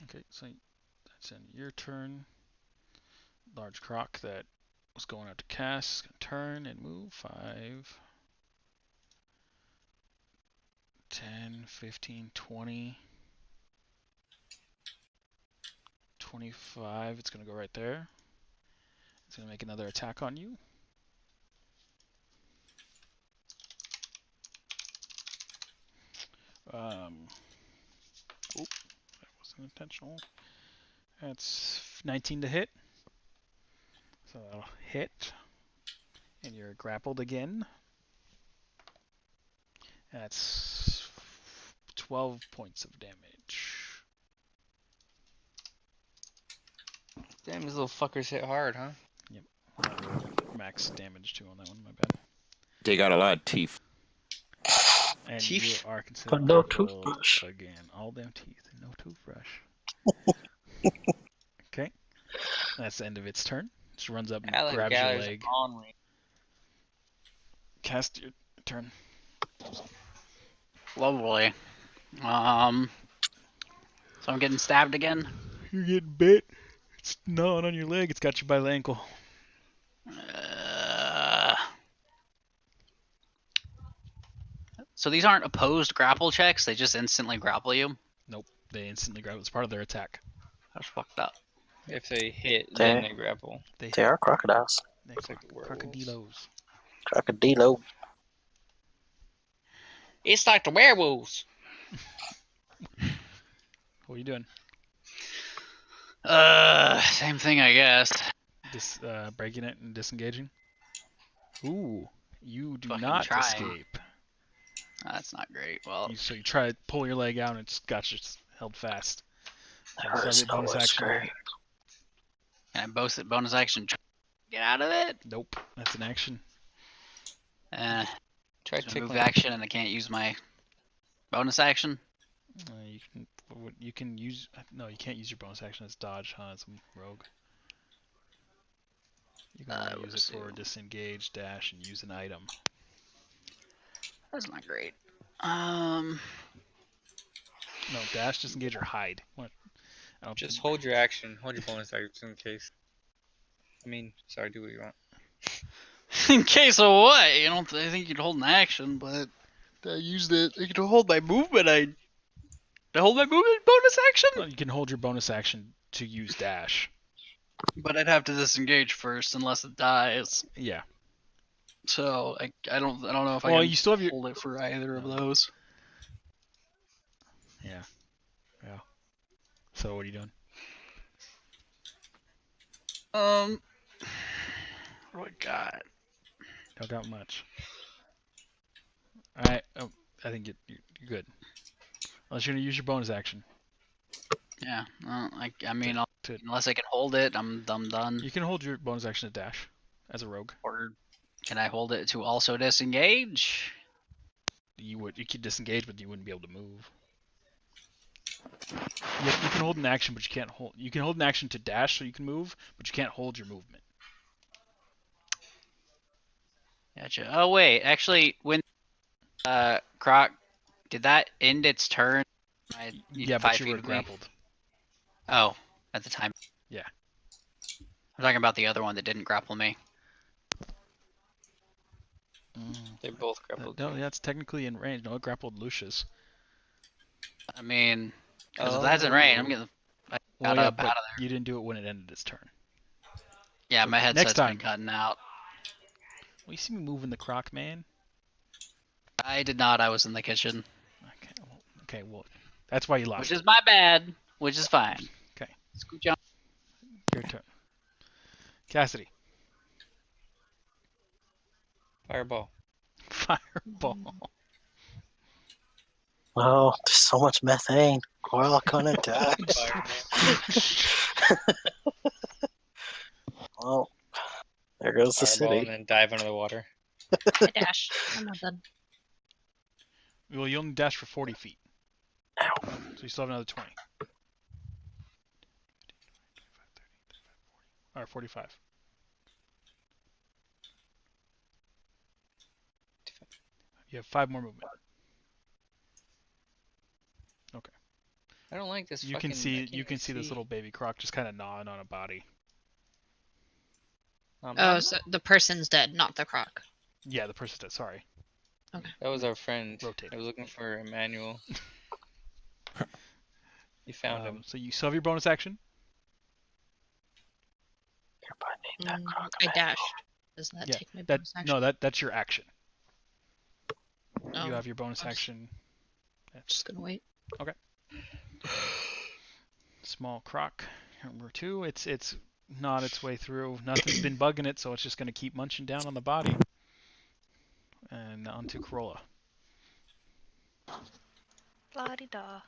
Okay, so that's in your turn. Large croc that was going out to cast is going to turn and move. 5, 10, 15, 20, 25. It's going to go right there. It's going to make another attack on you. That wasn't intentional. That's 19 to hit. So that'll hit. And you're grappled again. That's 12 points of damage. Damn, these little fuckers hit hard, huh? Max damage too on that one, my bad. They got a lot of teeth. And Teeth? you are considered But no grappled toothbrush. again. All them teeth and no toothbrush. Okay. That's the end of its turn. Just runs up and Alan grabs your Galler's leg. on me. Cast your turn. Lovely. So I'm getting stabbed again. You're getting bit. It's gnawing on your leg. It's got you by the ankle. So these aren't opposed grapple checks. They just instantly grapple you. Nope. They instantly grab. It's part of their attack. That's fucked up. If they hit, then they grapple. They are crocodiles. They Looks like werewolves. crocodilos. Crocodilo. It's like the werewolves. What are you doing? Same thing, I guess. Breaking it and disengaging. Ooh, you do Fucking not trying. escape. That's not great. Well, So you try to pull your leg out and it's got you held fast. That hurts no escape. can I bonus action? Get out of it. Nope, that's an action. Try It's a move tickling. action, and I can't use my bonus action. You can use. No, you can't use your bonus action as dodge, huh? As a rogue. You can only use it for disengage, dash, and use an item. That's not great. No, dash, disengage, or hide. What? Just hold your action. Hold your bonus action in case. I mean, sorry, do what you want. In case of what? You don't I think you'd hold an action, but I used it. I could hold my movement. Hold my movement bonus action? Well, you can hold your bonus action to use dash. But I'd have to disengage first unless it dies. Yeah. So I don't know if I Well, can you still have your. hold it for either of those. Yeah. Yeah. So what are you doing? What we got? Don't got much. All right. Oh, I think you're good. Unless you're gonna use your bonus action. Yeah. Well, I mean, To unless I can hold it, I'm done. you can hold your bonus action to dash as a rogue. Or can I hold it to also disengage? You could disengage, but you wouldn't be able to move. You can hold an action, but you can't hold. You can hold an action to dash, so you can move, but you can't hold your movement. Gotcha. Oh wait, actually, when Croc, did that end its turn? Yeah, but 5 you feet were of me? grappled. Oh, at the time. Yeah. I'm talking about the other one that didn't grapple me. They both grappled. No, yeah, it's technically in range. No, it grappled Lucius. I mean, because if that's in range, I'm getting Well, got yeah, up but out of there. you didn't do it when it ended its turn. Yeah, my headset's Next time. been cutting out. Well, you see me moving the croc, man. I did not. I was in the kitchen. Okay, well, that's why you lost. Which is my bad. Which is fine. Okay. Scooch on. Your turn. Cassidy. Fireball. Fireball. Oh, there's so much methane. We're all gonna die. Well, there goes the Fireball and city. then dive under the water. I dash. I'm not done. Well, you only dash for 40 feet. Ow. So you still have another 20. Or 45. You have 5 more movement. Okay. I don't like this. You can see this little baby croc just kind of gnawing on a body. Oh, so the person's dead, not the croc. Yeah, the person's dead. Sorry. Okay. That was our friend. Rotate. I was looking for Emmanuel. You found him. So you still have your bonus action. You're putting that croc I back. dashed. Does that Yeah, take my bonus action? No, that's your action. Oh, You have your bonus I was action. just gonna wait. Okay. Small croc number 2. It's gnawed its way through. Nothing's been bugging it, so it's just gonna keep munching down on the body. And on to Corolla. La-di-da.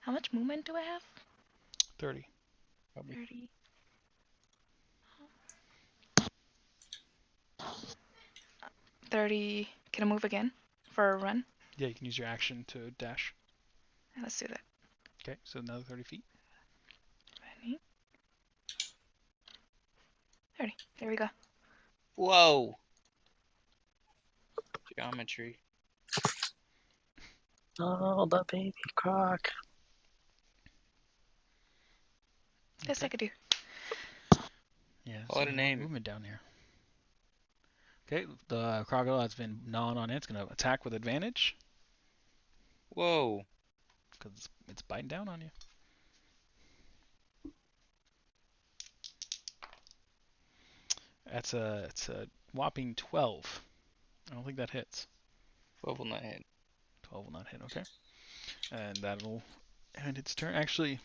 How much movement do I have? 30. 30. Can I move again for a run? Yeah, you can use your action to dash. Yeah, let's do that. Okay, so another 30 feet. 20. 30. There we go. Whoa. Geometry. Oh, the baby croc. Yes, I could do. Yeah, Call it a name. movement down here. Okay, the crocodile has been gnawing on it. It's going to attack with advantage Whoa. because it's biting down on you. It's a whopping 12. I don't think that hits. 12 will not hit. 12 will not hit, okay. And that'll end its turn. Actually,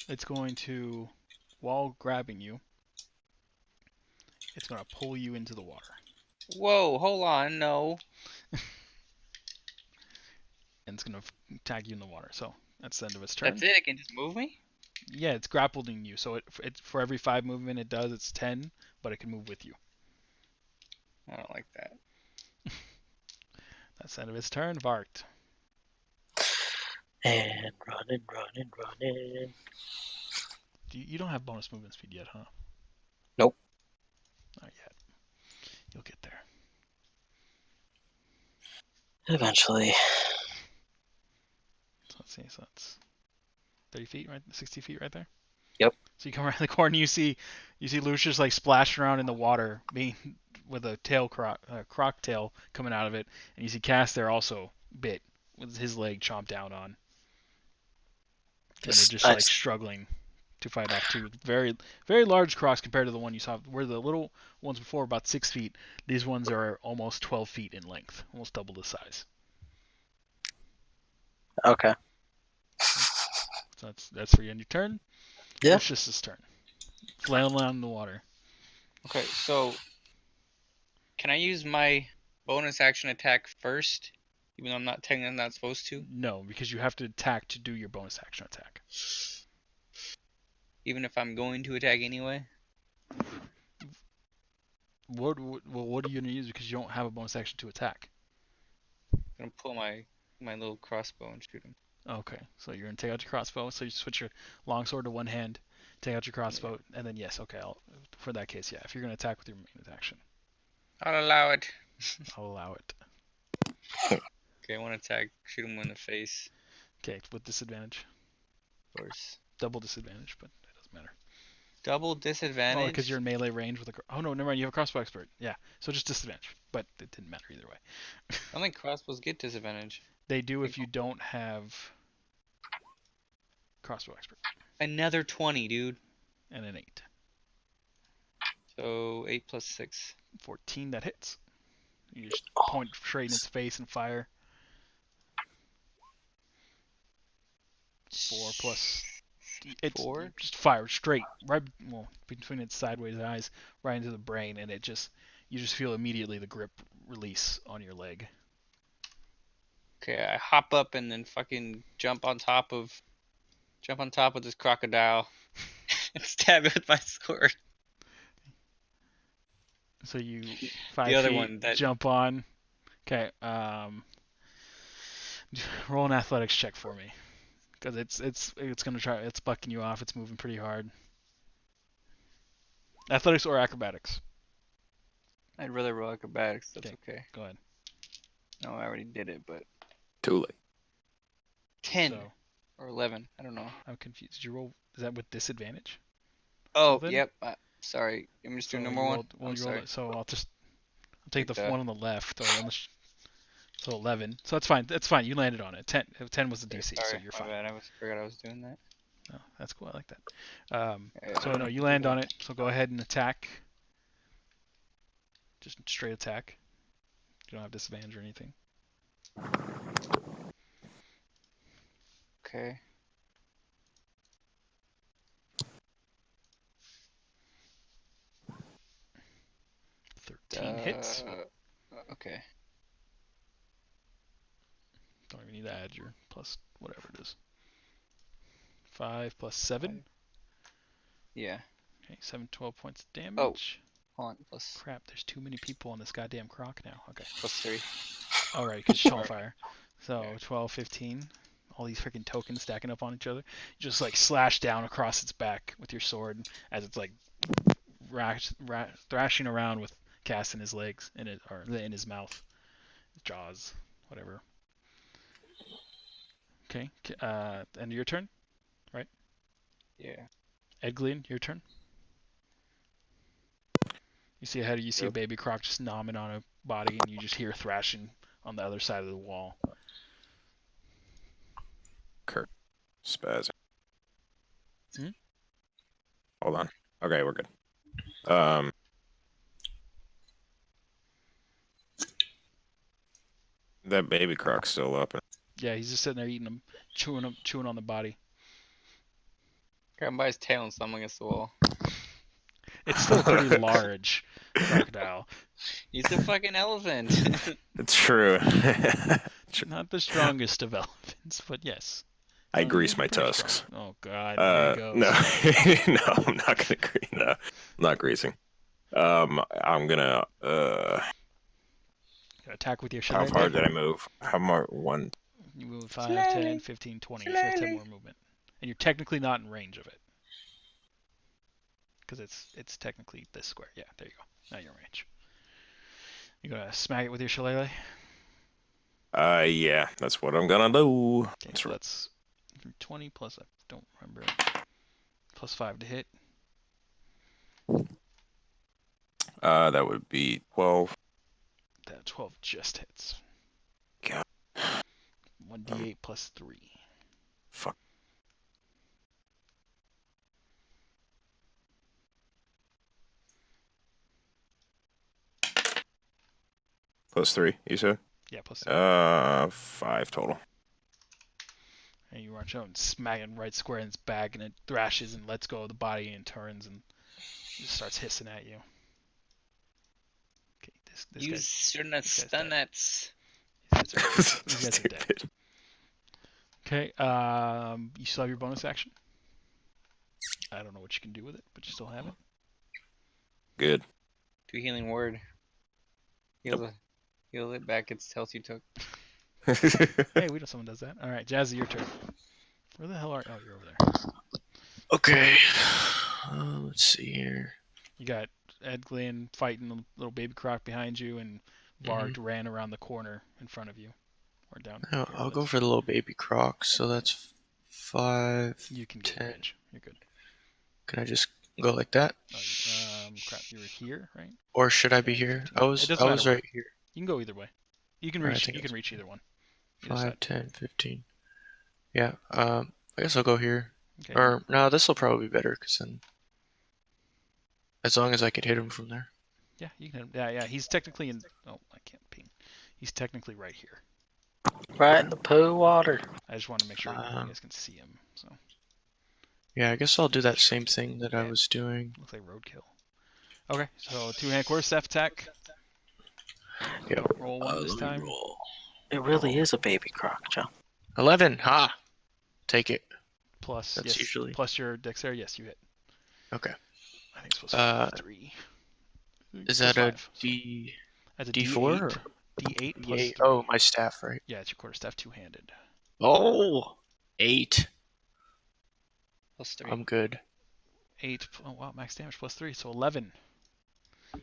it's going to, while grabbing you, it's going to pull you into the water. Whoa, hold on, no. And it's going to tag you in the water. So that's the end of its turn. That's it? It can just move me? Yeah, it's grappling you. So it for every 5 movement it does, it's 10, but it can move with you. I don't like that. That's the end of its turn. Vart. And running. You don't have bonus movement speed yet, huh? Nope. Not yet. You'll get there. Eventually. So let's see. So that's 30 feet, right? 60 feet right there? Yep. So you come around the corner, you see Lucius like splashing around in the water, being with a croc tail coming out of it, and you see Cass there also bit with his leg chomped down on. And they're just like struggling to fight off two very, very large crocs compared to the one you saw. Where the little ones before were about 6 feet, these ones are almost 12 feet in length, almost double the size. Okay. So that's for you on your turn. Yeah. Lucius's turn. Flailing around in the water. Okay, so can I use my bonus action attack first, even though I'm not technically not supposed to? No, because you have to attack to do your bonus action attack. Even if I'm going to attack anyway? What are you gonna use because you don't have a bonus action to attack? I'm gonna pull my little crossbow and shoot him. Okay, so you're gonna take out your crossbow. So you switch your longsword to one hand, take out your crossbow, and then yes, okay. For that case, yeah. If you're gonna attack with your main action, I'll allow it. I'll allow it. Okay, I want to attack, shoot him in the face. Okay, with disadvantage. Of course. Double disadvantage, but it doesn't matter. Double Oh, disadvantage? because you're in melee range with a. Oh no, never mind. You have a crossbow expert. Yeah, so just disadvantage, but it didn't matter either way. I don't think crossbows get disadvantage. They do if you don't have crossbow expert. Another 20, dude. And an 8. So 8 plus 6. 14, that hits. You just point straight in its face and fire. 4 plus. It's 4? just fire straight, right, well, between its sideways eyes, right into the brain, and you just feel immediately the grip release on your leg. Okay, I hop up and then fucking jump on top of this crocodile and stab it with my sword. So you 5 The other feet, one that jump on. Okay, roll an athletics check for me, because it's gonna try. It's bucking you off. It's moving pretty hard. Athletics or acrobatics. I'd rather roll acrobatics. That's okay. Go ahead. No, I already did it, but Too late. 10 So or 11. I don't know. I'm confused. Did you roll? Is that with disadvantage? Oh, then- yep. Sorry. I'm just doing number one. I'm sorry. So I'll take Like the that. one on the left, or on the. So 11. So that's fine. That's fine. You landed on it. 10 was the DC, so Sorry, you're my fine. bad. Forgot I was doing that. Oh, that's cool. I like that. Yeah, So no, you land on it. So go ahead and attack. Just straight attack. You don't have disadvantage or anything. Okay. Hits. Okay. Don't even need to add your plus whatever it is. 5 plus 7. Yeah. Okay, 7, 12 points of Oh. damage. Hold on. Plus Crap, there's too many people on this goddamn croc now. Okay. 3. Alright, because it's fire. So Yeah. 12, 15. All these freaking tokens stacking up on each other. You just like slash down across its back with your sword as it's like thrashing around with Cass in his legs, or in his mouth, his jaws, whatever. Okay, end of your turn, right? Yeah. Edglin, your turn. You see ahead of you, see a baby croc just nomming on a body, and you just hear thrashing on the other side of the wall. Kurt. Spazzing. Hmm? Hold on. Okay, we're good. That baby croc's still up. Yeah, he's just sitting there eating them, chewing on the body. Grab him by his tail and slam him against the wall. It's still a pretty large crocodile. He's a fucking elephant. It's true. Not the strongest of elephants, but yes. I grease he's my pretty tusks. strong. Oh god, there he goes. No, no, I'm not gonna grease. No, I'm not greasing. I'm gonna. Attack with your How shillelagh. far did I move? How far? One. You move 5, 10, 15, 20. So you have 10 more movement. And you're technically not in range of it. Because it's technically this square. Yeah, there you go. Now you're in range. You gonna smack it with your shillelagh? Yeah, that's what I'm gonna do. Okay, so that's 20 plus, I don't remember, plus 5 to hit. That would be 12. That 12 just hits. God. 1d8 plus 3. Fuck. +3, you said? Yeah, +3. 5 total. And you march out and smack it right square in its back, and it thrashes and lets go of the body and turns and just starts hissing at you. Okay, this You guy's shouldn't have this guy's done dead. that. These guys are dead. Stupid. Okay, you still have your bonus action. I don't know what you can do with it, but you still have it. Good. Do a healing word. Heal it back its health you took. Hey, we know someone does that. All right, Jazzy, your turn. Where the hell are? Oh, you're over there. Okay. Let's see here. You got Ed Glynn fighting the little baby croc behind you, and Varg ran around the corner in front of you, or down. I'll go for the little baby croc. So that's 5. You can get 10. range. You're good. Can I just go like that? Oh, crap. You were here, right? Or should I be 10, here? 15. I was It doesn't matter where. right here. You can go either way. You can Alright, I reach. think You can it's reach either one. Either 5, side. 10, 15. Yeah. I guess I'll go here. Okay. Or no, this will probably be better because then, as long as I can hit him from there. Yeah, you can. Yeah. He's technically in. Oh, I can't ping. He's technically right here. Right in the poo water. I just want to make sure you guys can see him. So. Yeah, I guess I'll do that same thing that I was doing. Looks like roadkill. Okay, so two-hand quarterstaff attack. Yep. Roll 1 this time. It really is a baby croc, John. 11. Ha! Take it. Plus, That's yes, usually- plus your dexterity. Yes, you hit. Okay. I think it's supposed to be 3. Is Plus that a 5, so D? that's a D4 D8. or D8 plus D8? 3. Oh, my staff, right? Yeah, it's your quarterstaff two-handed. Oh, 8. +3. I'm good. 8. Oh wow, max damage plus 3, so 11.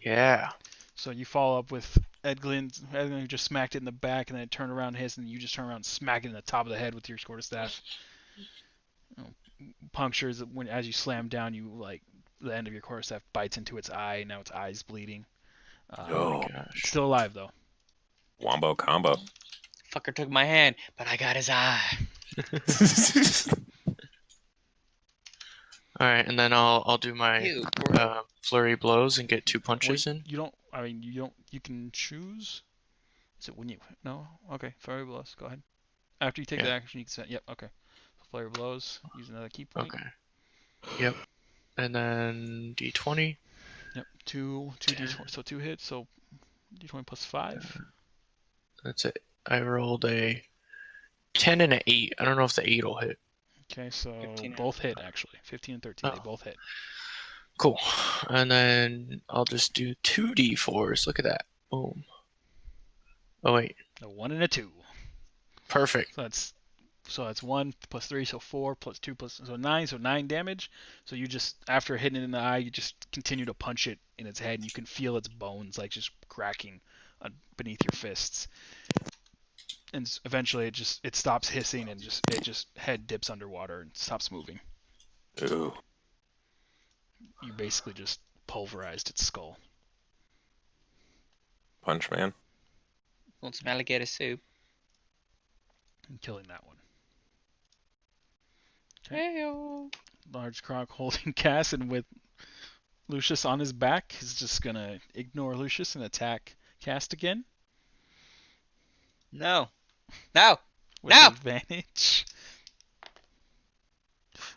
Yeah. So you follow up with Edglin who just smacked it in the back, and then turned around and his, and you just turn around and smack it in the top of the head with your quarterstaff. Punctures when as you slam down, you like the end of your quarterstaff bites into its eye. Now its eye's bleeding. Oh my gosh. It's still alive though. Wombo combo. Fucker took my hand, but I got his eye. All right, and then I'll do my Ew, flurry blows and get 2 punches Wait, in. you don't. I mean, you don't. You can choose. Is it when you? No. Okay. Flurry blows. Go ahead. After you take the action, you can set. Yep. Okay. Flurry blows. Use another key point. Okay. Yep. And then D20. Yep. Two D20. So 2 hits. So D20 plus 5. That's it. I rolled a 10 and an 8. I don't know if the 8 will hit. Okay. So 15 and both hit actually. 15 and 13. They Oh. both hit. Cool. And then I'll just do 2 D4s. Look at that. Boom. Oh wait. A 1 and a 2. Perfect. So that's 1 plus 3, so 4 plus 2 plus so 9, so 9 damage. So you just after hitting it in the eye, you just continue to punch it in its head, and you can feel its bones like just cracking beneath your fists. And eventually it stops hissing and it just head dips underwater and stops moving. Ooh. You basically just pulverized its skull. Punch man. Want some alligator soup? And killing that one. Heyo. Large croc holding Cass, and with Lucius on his back, is just gonna ignore Lucius and attack Cast again No. No. with No! advantage.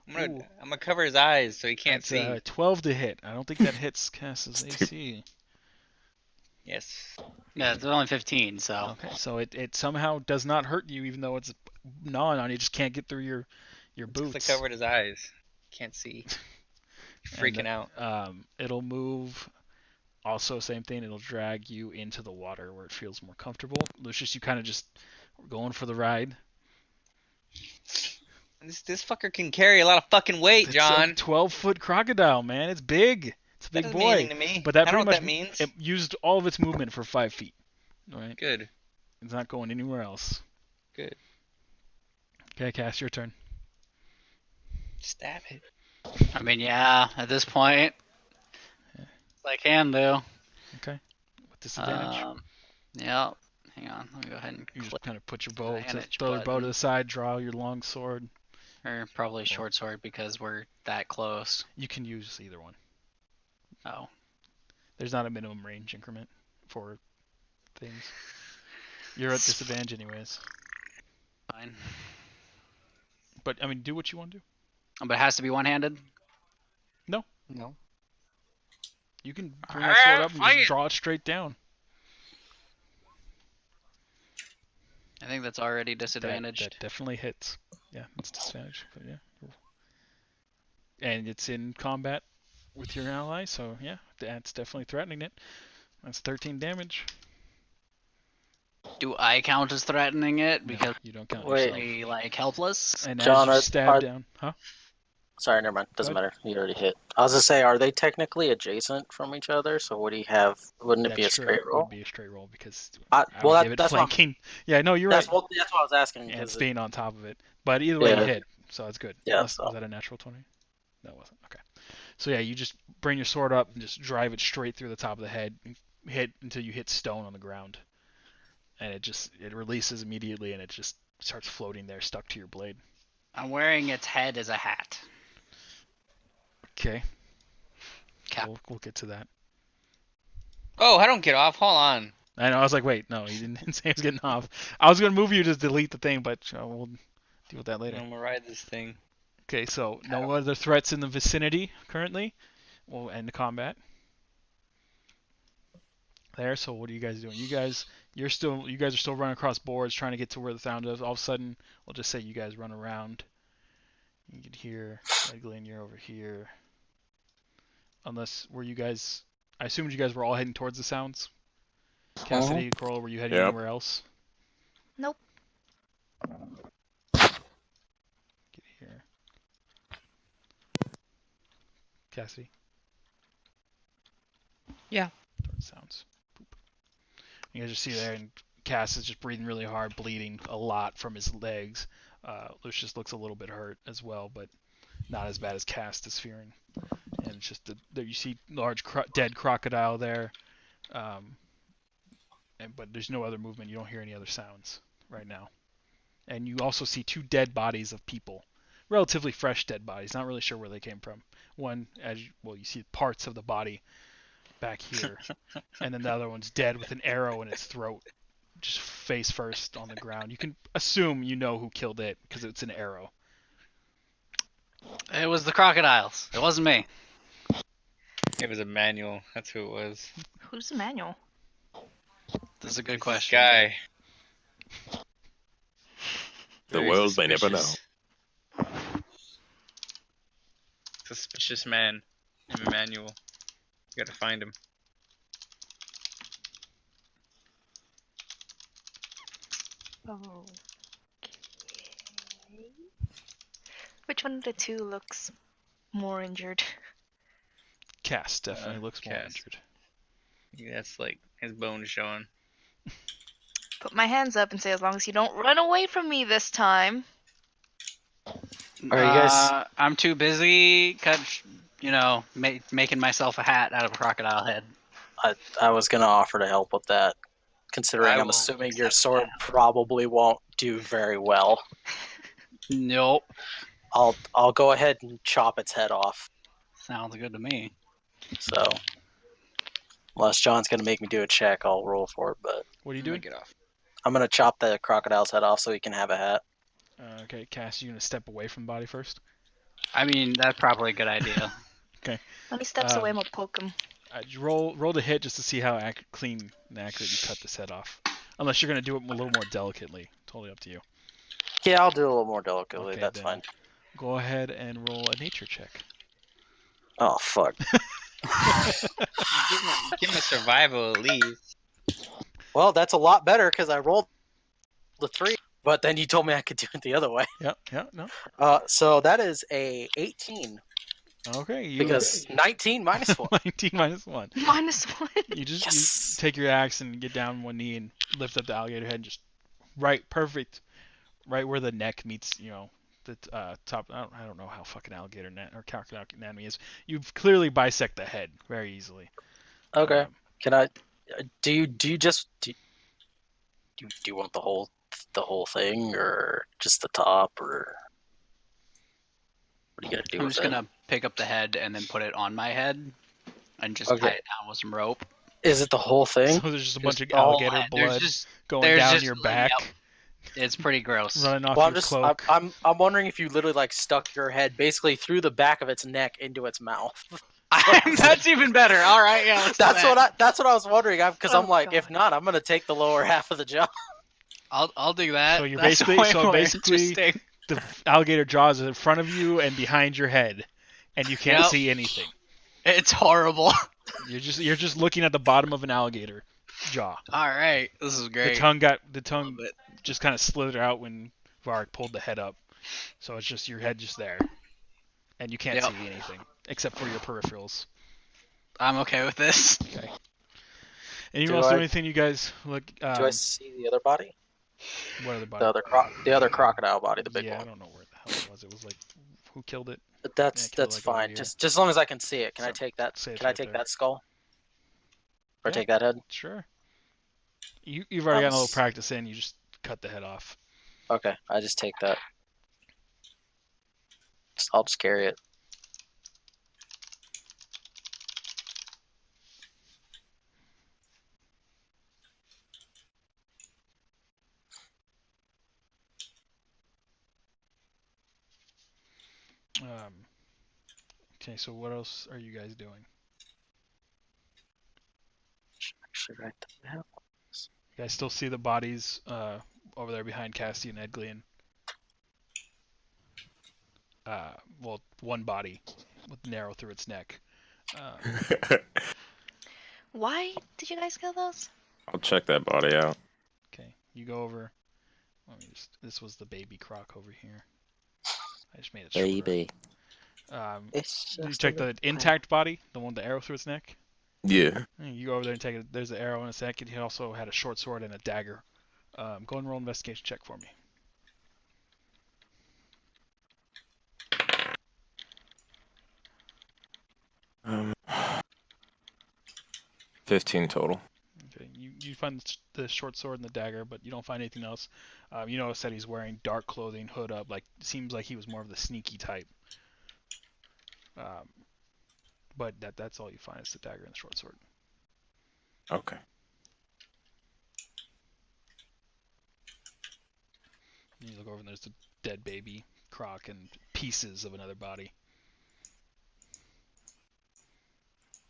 Ooh. I'm gonna cover his eyes so he can't That's, see. 12 to hit. I don't think that hits Cass's AC. Yes. Yeah, it's only 15, so. Okay, so it somehow does not hurt you, even though it's gnawing on you. It just can't get through your It's 'cause boots. I covered his eyes. Can't see. Freaking out. It'll move. Also, same thing. It'll drag you into the water where it feels more comfortable. Lucius, you kind of just going for the ride. This fucker can carry a lot of fucking weight, It's John. a 12-foot crocodile, man. It's big. It's a That big doesn't mean boy. anything to me. But that I don't pretty know much what that means. it used all of its movement for 5 feet. All right. Good. It's not going anywhere else. Good. Okay, Cass, your turn. Stab it. I mean, yeah, at this point, I can do. Okay. With disadvantage. Yeah. Hang on. Let me go ahead and You click. just kind of put your bow, Advantage throw your bow to button. the side, draw your long sword. Or probably short sword because we're that close. You can use either one. Oh. There's not a minimum range increment for things. You're at disadvantage anyways. Fine. But I mean, do what you want to do. But it has to be one-handed. No. You can bring that sword up and Fight. just draw it straight down. I think that's already disadvantaged. That definitely hits. Yeah, it's disadvantage. But yeah. And it's in combat with your ally, so yeah, that's definitely threatening it. That's 13 damage. Do I count as threatening it No, because you don't count Wait. yourself. we like helpless? And John, as you are- stab are- down, huh? Sorry, never mind. Doesn't Go matter. You already hit. I was gonna say, are they technically adjacent from each other? So would he have? Wouldn't it be a That's true. straight It roll? would be a straight roll because I- I well, would that- give it that's what I'm- flanking. Yeah, no, you're right. That's what I was asking. And 'cause being on top of it. But either way, you Yeah. hit, so that's good. Yeah, Unless, so- was that a natural 20? No, it wasn't. Okay. So yeah, you just bring your sword up and just drive it straight through the top of the head, and hit until you hit stone on the ground, and it releases immediately, and it just starts floating there, stuck to your blade. I'm wearing its head as a hat. Okay. Cap. We'll get to that. Oh, I don't get off. Hold on. I know. I was like, wait, no, he didn't say he was getting off. I was gonna move you to delete the thing, but we'll deal with that I'm later. gonna ride this thing. Okay, so no other threats in the vicinity currently. We'll end the combat there. So what are you guys doing? You guys are still running across boards trying to get to where the sound is. All of a sudden, we'll just say you guys run around. You can hear Egglin, you're over here. Unless I assumed you guys were all heading towards the sounds. Cassidy, Coral, were you heading Yep. anywhere else? Nope. Get here. Cassidy? Yeah. Towards sounds. Boop. You guys just see there, and Cass is just breathing really hard, bleeding a lot from his legs. Lucius looks a little bit hurt as well, but not as bad as Cass is fearing. And it's just there you see large dead crocodile there, but there's no other movement. You don't hear any other sounds right now. And you also see two dead bodies of people, relatively fresh dead bodies. Not really sure where they came from. One, you see parts of the body back here, and then the other one's dead with an arrow in its throat, just face first on the ground. You can assume you know who killed it because it's an arrow. It was the crocodiles. It wasn't me. It was a manual. That's who it was. Who's Emmanuel? This is a good This question. guy. The Very world may never know. suspicious. Suspicious man. Emmanuel. You gotta find him. Okay. Which one of the two looks more injured? Cass definitely looks more Cass. injured. Yeah, that's like his bones showing. Put my hands up and say, as long as you don't run away from me this time. Are you guys- I'm too busy, making myself a hat out of a crocodile head. I was gonna offer to help with that, considering I I'm will assuming your accept sword that. probably won't do very well. Nope. I'll go ahead and chop its head off. Sounds good to me. So, unless John's gonna make me do a check, I'll roll for it. But What are you I'm gonna doing? get off. I'm gonna chop the crocodile's head off so he can have a hat. Okay, Cass, you gonna step away from the body first? I mean, that's probably a good idea. When he steps away, I'm gonna poke him. Roll to hit just to see how clean and accurate you cut this head off. Unless you're gonna do it a little more delicately. Totally up to you. Yeah, I'll do it a little more delicately. Okay, That's then fine. Go ahead and roll a nature check. Oh fuck. Give him a survival at least. Well, that's a lot better because I rolled the 3, but then you told me I could do it the other way. Yep, no. So that is a 18 Okay, you because 19 minus 1. 19 minus 1. -1. You just Yes. you take your axe and get down on one knee and lift up the alligator head, and just perfect, right where the neck meets, the top. I don't know how fucking alligator or crocodile anatomy is. You clearly bisect the head very easily. Okay. Um, Can I? Do you want the whole thing or just the top or what are you gonna do I'm with just it? gonna pick up the head and then put it on my head and just Okay. tie it down with some rope. Is it the whole thing? So there's just a bunch of The whole alligator head. blood going there's down just, your back, Yep, it's pretty gross. running off Well, your cloak. I'm wondering if you literally like stuck your head basically through the back of its neck into its mouth. That's even better. All right, yeah, let's do that. That's what I was wondering. Because I'm Oh, like, if God. not, I'm gonna take the lower half of the job. I'll do that. So you're That's basically- way so more basically- interesting. The alligator jaws are in front of you and behind your head, and you can't Yep. see anything. It's horrible. You're just looking at the bottom of an alligator jaw. All right, this is great. The tongue Love it. just kind of slithered out when Varric pulled the head up, so it's just your head just there, and you can't Yep. see anything except for your peripherals. I'm okay with this. Okay. Anyone Do else do I- anything? You guys look. Do I see the other body? What other body? The other crocodile body, the big yeah, I one. don't know where the hell it was. It was like, who killed it? That's Yeah, kill, like, over fine. here. Just as long as I can see it. Can I So- take that? say it's Can I right take there. that skull? Or Yeah. take that head? Sure. You've already gotten a little s- practice in. You just cut the head off. Okay, I just take that. I'll just carry it. Okay, so what else are you guys doing? Actually, write that down. You guys still see the bodies over there behind Cassie and Edglian? Well, one body with an arrow through its neck. Why did you guys kill those? I'll check that body out. Okay, you go over. Let me just. This was the baby croc over here. I just made it shorter. Baby. Did you check the intact body, the one with the arrow through its neck? Yeah. You go over there and take it. There's an arrow in its neck, and he also had a short sword and a dagger. Go and roll an investigation check for me. 15 total. Okay, you find the short sword and the dagger, but you don't find anything else. You notice that he's wearing dark clothing, hood up. Like, seems like he was more of the sneaky type. But that's all you find is the dagger and the short sword. Okay. And you look over and there's the dead baby croc and pieces of another body.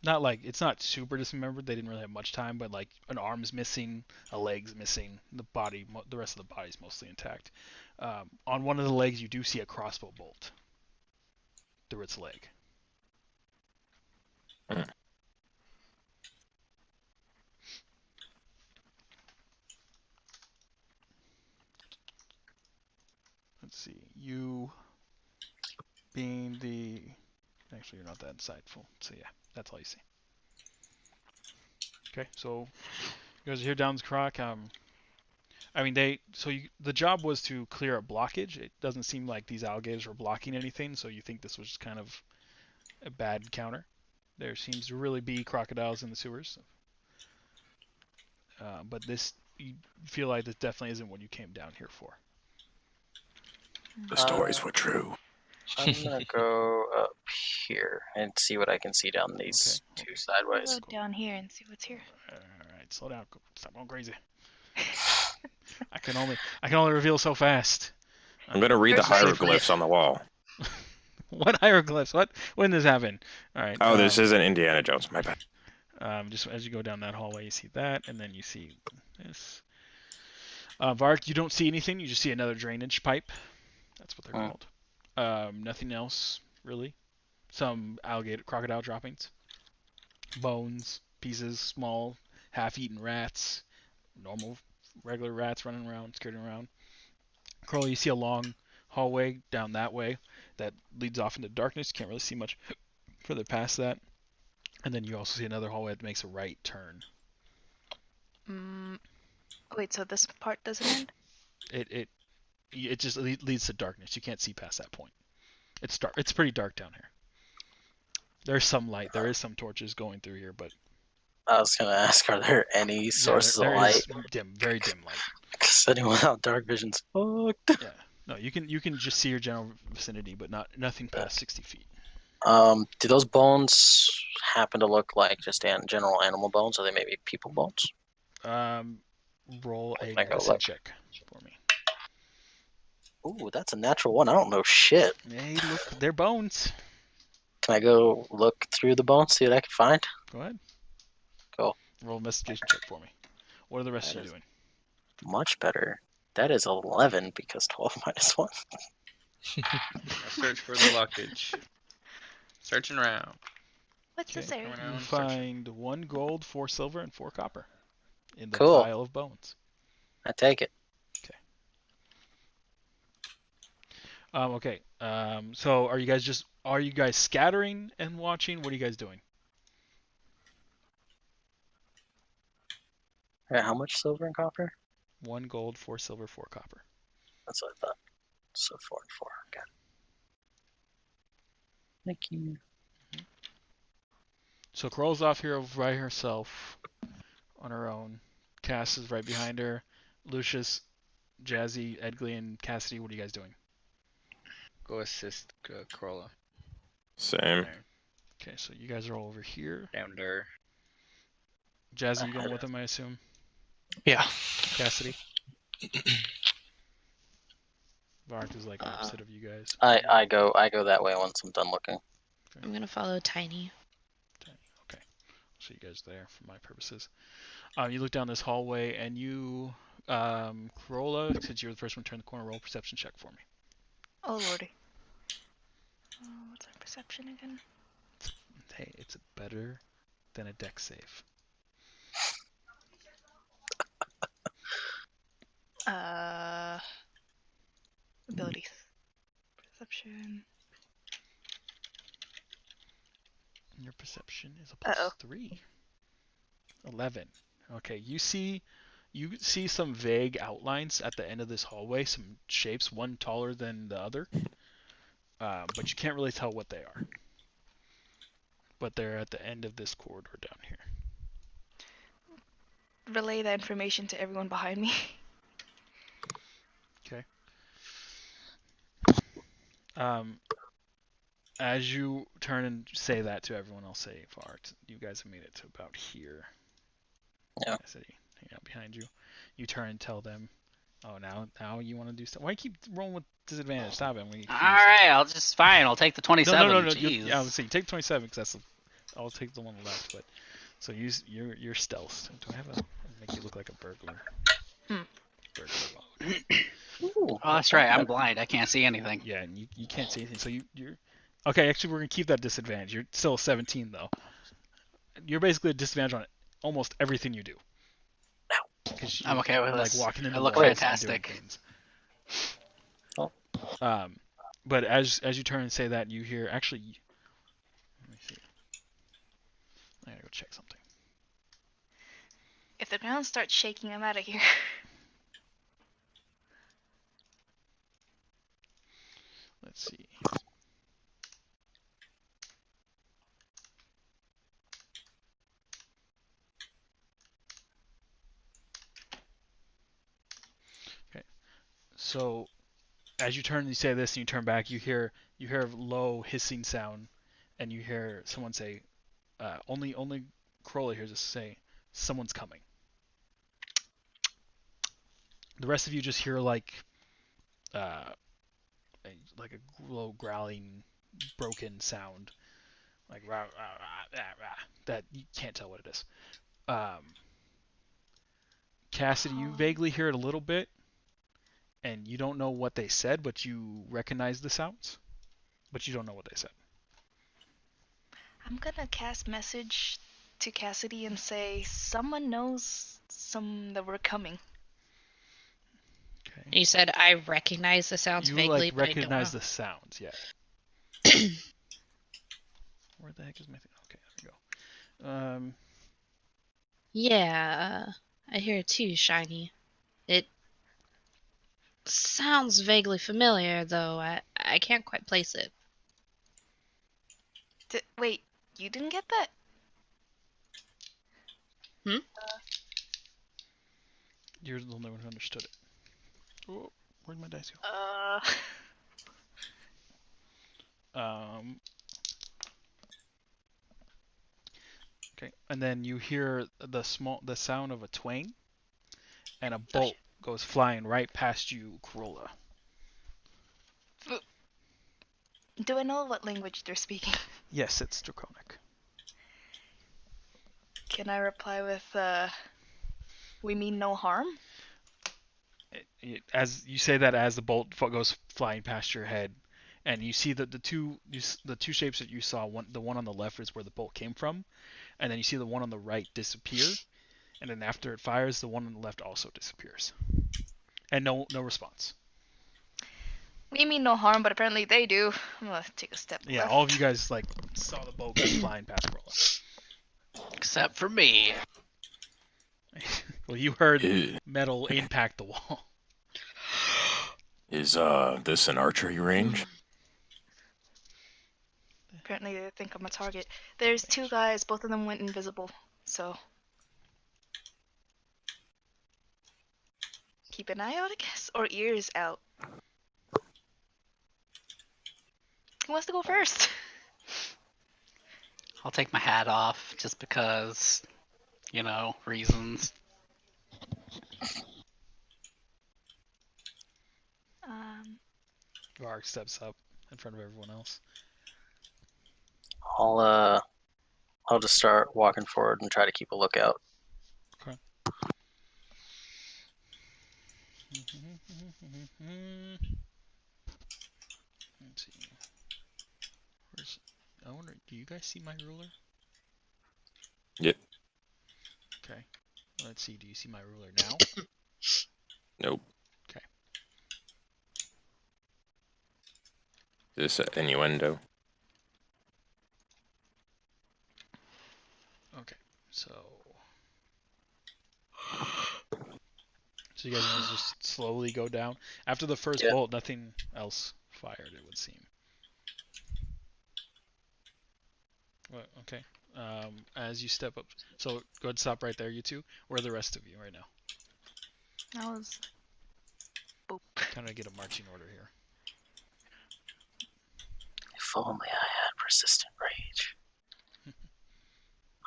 Not like, it's not super dismembered. They didn't really have much time, but like an arm's missing, a leg's missing, the rest of the body's mostly intact. On one of the legs, you do see a crossbow bolt through its leg. Let's see. You being the... Actually, you're not that insightful. So yeah, that's all you see. Okay, so you guys are here down this croc. I mean, the job was to clear a blockage. It doesn't seem like these alligators were blocking anything, so you think this was just kind of a bad encounter. There seems to really be crocodiles in the sewers. But you feel like this definitely isn't what you came down here for. The stories were true. I'm gonna go up here and see what I can see down these two I'll sideways. go down here and see what's here. Alright, slow down. Stop going crazy. I can only reveal so fast. I'm gonna read the There's like- hieroglyphs on the wall. What hieroglyphs? What? When did this happen? Alright. Oh, this isn't Indiana Jones. My bad. Just as you go down that hallway, you see that, and then you see this. Vark, you don't see anything. You just see another drainage pipe. That's what they're called. Nothing else, really. Some crocodile droppings. Bones, pieces, small, half-eaten rats. Normal, regular rats running around, skirting around. Crowley, you see a long hallway down that way that leads off into darkness. You can't really see much further past that. And then you also see another hallway that makes a right turn. Wait, so this part doesn't end? It just leads to darkness. You can't see past that point. It's dark. It's pretty dark down here. There's some light. There is some torches going through here, but I was gonna ask, are there any sources there of light? is dim, very dim light. Because anyone without dark vision's fucked. Yeah. No, you can just see your general vicinity, but nothing past 60 feet. Do those bones happen to look like just general animal bones, or they maybe people bones? Roll a Can I go medicine look? check for me. Ooh, that's a natural one. I don't know shit. Hey, look, they're bones. Can I go look through the bones, see what I can find? Go ahead. Cool. Roll a investigation check for me. What are the rest That of you is- doing? Much better. That is 11 because 12 minus 1. I search for the blockage. Searching around. What's this Okay. area? Coming You around, find 1 gold, 4 silver, and 4 copper in the Cool. pile of bones. I take it. Okay. So are you guys scattering and watching? What are you guys doing? Alright, how much silver and copper? 1 gold, 4 silver, 4 copper. That's what I thought. So 4 and 4. Got it. Thank you. So Kroll's off here by herself on her own. Cass is right behind her. Lucius, Jazzy, Edgley, and Cassidy, what are you guys doing? Go assist Corolla. Same. There, Okay, so you guys are all over here. down there. Jazzy, you going with him, I assume? Yeah. Cassidy? Vart is like opposite of you guys. I go that way once I'm done looking. I'm gonna follow Tiny. Okay. So you guys there for my purposes. You look down this hallway and you, Corolla, since you're the first one to turn the corner, roll a perception check for me. Oh lordy. What's our perception again? Hey, it's better than a deck save. Abilities. Perception. Your perception is a plus 3. 11. Okay, you see some vague outlines at the end of this hallway, some shapes, one taller than the other, but you can't really tell what they are. But they're at the end of this corridor down here. Relay that information to everyone behind me. Okay. As you turn and say that to everyone else, say, Fart, you guys have made it to about here. Yeah. I said, hang out behind you. You turn and tell them, oh, now you want to do stuff. Why keep rolling with disadvantage? Stop it. I'm getting All confused. right, I'll take the 27. No. Jeez. Yeah, I would say you take 27 because I'll take the one left. But so you're stealth. Do I have a make you look like a burglar? Burglar mode. Ooh, Oh, that's right. I'm blind. I can't see anything. Yeah, and you can't see anything. So you're okay. Actually, we're gonna keep that disadvantage. You're still 17 though. You're basically a disadvantage on almost everything you do. Because I'm okay with like this. walking into I look walls and fantastic. doing things. Oh. But as you turn and say that, you hear actually. Let me see. I gotta go check something. If the ground starts shaking, I'm out of here. Let's see. Okay. So as you turn and you say this and you turn back, you hear a low hissing sound, and you hear someone say, only Crowley hears this say, someone's coming. The rest of you just hear like a low growling, broken sound, like rah, rah, rah, rah, rah, that you can't tell what it is. Cassidy, you vaguely hear it a little bit, and you don't know what they said, but you recognize the sounds, but you don't know what they said. I'm gonna cast message to Cassidy and say someone knows that we're coming. Okay. You said I recognize the sounds You vaguely, like but recognize I don't the sounds, yeah. Where the heck is my thing? Okay, there we go. Yeah, I hear it too, Shiny. It sounds vaguely familiar, though. I can't quite place it. Wait, you didn't get that? You're the only one who understood it. Oh, where'd my dice go? Okay, and then you hear the sound of a twang, and a bolt goes flying right past you, Corolla. Do I know what language they're speaking? Yes, it's Draconic. Can I reply with, we mean no harm? As you say that, as the bolt goes flying past your head, and you see that the two shapes that you saw, the one on the left is where the bolt came from, and then you see the one on the right disappear, and then after it fires, the one on the left also disappears, and no response. We mean no harm, but apparently they do. I'm gonna take a step Yeah, left. all of you guys like saw the bolt go flying past Corolla. Except for me. Well, you heard metal impact the wall. Is this an archery range? Apparently they think I'm a target. There's two guys, both of them went invisible, so keep an eye out, I guess, or ears out. Who wants to go first? I'll take my hat off just because, reasons. Varg steps up in front of everyone else. I'll just start walking forward and try to keep a lookout. Okay. Let's see. I wonder, do you guys see my ruler? Yep. Okay. Let's see, do you see my ruler now? Nope. Okay. Is this an innuendo? Okay, so you guys want to just slowly go down? After the first bolt, nothing else fired, it would seem. Well, okay. As you step up, so go ahead and stop right there, you two. Where are the rest of you right now? That was... boop. Kind of get a marching order here. If only I had persistent rage.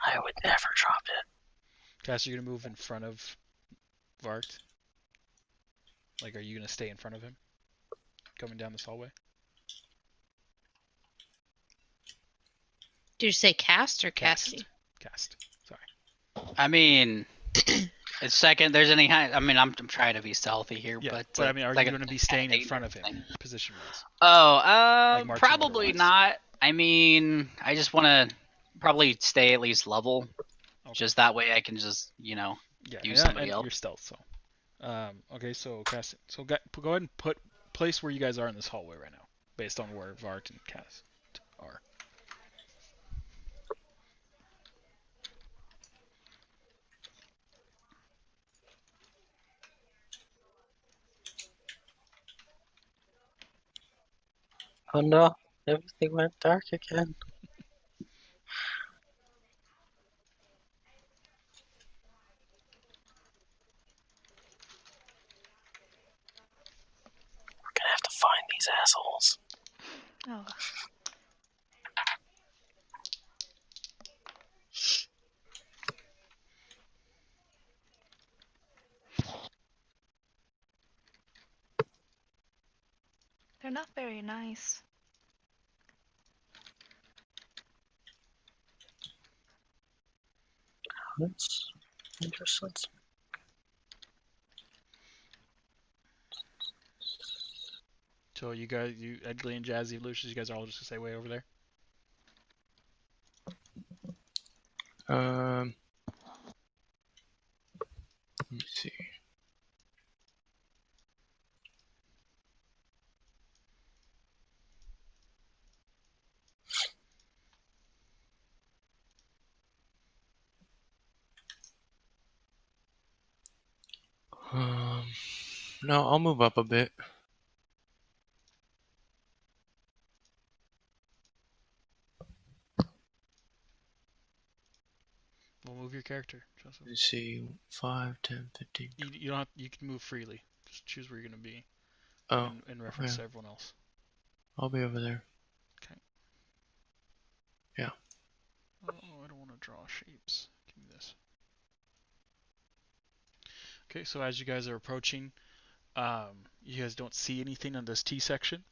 I would never drop it. Cass, you're going to move in front of Vart? Like, are you going to stay in front of him? Coming down this hallway? Did you say cast or Cassidy? Cast. Sorry. I mean, it's second. There's any. I mean, I'm trying to be stealthy here, Yeah, but I mean, are you going to be staying in front of him, position-wise? Oh, Like probably order-wise? not. I mean, I just want to probably stay at least level, just that way I can just use somebody else. You're stealth, so. Okay, so Cass. So go ahead and put place where you guys are in this hallway right now, based on where Vart and Cass are. Oh no, everything went dark again. We're gonna have to find these assholes. Oh. They're not very nice. That's interesting. So you guys, Edgley and Jazzy, Lucius, you guys are all just gonna stay way over there. Let me see. No, I'll move up a bit. We'll move your character, Joseph. Let me see. 5, 10, 15. You don't have, you can move freely. Just choose where you're gonna be. Oh, in reference okay. to everyone else. I'll be over there. Okay. Yeah. Oh, I don't want to draw shapes. Give me this. Okay, so as you guys are approaching, you guys don't see anything on this T section.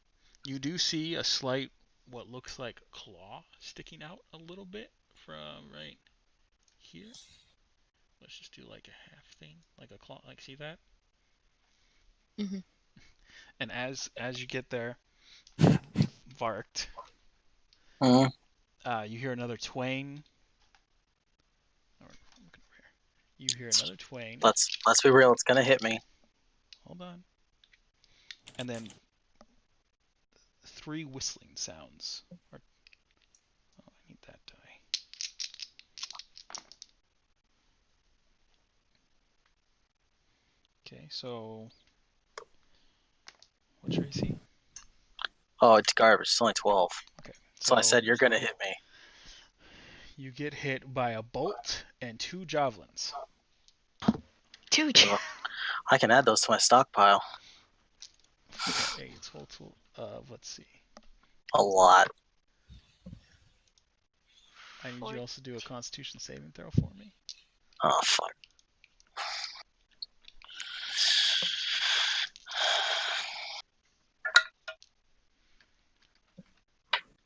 You do see a slight, what looks like claw sticking out a little bit from right here. Let's just do like a half thing, like a claw. Like, see that? Mhm. And as you get there, Varked, Mhm. you hear another twang. Or, I'm looking over here. You hear another twang. Let's be real. It's gonna hit me. Hold on. And then 3 whistling sounds. Oh, I need that die. Okay, so what's your AC? Oh, it's garbage. It's only 12. Okay, So I said you're gonna hit me. You get hit by a bolt and 2 javelins. 2. I can add those to my stockpile. 8 total of, let's see. A lot. I need you also to do a Constitution saving throw for me. Oh fuck.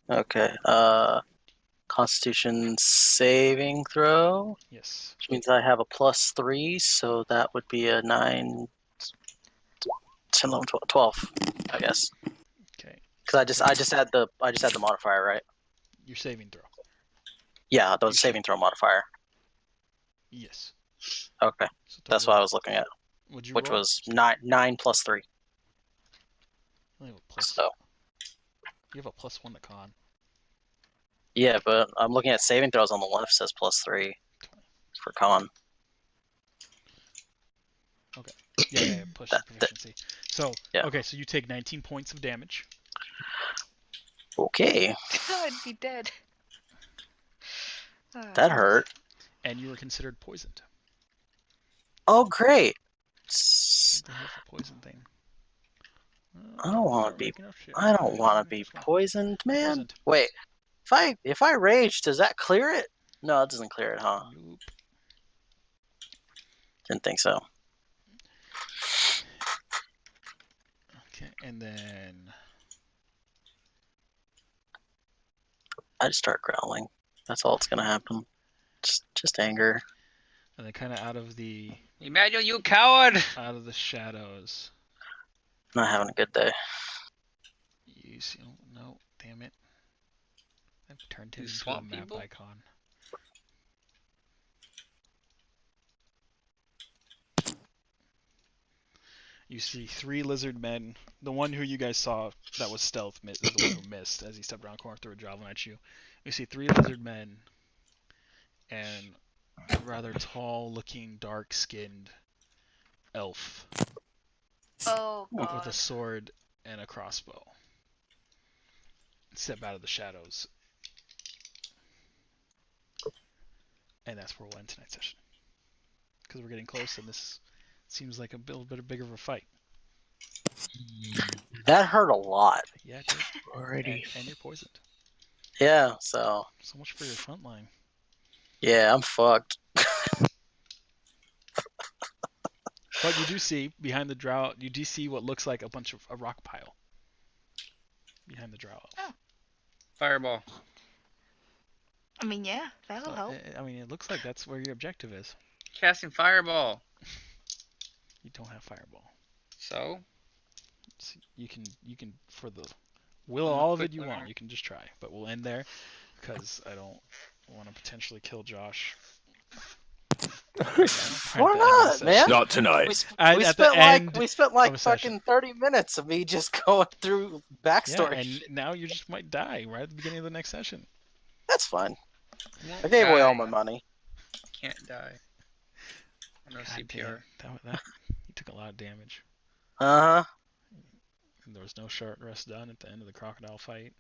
Okay. Constitution saving throw, Yes. which means I have a +3, so that would be a 9, 10, 11, 12, I guess. Okay. Because I just had the modifier, right? Your saving throw. Yeah, the You saving throw modifier. Yes. Okay, So that's what I was looking at, Would you which roll? was 9 plus 3. I have a plus. So You have a +1 to con. yeah, but I'm looking at saving throws on the left says +3 for con. Yeah, plus your proficiency. So, Yeah. okay, so you take 19 points of damage. Okay, I'd be dead. that hurt. And you were considered poisoned. Oh great. What the hell's the poison thing? I don't want to be. Making up shit. I don't Okay, want to be just one. poisoned, man. Poisoned. Wait, if I rage, does that clear it? No, it doesn't clear it, huh? Nope. Didn't think so. Okay, and then I just start growling. That's all that's gonna happen. Just anger. kind of out of the Emmanuel, you coward! shadows, Not having a good day. you see. Oh, no, damn it! I've turned him You into a swamp map people? icon. You see 3 lizard men. The one who you guys saw that was stealth is the one who missed as he stepped around the corner, threw a javelin at you. You see 3 lizard men and a rather tall-looking, dark-skinned elf Oh with god. a sword and a crossbow. Step out of the shadows. And that's where we'll end tonight's session. Because we're getting close, and this seems like a little bit bigger of a fight. That hurt a lot. Yeah, it did. Already. And you're poisoned. Yeah, so much for your front line. yeah, I'm fucked. But you do see behind the drow, you do see what looks like a rock pile behind the drow. Oh. Fireball. I mean, yeah, that'll So, help. I mean, it looks like that's where your objective is. Casting fireball. You don't have fireball. So? So you can for the will I'm a all of quick it you learner. want. You can just try, but we'll end there because I don't want to potentially kill Josh. Why not, man? Not tonight. We At the end spent of like a session. fucking 30 minutes of me just going through Yeah, backstory. and now you just might die right at the beginning of the next session. That's fine. You won't I gave away all die. my money. Can't die. No God CPR. damn, that you took a lot of damage. Uh huh. And there was no short rest done at the end of the crocodile fight.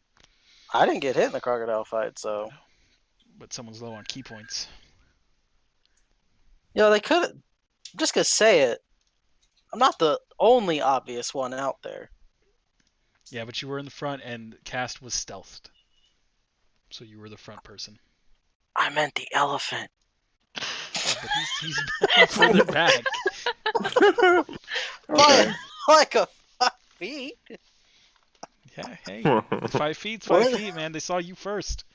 I didn't get hit in the crocodile fight, so. But someone's low on key points. You know, they could. I'm just gonna say it. I'm not the only obvious one out there. Yeah, but you were in the front, and cast was stealthed, so you were the front person. I meant the elephant. Yeah, but he's further back. Okay. Like a 5 feet. Yeah, hey, it's 5 feet, it's 5 What? feet, man. They saw you first.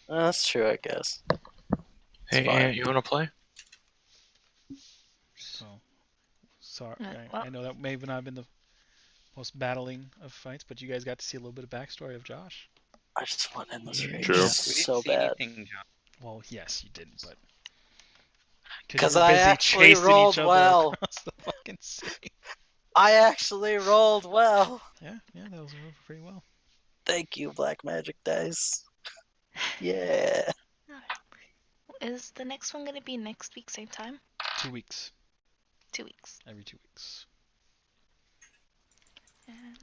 That's true, I guess. Hey, fine. Ant, you want to play? So, sorry, well- I know that may have not been the most battling of fights, but you guys got to see a little bit of backstory of Josh. I just want to end this race True. We didn't so see bad. anything, John. Well, yes, you didn't, but Because you were I busy actually chasing rolled each other well. across the fucking city. I actually rolled well. Yeah, that was pretty well. Thank you, Black Magic Dice. Yeah. Is the next one gonna be next week, same time? 2 weeks, 2 weeks. every 2 weeks.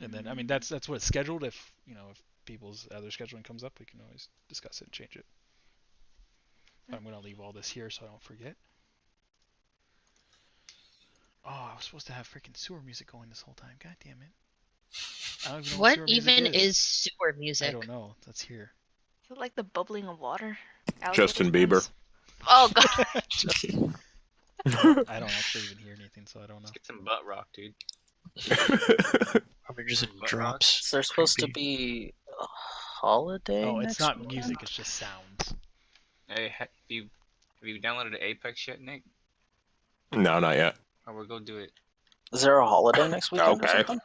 And then, I mean, that's what it's scheduled. If people's other scheduling comes up, we can always discuss it and change it. But I'm gonna leave all this here so I don't forget. Oh, I was supposed to have freaking sewer music going this whole time. God damn it! I don't even know What sewer music even is. is sewer music? I don't know. That's here. Is it like the bubbling of water? Justin Alligator Bieber. sounds? Oh god. Just, I don't actually even hear anything, so I don't know. Let's get some butt rock, dude. Probably just Butt drops. Is there supposed to be a holiday Oh, next it's not weekend? music. It's just sounds. Hey, have you downloaded Apex yet, Nick? No, not yet. Or we'll go do it. Is there a holiday next weekend or Okay. something?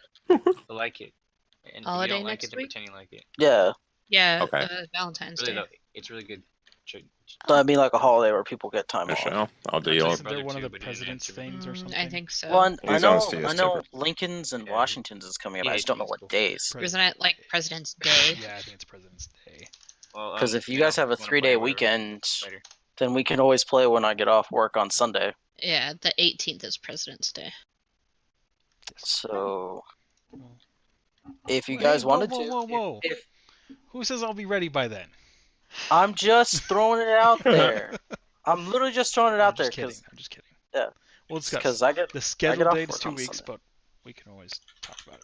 You'll like it. And if you Holiday don't like next it, then week? pretend you like it. Yeah. Yeah, Okay. Valentine's Really Day. though, it's really good. So I mean like a holiday where people get time off. Michelle, I'll do Actually, your. Isn't there brother one of too, the but he didn't president's answer me. things or something? I think so. Well, I He's know on CS2. Lincoln's and Yeah, Washington's is coming up. he I just don't know hates what people. days. Isn't it like President's Day? Yeah, I think it's President's Day. Well, Because if you guys have a wanna play 3-day whatever, weekend, later. then we can always play when I get off work on Sunday. Yeah, the 18th is President's Day. So Well, if you hey, guys wanted whoa. to, if Who says I'll be ready by then? I'm just throwing it out there. I'm literally just throwing it I'm out there just kidding. because I'm just kidding. yeah. We'll discuss. Because I get The scheduled off date is work 2 on weeks, Sunday. but we can always talk about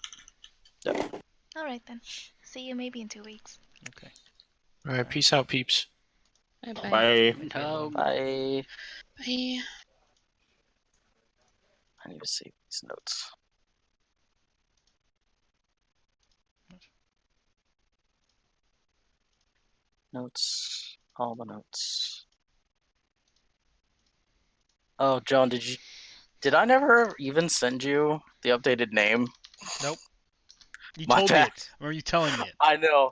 it. Alright then. See you maybe in 2 weeks. Okay. All right, peace out, peeps. Bye bye. Bye. No. Bye. Bye. I need to save these notes. Notes. All the notes. Oh, John, did I never even send you the updated name? Nope. You My told me bad. it. I remember you telling me it. I know.